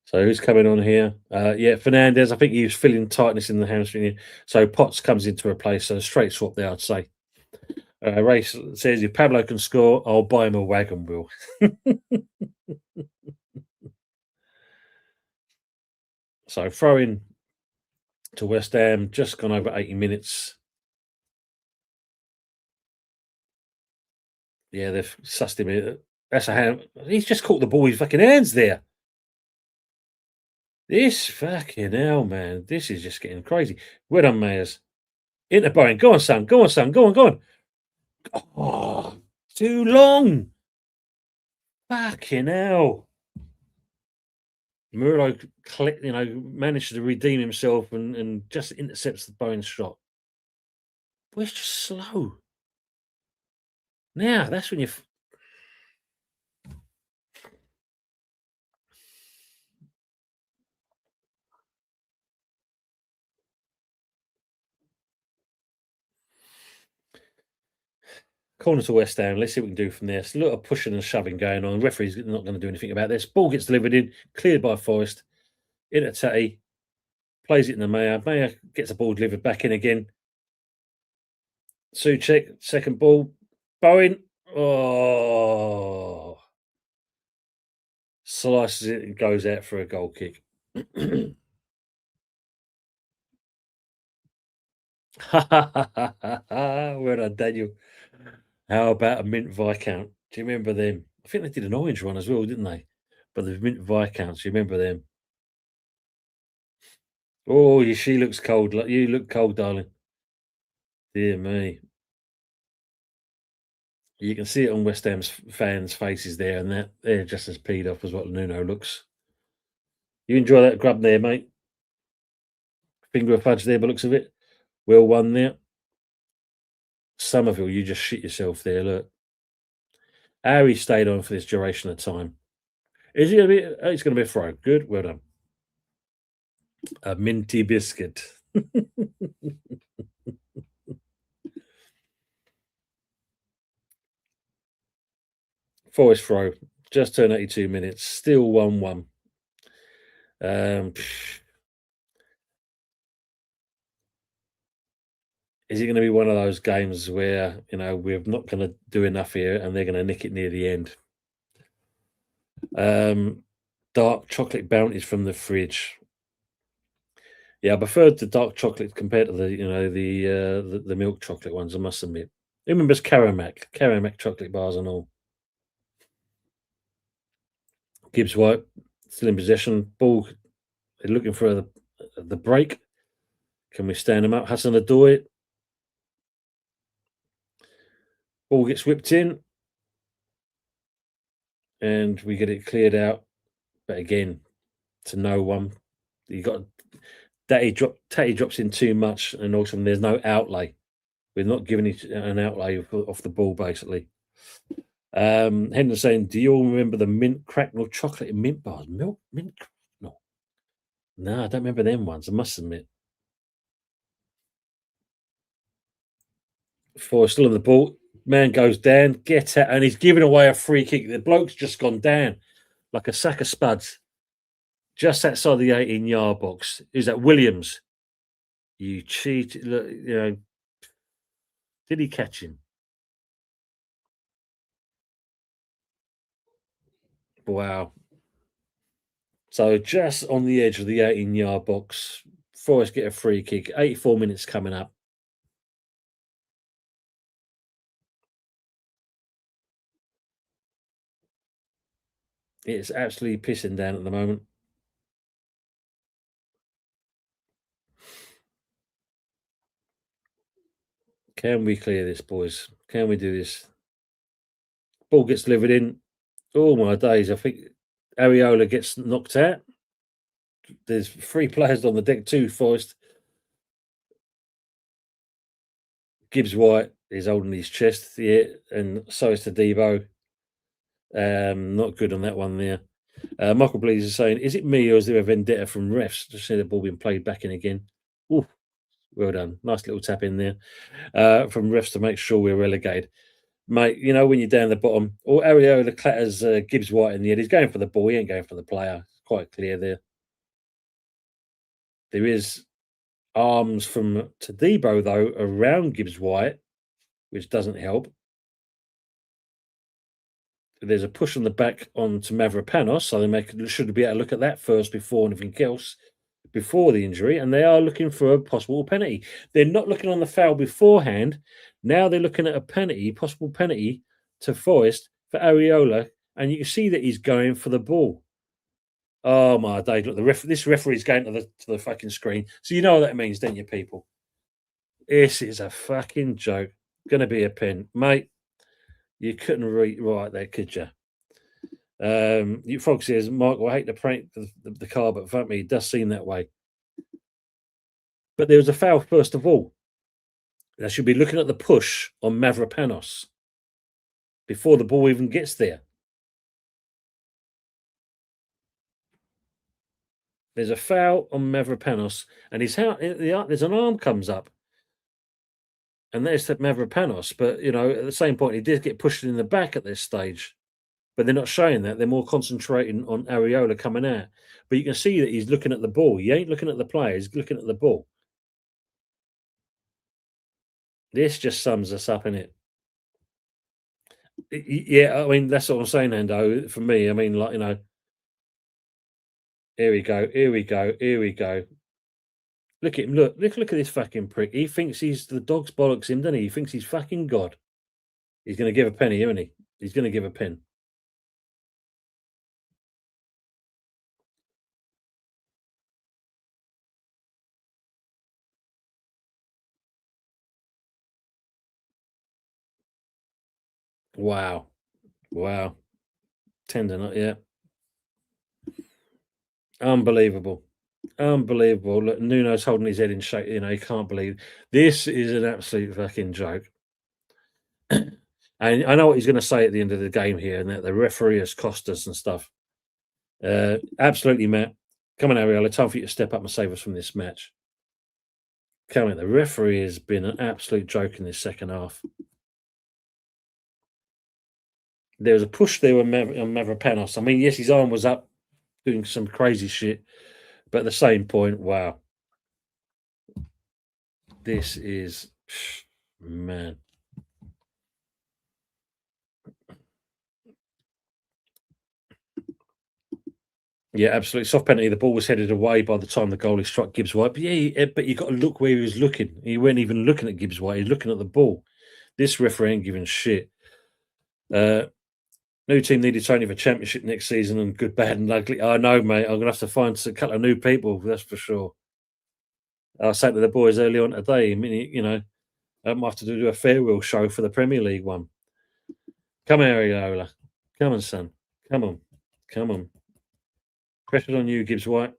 So who's coming on here? Fernandez. I think he was feeling tightness in the hamstring here. So Potts comes in to replace. So straight swap there, I'd say. Ray says, if Pablo can score, I'll buy him a wagon wheel. So throw in to West Ham. Just gone over 80 minutes. Yeah, they've sussed him. That's a hand. He's just caught the ball with his fucking hands there. This fucking hell, man. This is just getting crazy. Well done, Mayers. Into Bowen. Go on, son. Go on, son. Go on, go on. Oh, Too long. Fucking hell. Murillo, managed to redeem himself and just intercepts the Bowen shot. But it's just slow. Now, that's when you... Corner to West Ham. Let's see what we can do from there. It's a lot of pushing and shoving going on. The referee's not going to do anything about this. Ball gets delivered in, cleared by Forest. Into Tatty. Plays it in the Mayer. Mayer gets the ball delivered back in again. Suchek, second ball. Bowen. Oh. Slices it and goes out for a goal kick. Well done, Daniel. How about a mint Viscount? Do you remember them? I think they did an orange one as well, didn't they? But the mint Viscounts, you remember them? Oh, she looks cold. You look cold, darling. Dear me. You can see it on West Ham's fans' faces there, and they're just as peed off as what Nuno looks. You enjoy that grub there, mate. Finger of fudge there, by looks of it. Well won there. Somerville, you just shit yourself there. Look. Harry stayed on for this duration of time. Is he going to be? It's going to be a throw. Good. Well done. A minty biscuit. Forest throw. Just turned 82 minutes. Still 1-1. Is it going to be one of those games where, we're not going to do enough here and they're going to nick it near the end? Dark chocolate bounties from the fridge. Yeah, I preferred the dark chocolate compared to the milk chocolate ones, I must admit. Who remembers Caramac chocolate bars and all? Gibbs White still in possession. Ball looking for the break. Can we stand him up? Hassan Adoy. Ball gets whipped in. And we get it cleared out. But again, to no one. You got Tatty drops in too much, and also there's no outlay. We're not giving it an outlay off the ball, basically. Hendon saying, do you all remember the mint cracknel chocolate and mint bars? Milk mint cracknel? No, I don't remember them ones, I must admit. Forest still on the ball. Man goes down, get out, and he's giving away a free kick. The bloke's just gone down like a sack of spuds. Just outside the 18-yard box. Is that Williams? You cheat. Look, did he catch him? Wow. So just on the edge of the 18-yard box, Forest get a free kick. 84 minutes coming up. It's absolutely pissing down at the moment. Can we clear this, boys? Can we do this? Ball gets delivered in. Oh, my days. I think Areola gets knocked out. There's 3 players on the deck too, Forest. Gibbs White is holding his chest, yeah, and so is Tadebo. Not good on that one there. Michael Blees is saying, is it me or is there a vendetta from refs? Just see the ball being played back in again. Ooh, well done. Nice little tap in there from refs to make sure we're relegated. Mate, when you're down the bottom, or Areola clatters Gibbs White in the head. He's going for the ball. He ain't going for the player. It's quite clear there. There is arms from Tadebo, though, around Gibbs White, which doesn't help. There's a push on the back onto Mavropanos, so they should be able to look at that first before anything else, before the injury, and they are looking for a possible penalty. They're not looking on the foul beforehand. Now they're looking at a possible penalty to Forest for Areola, and you can see that he's going for the ball. Oh my day! Look, this referee's going to the fucking screen, so you know what that means, don't you, people? This is a fucking joke. Going to be a pen, mate. You couldn't read right there, could you? You Frog says, Michael, I hate to prank the car, but fuck me, it does seem that way. But there was a foul first of all. They should be looking at the push on Mavropanos before the ball even gets there. There's a foul on Mavropanos, and there's an arm comes up, and there's Mavropanos. But at the same point, he did get pushed in the back at this stage. But they're not showing that. They're more concentrating on Areola coming out. But you can see that he's looking at the ball. He ain't looking at the player. He's looking at the ball. This just sums us up, innit? Yeah, I mean, that's what I'm saying, Nando. For me, I mean, here we go, here we go, here we go. Look at him, look at this fucking prick. He thinks he's the dog's bollocks him, doesn't he? He thinks he's fucking God. He's going to give a penny, isn't he? He's going to give a pen. Wow. Wow. Tendon, yeah. Unbelievable. Unbelievable. Look, Nuno's holding his head in shake. He can't believe this is an absolute fucking joke. And I know what he's going to say at the end of the game here, and that the referee has cost us and stuff. Absolutely, Matt. Come on, Ariella. Time for you to step up and save us from this match. Come on, the referee has been an absolute joke in this second half. There was a push there on Mavropanos. I mean, yes, his arm was up doing some crazy shit, but at the same point, wow. This is, man. Yeah, absolutely. Soft penalty. The ball was headed away by the time the goalie struck Gibbs White. But but you got to look where he was looking. He weren't even looking at Gibbs White. He's looking at the ball. This referee ain't giving shit. New team needed Tony for championship next season, and good, bad, and ugly. I know, mate. I'm gonna have to find a couple of new people. That's for sure. I was saying to the boys early on today. I mean, I might have to do a farewell show for the Premier League one. Come here, Ariola. Come on, son. Come on. Come on. Pressure on you, Gibbs White.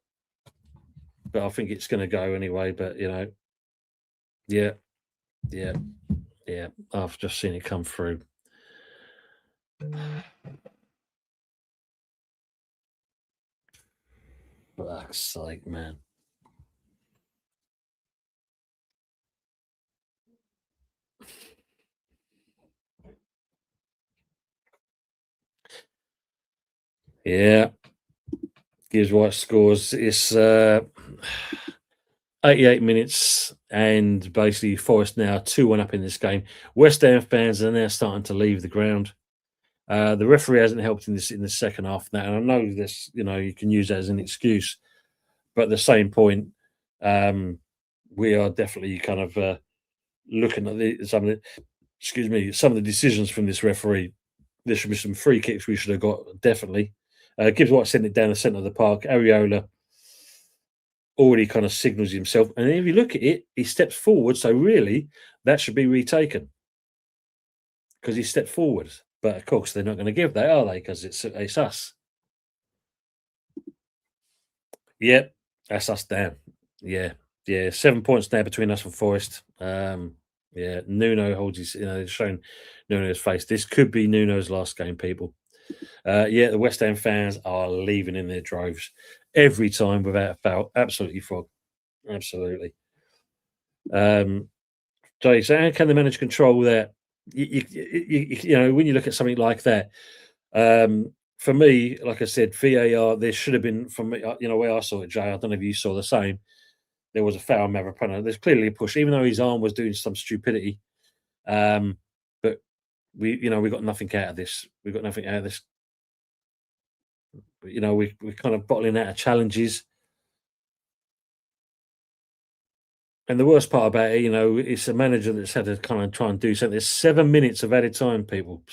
But I think it's going to go anyway. But, yeah. I've just seen it come through. Fuck's sake, man. Yeah. Gibbs White scores. It's 88 minutes, and basically Forest now 2-1 up in this game. West Ham fans are now starting to leave the ground. The referee hasn't helped in the second half now, and I know this. You can use that as an excuse, but at the same point, we are definitely kind of looking at some of the decisions from this referee. There should be some free kicks we should have got, definitely. Gibbs White sent it down the centre of the park. Areola already kind of signals himself, and if you look at it, he steps forward. So really, that should be retaken because he stepped forward. But of course, they're not going to give that, are they? Because it's us. Yep, that's us down. Yeah. 7 points now between us and Forest. Yeah, Nuno holds his. They've shown Nuno's face. This could be Nuno's last game, people. Yeah, the West Ham fans are leaving in their droves every time without a foul. Absolutely, Frog. Absolutely. Jay, so how can they manage to control that? When you look at something like that, for me, like I said, VAR, there should have been, from me, where I saw it, Jay, I don't know if you saw the same. There was a foul, Mavropanos. There's clearly a push, even though his arm was doing some stupidity. But we got nothing out of this. We got nothing out of this. We're kind of bottling out of challenges. And the worst part about it, it's a manager that's had to kind of try and do something. There's 7 minutes of added time, people.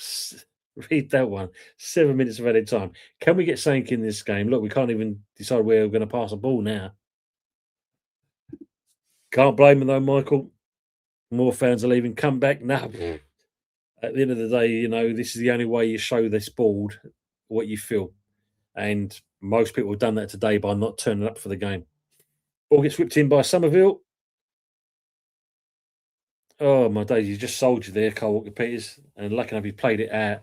Read that one. 7 minutes of added time. Can we get something in this game? Look, we can't even decide where we're going to pass a ball now. Can't blame them though, Michael. More fans are leaving. Come back now. At the end of the day, this is the only way you show this board what you feel. And most people have done that today by not turning up for the game. Ball gets whipped in by Somerville. Oh my days, you just sold you there, Cole Walker Peters. And lucky enough, he played it out.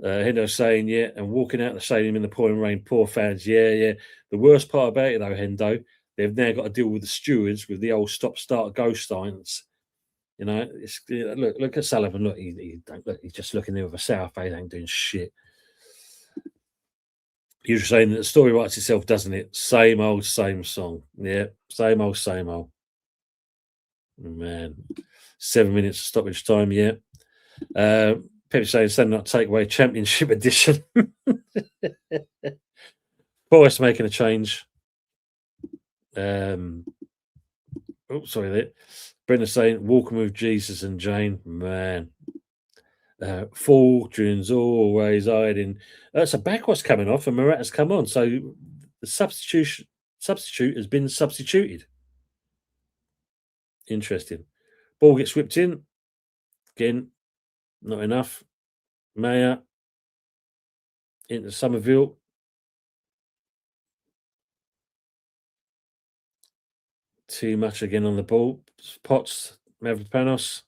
Hendo saying, yeah, and walking out the stadium in the pouring rain, poor fans. Yeah. The worst part about it, though, Hendo, they've now got to deal with the stewards with the old stop, start, go signs. Look at Sullivan. Look, he's just looking there with a sour face, ain't doing shit. You're saying that the story writes itself, doesn't it? Same old, same song. Yeah, same old, same old. Man, 7 minutes of stoppage time. Yeah. Pepper saying standing up takeaway championship edition. Forest making a change. Sorry there. Brenda saying walking with Jesus and Jane. Man. Fortune's always hiding. So Backwat's coming off and Morata's come on. So the substitute has been substituted. Interesting. Ball gets whipped in. Again, not enough. Mayer into Somerville. Too much again on the ball. Potts, Mavropanos.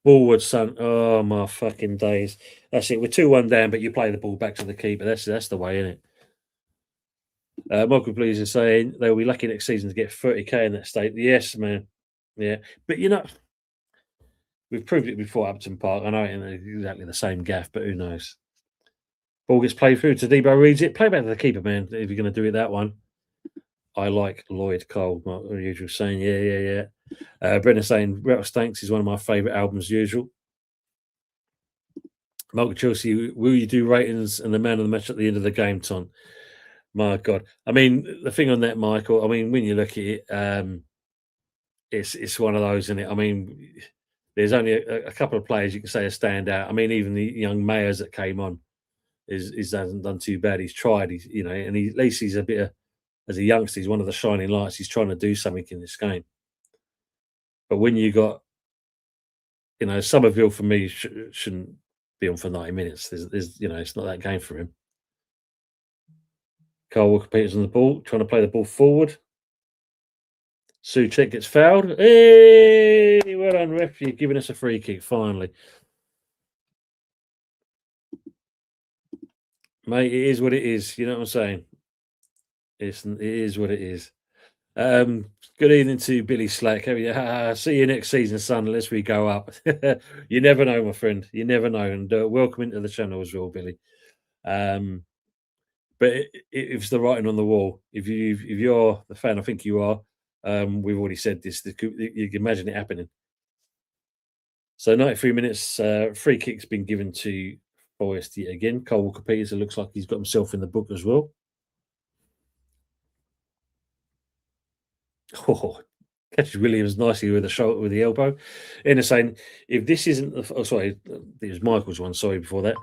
Forward, son. Oh, my fucking days. That's it. We're 2-1 down, but you play the ball back to the keeper. That's the way, isn't it? Michael Please is saying they'll be lucky next season to get 30k in that state. Yes, man. Yeah. But, we've proved it before Upton Park. I know it ain't exactly the same gaff, but who knows? Ball gets played through to Debo reads it. Play back to the keeper, man, if you're going to do it that one. I like Lloyd Cole, my usual saying. Yeah. Brendan saying Rattlesnakes is one of my favourite albums, usual. Mark Chelsea, will you do ratings and the man of the match at the end of the game, Tom? My God. I mean, the thing on that, Michael, I mean, when you look at it, it's one of those, isn't it? I mean, there's only a couple of players you can say are stand out. I mean, even the young Mayers that came on hasn't done too bad. He's tried, and at least he's a bit of, as a youngster, he's one of the shining lights. He's trying to do something in this game. But when you got, Somerville for me shouldn't be on for 90 minutes. There's it's not that game for him. Carl Walker Peters on the ball, trying to play the ball forward. Suchek gets fouled. Hey, well done, ref. You're giving us a free kick finally. Mate, it is what it is. You know what I'm saying? It is what it is. Good evening to Billy Slack. See you next season, son, unless we go up. You never know, my friend. You never know. And welcome into the channel as well, Billy. But it's the writing on the wall. If you're the fan, I think you are. We've already said this. You can imagine it happening. So 93 minutes. Free kick's been given to Forest yet again. Cole Walker Peters. It looks like he's got himself in the book as well. Oh, catches Williams nicely with the shoulder, with the elbow. Enna saying, if this isn't sorry, it was Michael's one. Sorry, before that.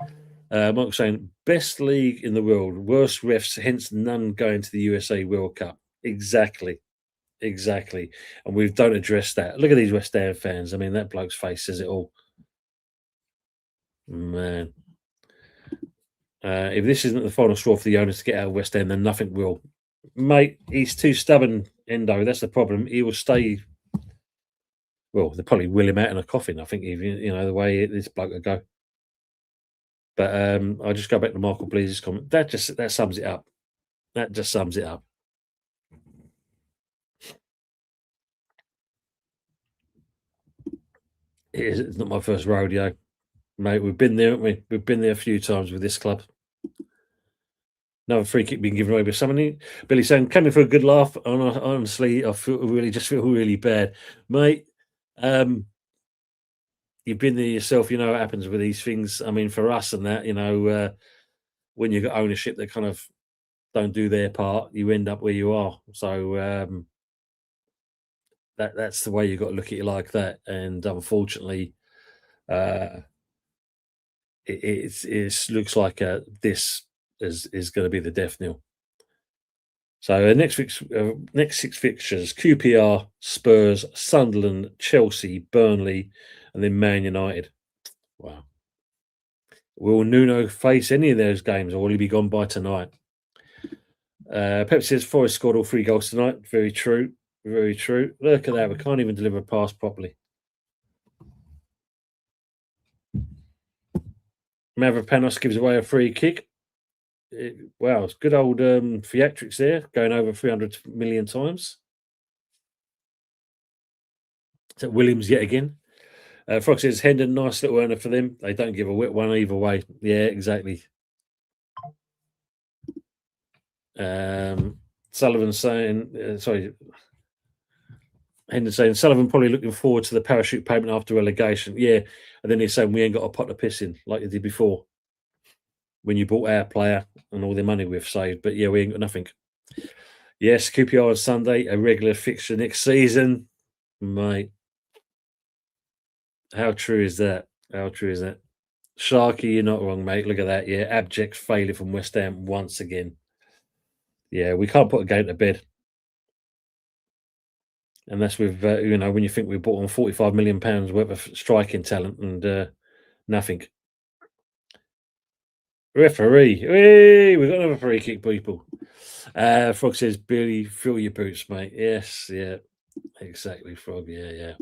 Michael saying, best league in the world, worst refs, hence none going to the USA World Cup. Exactly. And we don't address that. Look at these West Ham fans. I mean, that bloke's face says it all. Man. If this isn't the final straw for the owners to get out of West Ham, then nothing will. Mate, he's too stubborn, Endo. That's the problem. He will stay. Well, they probably will him out in a coffin, I think, even, the way this bloke will go. But I'll just go back to Michael Blease's comment. That sums it up. That just sums it up. It's not my first rodeo, mate. We've been there, haven't we? We've been there a few times with this club. Another free kick being given away by somebody. Billy saying, coming for a good laugh. Honestly, I feel really bad, mate. You've been there yourself. You know what happens with these things. I mean, for us and that, when you've got ownership that kind of don't do their part, you end up where you are. So that's the way you've got to look at it like that. And unfortunately, it looks like this is going to be the death knell. So next 6 fixtures: QPR, Spurs, Sunderland, Chelsea, Burnley, and then Man United. Wow. Will Nuno face any of those games, or will he be gone by tonight? Pep says Forest scored all 3 goals tonight. Very true. Very true. Look at that. We can't even deliver a pass properly. Mavropanos gives away a free kick. Wow, it's good old theatrics there, going over 300 million times. Is that Williams yet again? Frog says Hendon, nice little earner for them. They don't give a whit one either way. Yeah, exactly. Sullivan saying, sorry, Hendon saying Sullivan probably looking forward to the parachute payment after relegation. Yeah, and then he's saying we ain't got a pot to piss in like you did before when you bought our player and all the money we've saved. But yeah, we ain't got nothing. Yes, QPR on Sunday, a regular fixture next season, mate. How true is that? How true is that? Sharky, you're not wrong, mate. Look at that. Yeah, abject failure from West Ham once again. Yeah, we can't put a game to bed. And that's with, when you think we bought on £45 million worth of striking talent and nothing. Referee. Hey, we've got another free kick, people. Frog says, Billy, fill your boots, mate. Yes, yeah. Exactly, Frog. Yeah.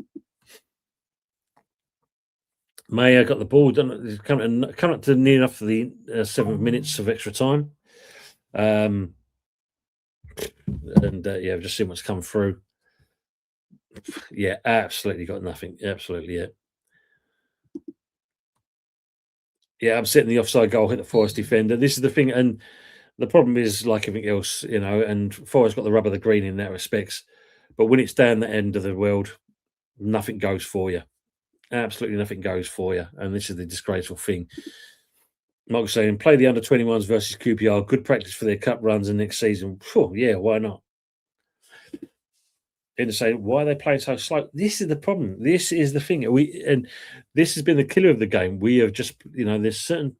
Mayer got the ball done. Coming up to near enough to the 7 minutes of extra time. I've just seen what's come through. Yeah, absolutely got nothing. Absolutely, yeah. Yeah, I'm sitting the offside goal, hit the Forest defender. This is the thing, and the problem is like everything else, and Forest got the rub of the green in that respects. But when it's down the end of the world, nothing goes for you. Absolutely nothing goes for you. And this is the disgraceful thing. Mark saying, play the under-21s versus QPR. Good practice for their cup runs in next season. Yeah, why not? And saying, why are they playing so slow? This is the problem. This is the thing. And this has been the killer of the game. We have just, there's certain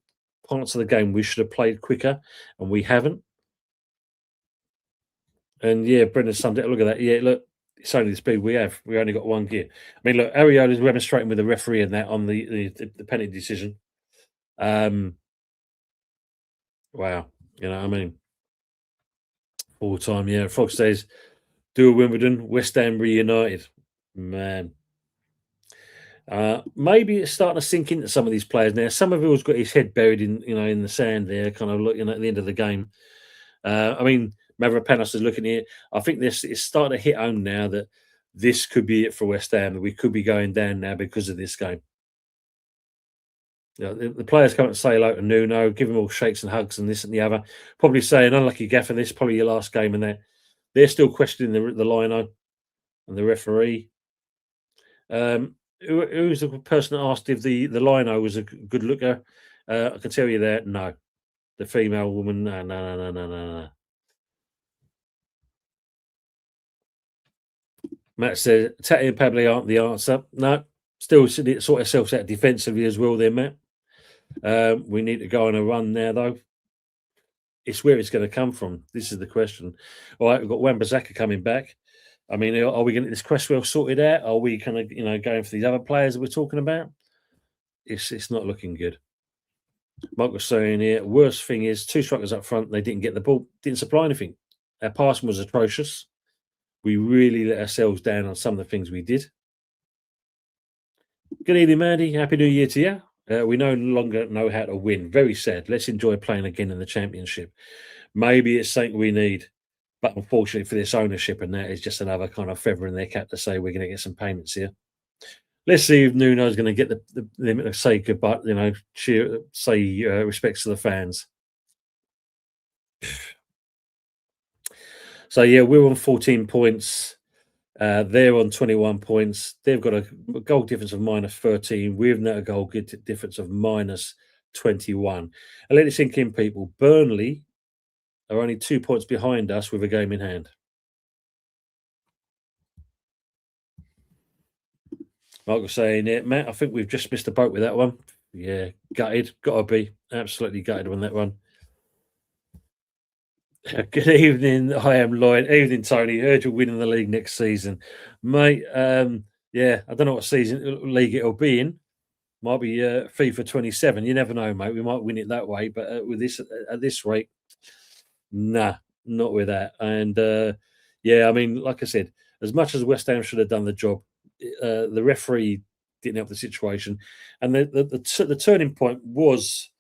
parts of the game we should have played quicker, and we haven't. And yeah, Brendan summed it. Look at that. Yeah, look, it's only the speed we have. We only got one gear. I mean, look, Ariola's remonstrating with the referee and that on the penalty decision. Wow. You know what I mean? All time, yeah. Frog says, do a Wimbledon, West Ham reunited. Man. Maybe it's starting to sink into some of these players now. Somerville's got his head buried in the sand there, kind of looking at the end of the game. Mavropanos is looking here. I think this is starting to hit home now that this could be it for West Ham. We could be going down now because of this game. The players come up and say hello to Nuno, give him all shakes and hugs and this and the other. Probably saying, unlucky gaffer, this is probably your last game. And they're still questioning the lino and the referee. Who's the person that asked if the lino was a good looker? I can tell you that, no. The female woman, no. Matt says, Tati and Pablo aren't the answer. No, still sort ourselves out defensively as well there, Matt. We need to go on a run now, though. It's where it's going to come from. This is the question. All right, we've got Wan-Bissaka coming back. I mean, are we going to get this Cresswell sorted out? Are we kind of, going for these other players that we're talking about? It's not looking good. Mike was saying here, worst thing is 2 strikers up front, they didn't get the ball, didn't supply anything. Our passing was atrocious. We really let ourselves down on some of the things we did. Good evening, Mandy. Happy New Year to you. We no longer know how to win. Very sad. Let's enjoy playing again in the Championship. Maybe it's something we need. But unfortunately for this ownership, and that is just another kind of feather in their cap to say we're going to get some payments here. Let's see if Nuno's going to get the say goodbye, say respects to the fans. So, yeah, we're on 14 points. They're on 21 points. They've got a goal difference of minus 13. We've now a goal difference of minus 21. And let it sink in, people. Burnley are only 2 points behind us with a game in hand. Mark was saying, yeah, Matt, I think we've just missed the boat with that one. Yeah, gutted. Got to be. Absolutely gutted on that one. Good evening. I am Lloyd. Evening, Tony. Heard you're winning the league next season. Mate, Yeah, I don't know what season league it'll be in. Might be FIFA 27. You never know, mate. We might win it that way, but with this at this rate, nah, not with that. And yeah, I mean, like I said, as much as West Ham should have done the job, the referee didn't help the situation, and the turning point was,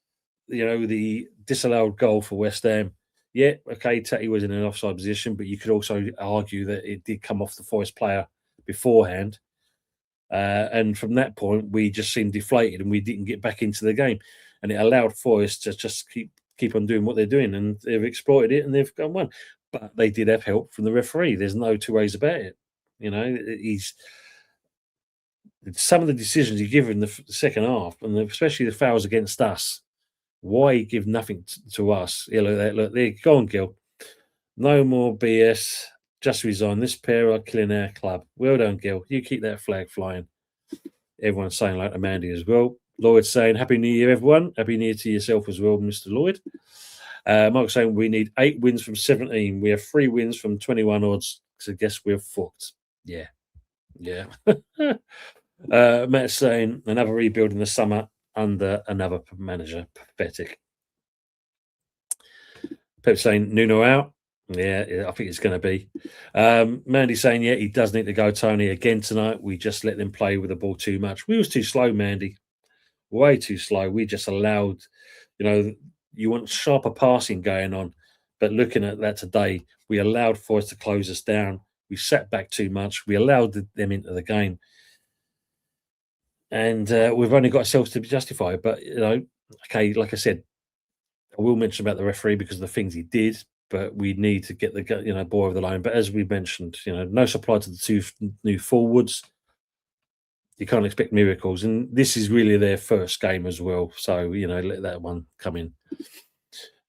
the disallowed goal for West Ham. Yeah, okay, Tatty was in an offside position, but you could also argue that it did come off the Forest player beforehand. And from that point, we just seemed deflated, and we didn't get back into the game. And it allowed Forest to just keep on doing what they're doing, and they've exploited it, and they've gone one. But they did have help from the referee. There's no two ways about it. He's some of the decisions he gave in the second half, and especially the fouls against us. Why give nothing to us? Yeah, look there. Go on, Gil. No more BS. Just resign. This pair are killing our club. Well done, Gil. You keep that flag flying. Everyone's saying like to Mandy as well. Lloyd saying, Happy New Year, everyone. Happy New Year to yourself as well, Mr. Lloyd. Mark saying, we need 8 wins from 17. We have 3 wins from 21 odds. So I guess we're fucked. Yeah. Matt saying, another rebuild in the summer under another manager. Pathetic. Pep saying, Nuno out. Yeah, I think it's going to be. Mandy saying, yeah, he does need to go, Tony, again tonight. We just let them play with the ball too much. We was too slow, Mandy. Way too slow. We just allowed, you want sharper passing going on. But looking at that today, we allowed Forest to close us down. We sat back too much. We allowed them into the game. And we've only got ourselves to be justified. But, okay, like I said, I will mention about the referee because of the things he did, but we need to get the ball over the line. But as we mentioned, no supply to the 2 new forwards. You can't expect miracles, and this is really their first game as well. So let that one come in.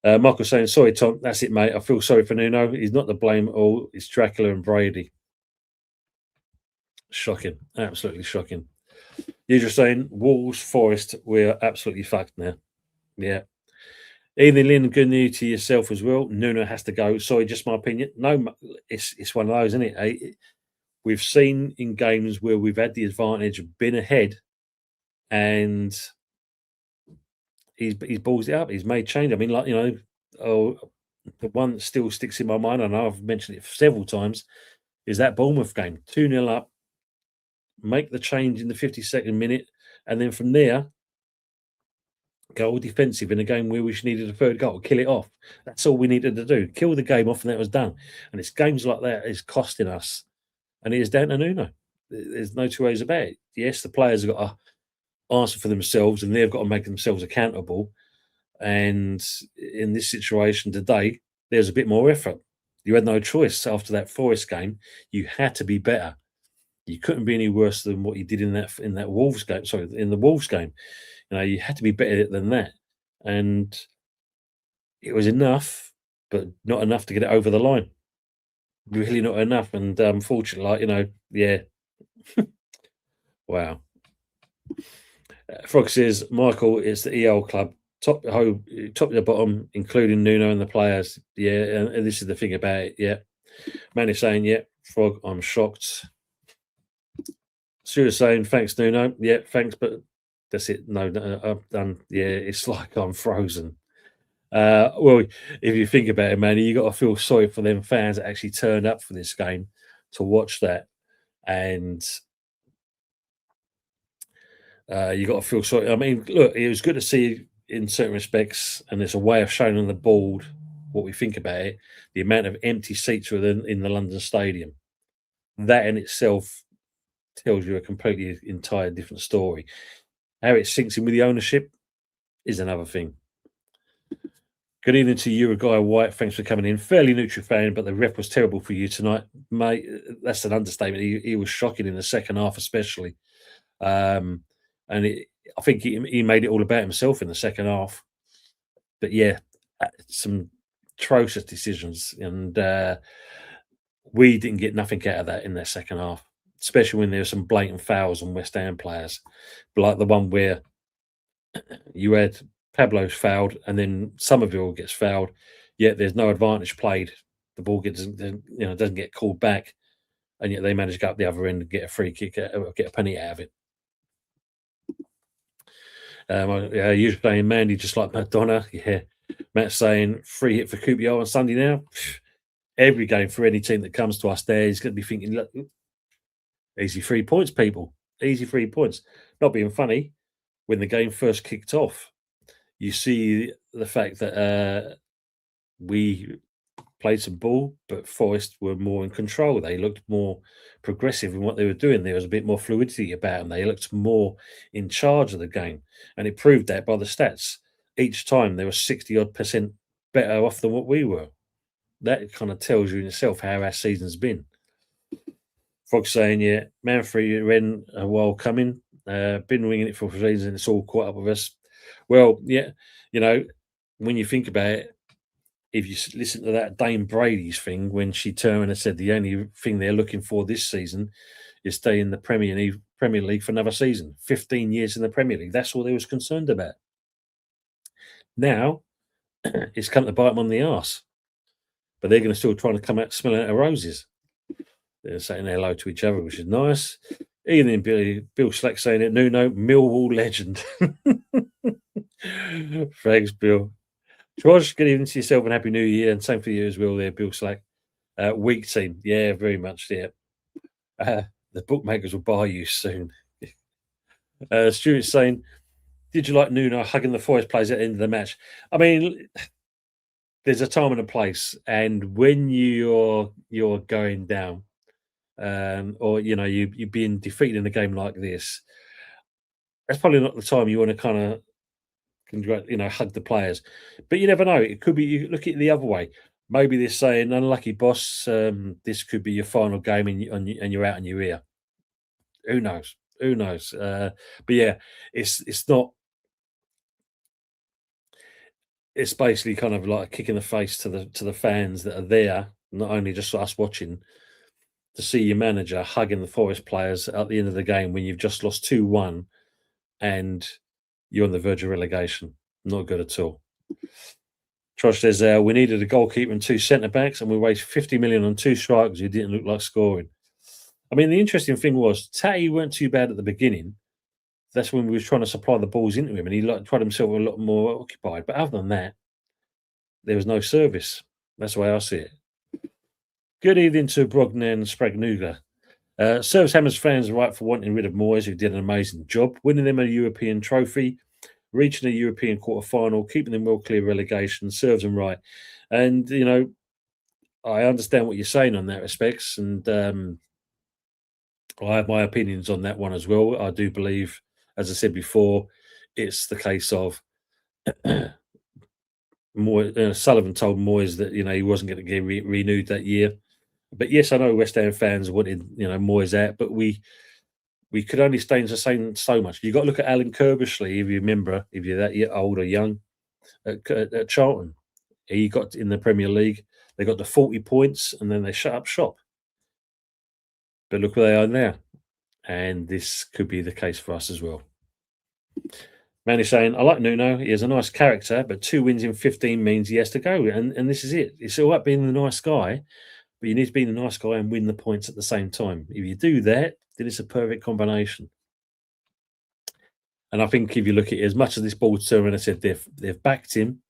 Michael saying, "Sorry, Tom, that's it, mate. I feel sorry for Nuno. He's not to blame at all. It's Dracula and Brady." Shocking, absolutely shocking. You're just saying, Wolves, Forest, we're absolutely fucked now. Yeah. Ethan Lynn, good news to yourself as well. Nuno has to go. Sorry, just my opinion. No, it's one of those, isn't it? We've seen in games where we've had the advantage, been ahead, and he's balls it up. He's made change. I mean, the one that still sticks in my mind, and I've mentioned it several times, is that Bournemouth game. 2-0 up, make the change in the 52nd minute, and then from there, go all defensive in a game where we needed a third goal, kill it off. That's all we needed to do. Kill the game off, and that was done. And it's games like that is costing us. And it is down to Nuno. There's no two ways about it. Yes, the players have got to answer for themselves, and they've got to make themselves accountable. And in this situation today, there's a bit more effort. You had no choice after that Forest game. You had to be better. You couldn't be any worse than what you did in that Wolves game. Sorry, in the Wolves game. You had to be better than that. And it was enough, but not enough to get it over the line. Really not enough. And unfortunately, yeah. Wow. Frog says, Michael, it's the EL club. Top to the bottom, including Nuno and the players. Yeah, and this is the thing about it. Yeah. Man is saying, yeah, Frog, I'm shocked. Sue is saying, thanks, Nuno. Yeah, thanks, but that's it. No, I've done. Yeah, it's like I'm frozen. Well, if you think about it, man, you got to feel sorry for them fans that actually turned up for this game to watch that, and you got to feel sorry. I mean, look, it was good to see in certain respects, and there's a way of showing on the board what we think about it. The amount of empty seats within in the London Stadium, that in itself tells you a completely entire different story. How it sinks in with the ownership is another thing. Good evening to you, Guy White. Thanks for coming in. Fairly neutral fan, but the rep was terrible for you tonight, mate. That's an understatement. He was shocking in the second half, especially. I think he made it all about himself in the second half. But yeah, some atrocious decisions, and we didn't get nothing out of that in that second half, especially when there were some blatant fouls on West Ham players, like the one where you had Pablo's fouled, and then Somerville gets fouled. Yet there's no advantage played. The ball doesn't get called back, and yet they managed to go up the other end and get a free kick, get a penalty out of it. You're saying Mandy just like Madonna. Yeah. Matt saying free hit for Coupio on Sunday now. Every game for any team that comes to us there is going to be thinking, look, easy 3 points, people. Easy 3 points. Not being funny, when the game first kicked off, you see the fact that we played some ball, but Forest were more in control. They looked more progressive in what they were doing. There was a bit more fluidity about them. They looked more in charge of the game. And it proved that by the stats. Each time they were 60 odd % better off than what we were. That kind of tells you in itself how our season's been. Frog saying, yeah, Manfrey Ren a while coming. Been winging it for reasons, and it's all caught up with us. Well, yeah, when you think about it, if you listen to that Dame Brady's thing when she turned and said the only thing they're looking for this season is stay in the Premier League for another season. 15 years in the Premier League. That's all they was concerned about. Now, it's come to bite them on the arse. But they're going to still try to come out smelling out of roses. They're saying hello to each other, which is nice. Ian and Bill Slack saying it. Nuno, Millwall legend. Thanks, Bill. George, good evening to yourself and Happy New Year. And same for you as well there, Bill Slack. Weak team. Yeah, very much. Yeah. The bookmakers will buy you soon. Stuart's saying, did you like Nuno hugging the Forest players at the end of the match? I mean, there's a time and a place. And when you're going down, or you're being defeated in a game like this, that's probably not the time you want to kind of hug the players. But you never know. It could be, you look at it the other way. Maybe they're saying, unlucky boss, this could be your final game and you're out in your ear. Who knows? But yeah, it's not. It's basically kind of like a kick in the face to the fans that are there, not only just us watching, to see your manager hugging the Forest players at the end of the game when you've just lost 2-1 and you're on the verge of relegation. Not good at all. Trosh says, we needed a goalkeeper and 2 centre-backs and we wasted 50 million on 2 strikers who didn't look like scoring. I mean, the interesting thing was, Tatty weren't too bad at the beginning. That's when we was trying to supply the balls into him and he tried himself a lot more occupied. But other than that, there was no service. That's the way I see it. Good evening to Brognan Spragnuga. Service Hammers fans are right for wanting rid of Moyes, who did an amazing job, winning them a European trophy, reaching a European quarter-final, keeping them well clear relegation, serves them right. And, I understand what you're saying on that respects, and I have my opinions on that one as well. I do believe, as I said before, it's the case of Sullivan told Moyes that, he wasn't going to get renewed that year. But yes, I know West Ham fans wanted, Moyes out, but we could only stay in the same so much. You got to look at Alan Kirbishley, if you remember, if you're that old or young, at Charlton. He got in the Premier League. They got to 40 points, and then they shut up shop. But look where they are now, and this could be the case for us as well. Manny's saying, I like Nuno. He has a nice character, but 2 wins in 15 means he has to go. And this is it. It's all about being the nice guy. But you need to be the nice guy and win the points at the same time. If you do that, then it's a perfect combination. And I think if you look at it, as much as this board and I said they've backed him,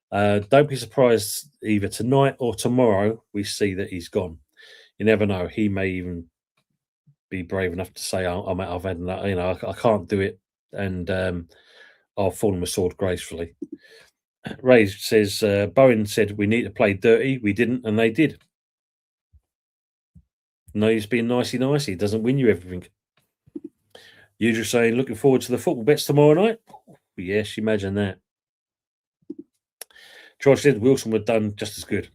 don't be surprised either tonight or tomorrow we see that he's gone. You never know. He may even be brave enough to say, I've had enough, I can't do it, and I'll fall on my sword gracefully. Ray says, Bowen said we need to play dirty. We didn't, and they did. No, he's being nicey. He doesn't win you everything. Usual saying, looking forward to the football bets tomorrow night. Yes, imagine that. George said Wilson were done just as good.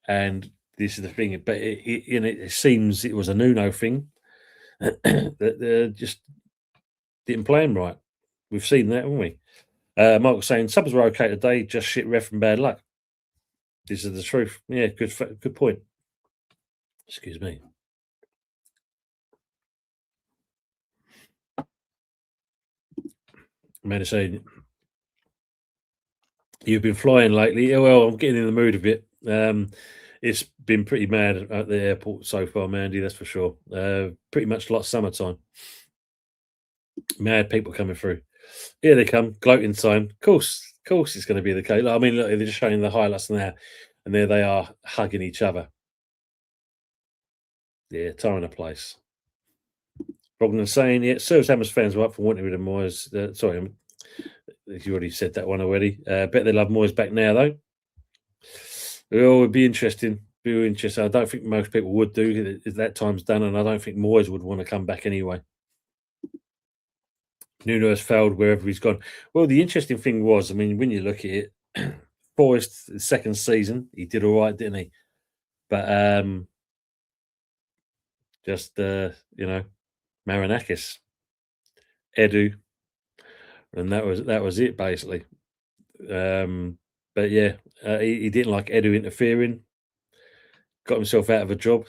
And this is the thing, but it seems it was a Nuno thing that just didn't play him right. We've seen that, haven't we? Mark was saying subs were okay today, just shit ref and bad luck. This is the truth. Yeah, good point. Excuse me. Man is saying, you've been flying lately. Well, I'm getting in the mood a bit. It's been pretty mad at the airport so far, Mandy, that's for sure. Pretty much like summertime. Mad people coming through. Here they come, gloating time. Of course, it's going to be the case. I mean, look, they're just showing the highlights now, and there they are hugging each other. Yeah, time and a place. Brogdon saying, yeah, serves Hammers fans were up for wanting rid of Moyes. Sorry, you already said that one already. Bet they love Moyes back now, though. Oh, it'd be interesting. Be interesting. I don't think most people would do if that time's done, and I don't think Moyes would want to come back anyway. Nuno has failed wherever he's gone. Well, the interesting thing was, I mean, when you look at it, Forest second season, he did all right, didn't he? But just Marinakis, Edu, and that was it basically. But yeah, he didn't like Edu interfering. Got himself out of a job.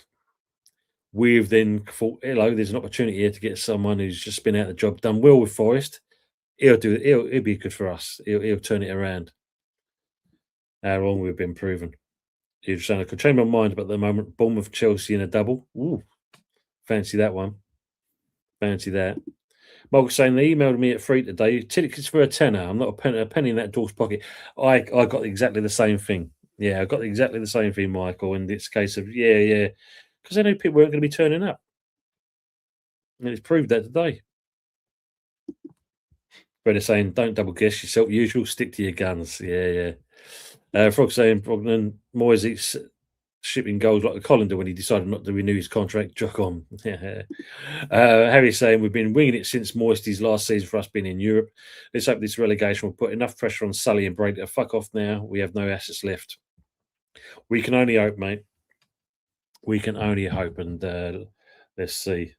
We've then thought, hello, there's an opportunity here to get someone who's just been out of the job, done well with Forest. He'll do it. He'll be good for us. He'll turn it around. How wrong we've been proven. You're saying I could change my mind, but at the moment, Bournemouth, Chelsea in a double. Ooh, fancy that one. Fancy that. Mark saying they emailed me at 3 today. Tickets for a tenner. I'm not a penny in that door's pocket. I got exactly the same thing. Yeah, I got exactly the same thing, Michael. And it's a case of yeah, because I knew people weren't going to be turning up, and it's proved that today. But they're saying don't double guess yourself. Usual, stick to your guns. Yeah. Frog saying Brogdon Moyes eats shipping goals like a colander when he decided not to renew his contract. Jock on. Harry saying we've been winging it since Moisty's last season for us being in Europe. Let's hope this relegation will put enough pressure on Sully and Brady to fuck off now. We have no assets left. We can only hope, mate. We can only hope, and let's see.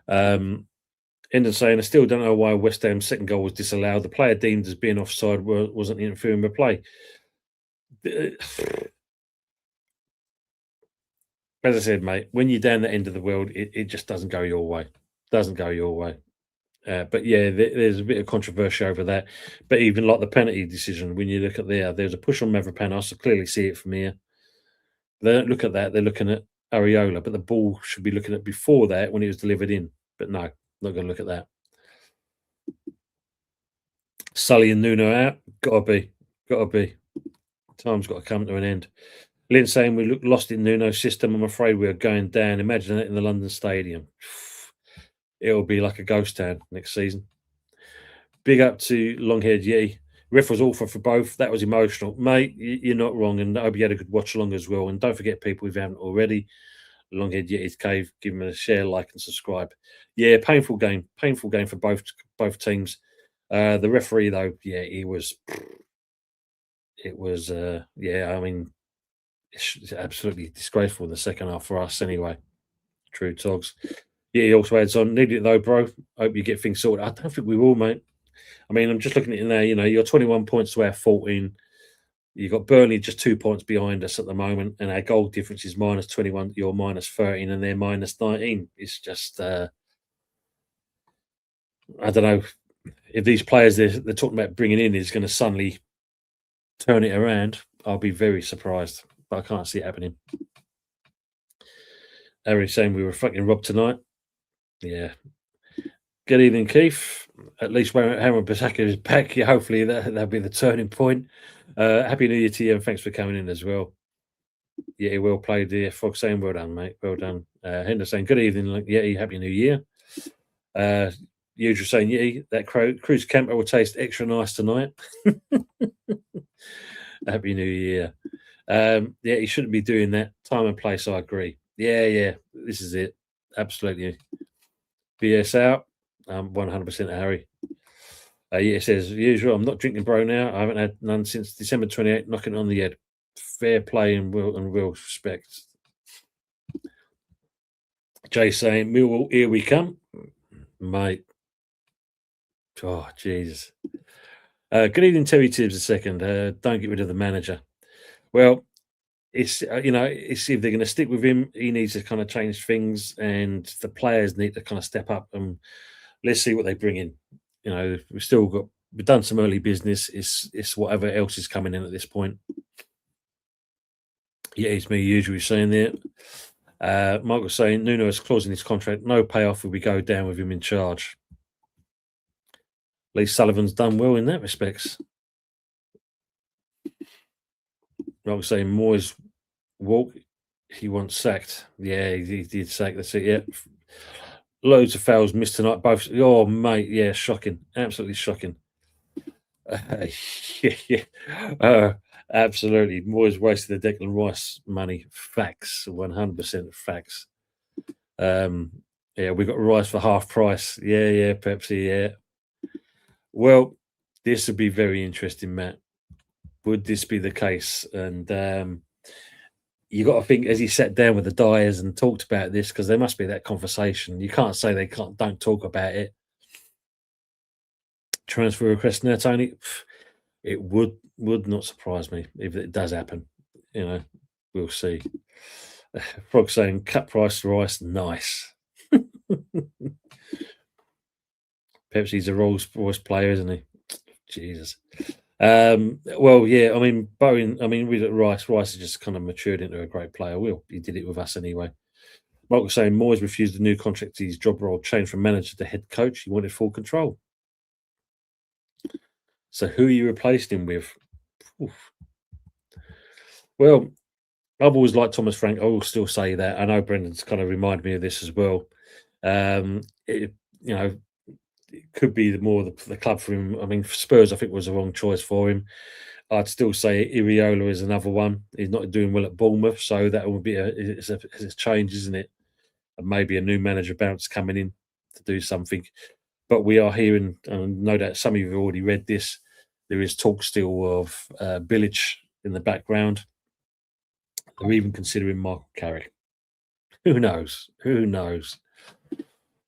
Ended saying, I still don't know why West Ham's second goal was disallowed. The player deemed as being offside wasn't interfering with play. As I said, mate, when you're down the end of the world, it just doesn't go your way. Doesn't go your way. But yeah, there's a bit of controversy over that. But even like the penalty decision, when you look at there's a push on Mavropanos. I clearly see it from here. They don't look at that. They're looking at Areola, but the ball should be looking at before that when it was delivered in. But no, not going to look at that. Sully and Nuno out. Gotta be. Time's got to come to an end. Lynn saying we look lost in Nuno's system. I'm afraid we are going down. Imagine it in the London Stadium. It'll be like a ghost town next season. Big up to Longhaired Yeti. Ref was awful for both. That was emotional. Mate, you're not wrong. And I hope you had a good watch along as well. And don't forget, people, if you haven't already, Longhaired Yeti's Cave, give them a share, like, and subscribe. Yeah, painful game. Painful game for both teams. The referee, though, yeah, it was, I mean, it's absolutely disgraceful in the second half for us anyway. True Togs. Yeah, he also adds on, needed it though, bro. Hope you get things sorted. I don't think we will, mate. I mean, I'm just looking at it now, you're 21 points to our 14. You've got Burnley just 2 points behind us at the moment, and our goal difference is minus 21, you're minus 13, and they're minus 19. It's just, I don't know if these players they're talking about bringing in is going to suddenly turn it around. I'll be very surprised, but I can't see it happening. Harry saying we were fucking robbed tonight. Yeah. Good evening, Keith. At least when Hammer Basaka is back, yeah, hopefully that'll be the turning point. Happy New Year to you, and thanks for coming in as well. Yeah, well played there. Frog saying, well done, mate. Well done. Hender saying, good evening, yeah, happy New Year. Usual saying, yeah, that cruise camper will taste extra nice tonight. Happy New Year. Yeah, he shouldn't be doing that. Time and place, I agree. Yeah, this is it. Absolutely. BS out. 100% Harry. Yeah, it says, usual, I'm not drinking bro now. I haven't had none since December 28th, knocking on the head. Fair play and real respect. Jay saying, Millwall, here we come. Mate. Oh, Jesus. Good evening, Terry Tibbs, a second. Don't get rid of the manager. Well, it's it's if they're going to stick with him, he needs to kind of change things, and the players need to kind of step up, and let's see what they bring in. We've done some early business. It's whatever else is coming in at this point. Yeah, it's me usually saying there. Michael saying Nuno has clause in his contract, no payoff if we go down with him in charge. Lee Sullivan's done well in that respects. Michael saying Moyes walk, he wants sacked. Yeah, he did sack. That's it. Yeah, loads of fouls missed tonight. Both. Oh mate, yeah, shocking, absolutely shocking. Yeah, absolutely. Moyes wasted the Declan Rice money. Facts, 100% facts. Yeah, we got Rice for half price. Yeah, Pepsi. Yeah. Well, this would be very interesting, Matt. Would this be the case? And you got to think as he sat down with the Dyers and talked about this, because there must be that conversation. You can't say they don't talk about it. Transfer request now, Tony. It would not surprise me if it does happen. You know, we'll see. Frog saying cut price Rice, nice. Pepsi's a Rolls Royce player, isn't he? Jesus. Well, yeah, I mean, Bowen, I mean, with Rice has just kind of matured into a great player. He did it with us anyway. Mark was saying Moyes refused a new contract to his job role, changed from manager to head coach. He wanted full control. So who you replaced him with? Oof. Well, I've always liked Thomas Frank. I will still say that. I know Brendan's kind of reminded me of this as well. It, you know, it could be more the club for him. I mean, Spurs, I think, was the wrong choice for him. I'd still say Iriola is another one. He's not doing well at Bournemouth, so that will be it's a change, isn't it? And maybe a new manager bounce coming in to do something. But we are hearing, and no doubt some of you have already read this. There is talk still of Bilic in the background. They're even considering Michael Carrick. Who knows? Who knows?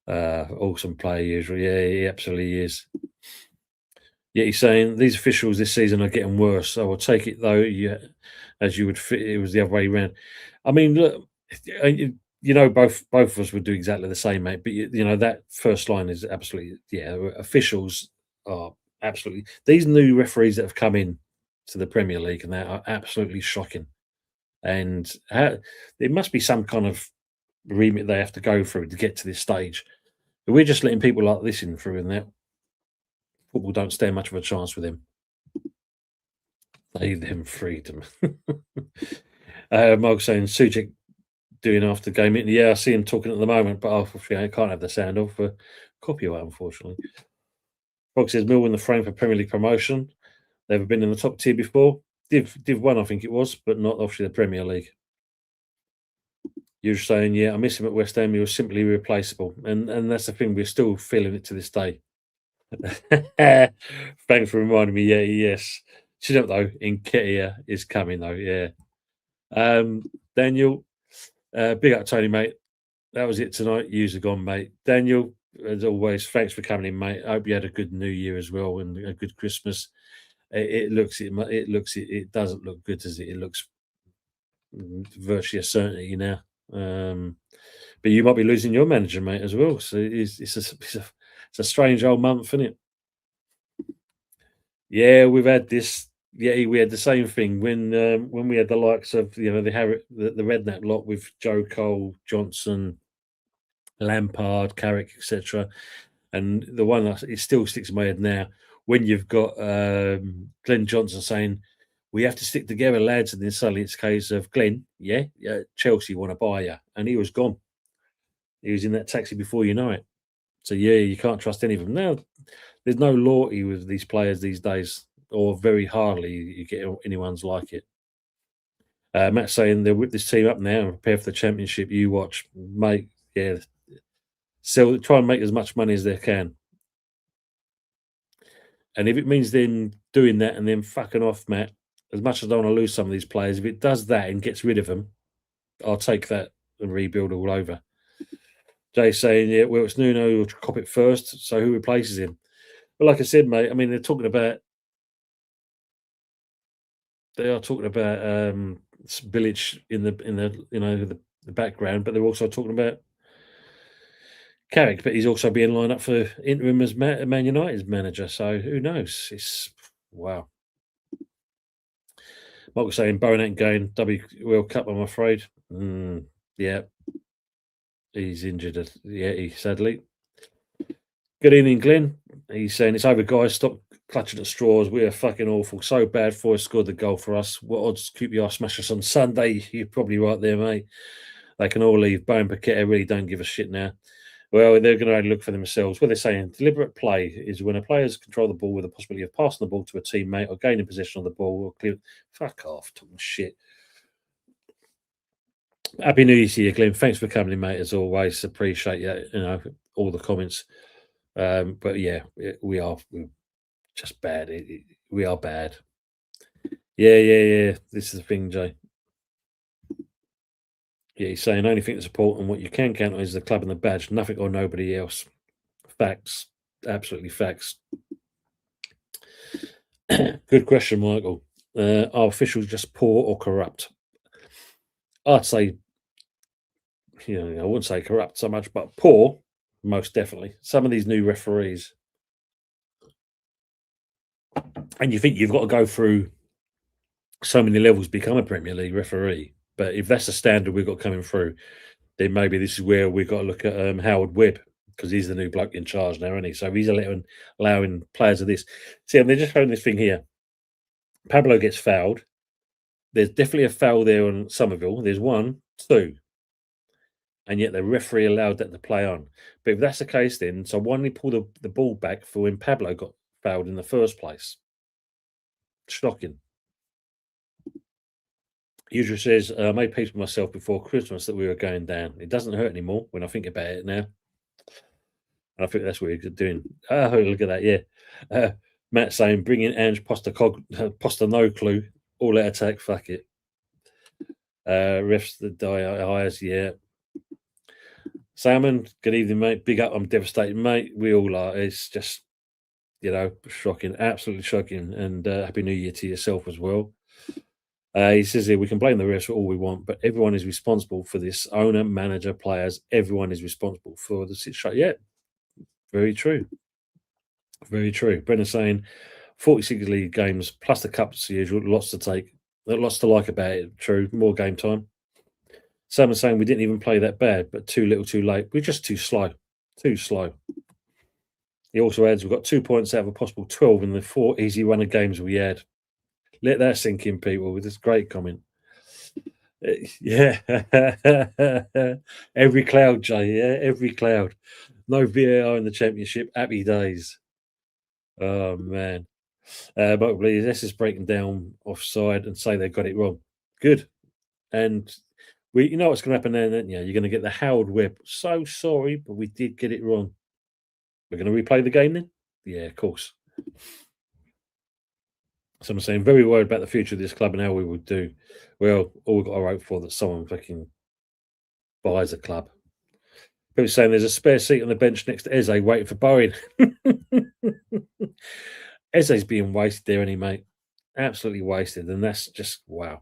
Awesome player usually. Yeah, he absolutely is. Yeah, he's saying these officials this season are getting worse. I will take it though. Yeah, as you would fit, it was the other way around. I mean, look, both of us would do exactly the same, mate. But that first line is absolutely Officials are absolutely these new referees that have come in to the Premier League and that are absolutely shocking. And it must be some kind of remit they have to go through to get to this stage. But we're just letting people like this in through, and that football don't stand much of a chance with him. Leave them freedom. Mark saying Suchek doing after game. Yeah, I see him talking at the moment, but unfortunately I can't have the sound off for copyright, unfortunately. Frog says Mill in the frame for Premier League promotion. They've been in the top tier before. Div 1, I think it was, but not obviously the Premier League. You're saying, yeah, I miss him at West Ham. He was simply irreplaceable. And that's the thing, we're still feeling it to this day. Thanks for reminding me. Yeah, yes. You know, though, Nketiah is coming, though. Yeah. Daniel, big up, Tony, mate. That was it tonight. Yous are gone, mate. Daniel, as always, thanks for coming in, mate. I hope you had a good New Year as well and a good Christmas. It doesn't look good, does it? It looks virtually a certainty now. But you might be losing your manager, mate, as well. So it's a strange old month, isn't it? Yeah, we've had this. Yeah, we had the same thing when we had the likes of the Redknapp lot with Joe Cole, Johnson, Lampard, Carrick, etc. And the one that it still sticks in my head now when you've got Glenn Johnson saying we have to stick together, lads, and then suddenly it's a case of Glenn, Chelsea want to buy you, and he was gone. He was in that taxi before you know it. So yeah, you can't trust any of them now. There's no loyalty with these players these days, or very hardly you get anyone's like it. Matt's saying they'll whip this team up now and prepare for the championship. You watch, mate. Yeah, so try and make as much money as they can. And if it means them doing that and then fucking off, Matt, as much as I don't want to lose some of these players, if it does that and gets rid of them, I'll take that and rebuild all over. Jay's saying, yeah, well, it's Nuno who'll cop it first, so who replaces him? But like I said, mate, I mean, they are talking about Bilic in the background, but they're also talking about Carrick, but he's also being lined up for interim as Man United's manager. So who knows? It's wow. Mark was saying Bowen ain't going W World Cup, I'm afraid. Yeah, he's injured. Yeah, sadly. Good evening, Glenn. He's saying it's over, guys. Stop clutching at straws. We are fucking awful. So bad. Forest scored the goal for us. What odds QPR smash us on Sunday? You're probably right there, mate. They can all leave. Bowen, Paqueta really don't give a shit now. Well, they're going to look for themselves. What they're saying, deliberate play is when a players control the ball with the possibility of passing the ball to a teammate or gaining possession of the ball or clear. Fuck off, talking shit. Happy New Year to you, Glenn. Thanks for coming in, mate. As always, appreciate all the comments. But yeah, we're just bad. We are bad. Yeah. This is the thing, Jay. Yeah, he's saying only thing that's important, what you can count on is the club and the badge, nothing or nobody else. Facts, absolutely facts. Good question, Michael. Are officials just poor or corrupt? I'd say, I wouldn't say corrupt so much, but poor, most definitely. Some of these new referees, and you think you've got to go through so many levels to become a Premier League referee. But if that's the standard we've got coming through, then maybe this is where we've got to look at Howard Webb, because he's the new bloke in charge now, isn't he? So he's allowing players of this. See, they're just showing this thing here. Pablo gets fouled. There's definitely a foul there on Somerville. There's 1, 2. And yet the referee allowed that to play on. But if that's the case, then so why didn't he pull the ball back for when Pablo got fouled in the first place? Shocking. Usually says, I made peace with myself before Christmas that we were going down. It doesn't hurt anymore when I think about it now. And I think that's what you're doing. Oh, look at that, yeah. Matt saying, bring in Ange Posta no clue. All out attack, fuck it. Refs the hires, yeah. Salmon, good evening, mate. Big up, I'm devastated, mate. We all are. It's just, shocking, absolutely shocking. And Happy New Year to yourself as well. He says here, we can blame the refs for all we want, but everyone is responsible for this. Owner, manager, players, everyone is responsible for the situation. Yeah, very true. Very true. Brennan saying 46 league games plus the cups as usual, lots to take. Lots to like about it. True. More game time. Someone saying we didn't even play that bad, but too little too late. We're just too slow. Too slow. He also adds we've got 2 points out of a possible 12 in the 4 easy run of games we had. Let that sink in, people, with this great comment. Yeah. Every cloud, Jay. Yeah, every cloud. No VAR in the championship. Happy days. Oh, man. But please, this is breaking down offside and say they got it wrong. Good. And you know what's going to happen then, don't you? You're going to get the Howard Webb. So sorry, but we did get it wrong. We're going to replay the game then? Yeah, of course. Someone saying, very worried about the future of this club and how we would do. Well, all we've got to hope for that someone fucking buys a club. People saying there's a spare seat on the bench next to Eze waiting for Bowen. Eze's being wasted there, any mate. Absolutely wasted. And that's just, wow.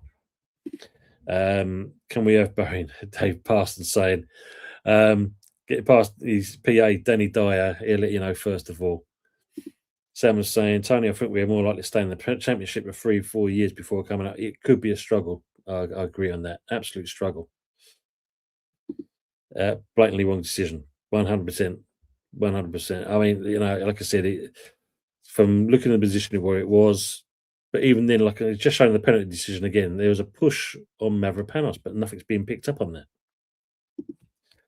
Can we have Bowen? Dave Parsons saying, get past his PA, Danny Dyer. He'll let you know first of all. Sam was saying, Tony, I think we're more likely to stay in the championship for 3-4 years before coming out. It could be a struggle. I agree on that. Absolute struggle. Blatantly wrong decision. 100%. 100%. I mean, like I said, from looking at the position of where it was, but even then, like just showing the penalty decision again, there was a push on Mavropanos, but nothing's being picked up on that.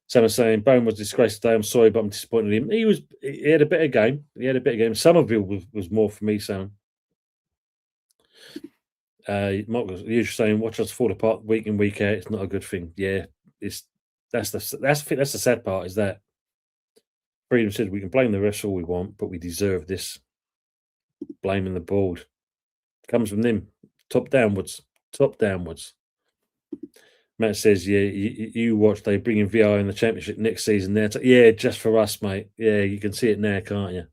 Someone saying Bowen was disgraced today. I'm sorry, but I'm disappointed in him. He had a better game. Somerville was more for me, Sam. Mark was usually saying, watch us fall apart week in, week out. It's not a good thing. Yeah, that's the sad part is that Freedom said we can blame the refs all we want, but we deserve this. Blaming the board comes from them, top downwards. Matt says, yeah, you watch, they bring in VR in the championship next season there. Yeah, just for us, mate. Yeah, you can see it now, can't you?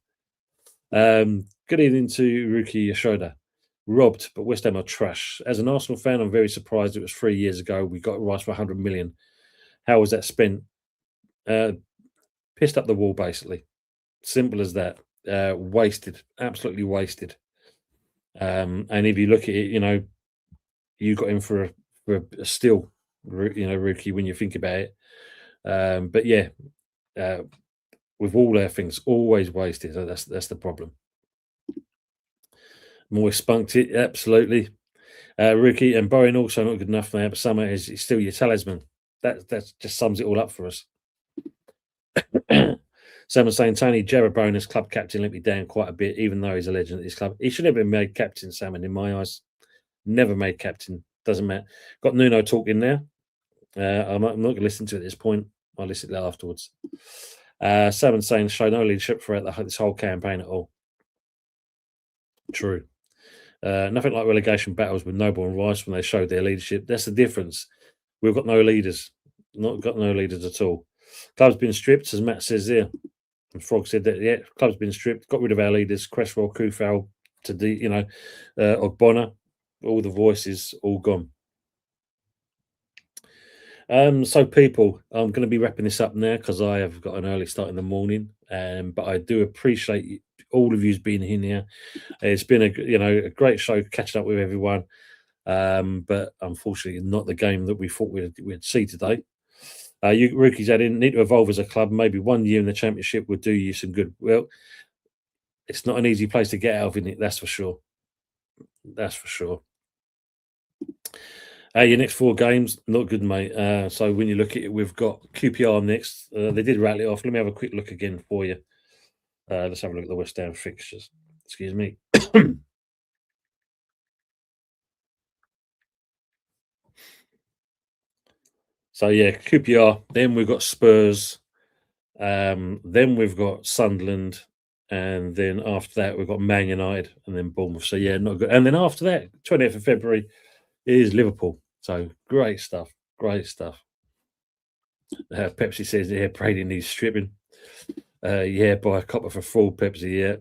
Good evening to Ruki Yashoda. Robbed, but West Ham are trash. As an Arsenal fan, I'm very surprised it was 3 years ago. We got Rice for 100 million. How was that spent? Pissed up the wall, basically. Simple as that. Wasted. Absolutely wasted. And if you look at it, you got him for a steal, rookie when you think about it. But yeah, with all our things, always wasted. So that's the problem. More spunked it, absolutely. Rookie and Bowen also not good enough now, but Summer is still your talisman. That just sums it all up for us. Someone saying Tony Jarrett bonus club captain let me down quite a bit, even though he's a legend at this club. He should have been made captain, Salmon, in my eyes. Never made captain. Doesn't matter. Got Nuno talking now. I'm not going to listen to it at this point. I'll listen to that afterwards. Salmon saying show no leadership throughout this whole campaign at all. True. Nothing like relegation battles with Noble and Rice when they showed their leadership. That's the difference. We've got no leaders. Not got no leaders at all. Club's been stripped, as Matt says there. And Frog said that, yeah, club's been stripped. Got rid of our leaders, Cresswell, Kufal, Ogbonna. All the voices, all gone. So people, I'm going to be wrapping this up now because I have got an early start in the morning. But I do appreciate all of you being here now. It's been a great show catching up with everyone. But unfortunately, not the game that we thought we'd see today. You rookies adding need to evolve as a club. Maybe 1 year in the championship would do you some good. Well, it's not an easy place to get out of, isn't it? That's for sure. That's for sure. Your next 4 games, not good, mate. So when you look at it, we've got QPR next. They did rattle it off. Let me have a quick look again for you. Let's have a look at the West Ham fixtures. Excuse me. So yeah, QPR. Then we've got Spurs. Then we've got Sunderland, and then after that we've got Man United, and then Bournemouth. So yeah, not good. And then after that, 20th of February is Liverpool. So great stuff. Great stuff. Pepsi says here, Brady needs stripping. Yeah, buy a copper for full Pepsi. Yeah,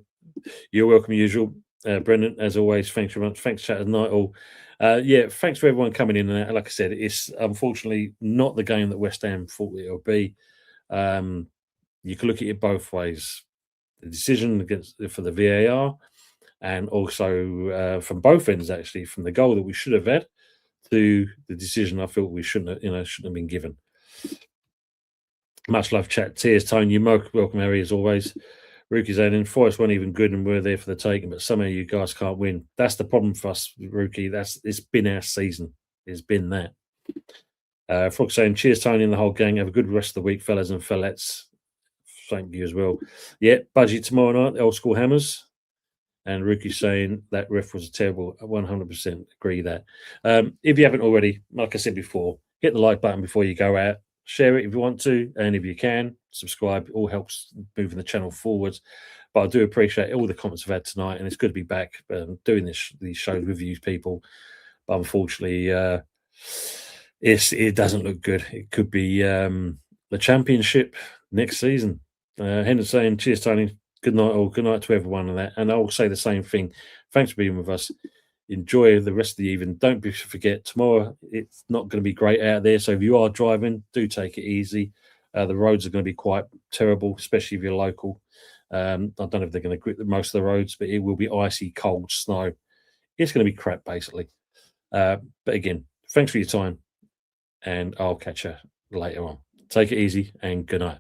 you're welcome, usual. Brendan, as always, thanks very much. Thanks, chat at night all. Yeah, thanks for everyone coming in. And like I said, it's unfortunately not the game that West Ham thought it would be. You can look at it both ways. The decision for the VAR, and also from both ends, actually, from the goal that we should have had to the decision I felt we shouldn't have been given. Much love, chat. Tears, Tony. You're welcome, Harry, as always. Rookie's adding, Forest weren't even good and we're there for the taking, but somehow you guys can't win. That's the problem for us, Rookie. It's been our season. It's been that. Frog saying, cheers, Tony and the whole gang. Have a good rest of the week, fellas and fellettes. Thank you as well. Yeah, budget tomorrow night, old school hammers. And Rookie saying that ref was terrible. I 100% agree that. If you haven't already, like I said before, hit the like button before you go out. Share it if you want to, and if you can, subscribe. It all helps moving the channel forwards. But I do appreciate all the comments I've had tonight, and it's good to be back doing these shows with you people. But unfortunately, it doesn't look good. It could be the championship next season. Henry saying, cheers, Tony. Good night, all. Good night to everyone on that. And I'll say the same thing. Thanks for being with us. Enjoy the rest of the evening. Don't forget, tomorrow it's not going to be great out there. So if you are driving, do take it easy. The roads are going to be quite terrible, especially if you're local. I don't know if they're going to grip most of the roads, but it will be icy, cold, snow. It's going to be crap, basically. But again, thanks for your time, and I'll catch you later on. Take it easy, and good night.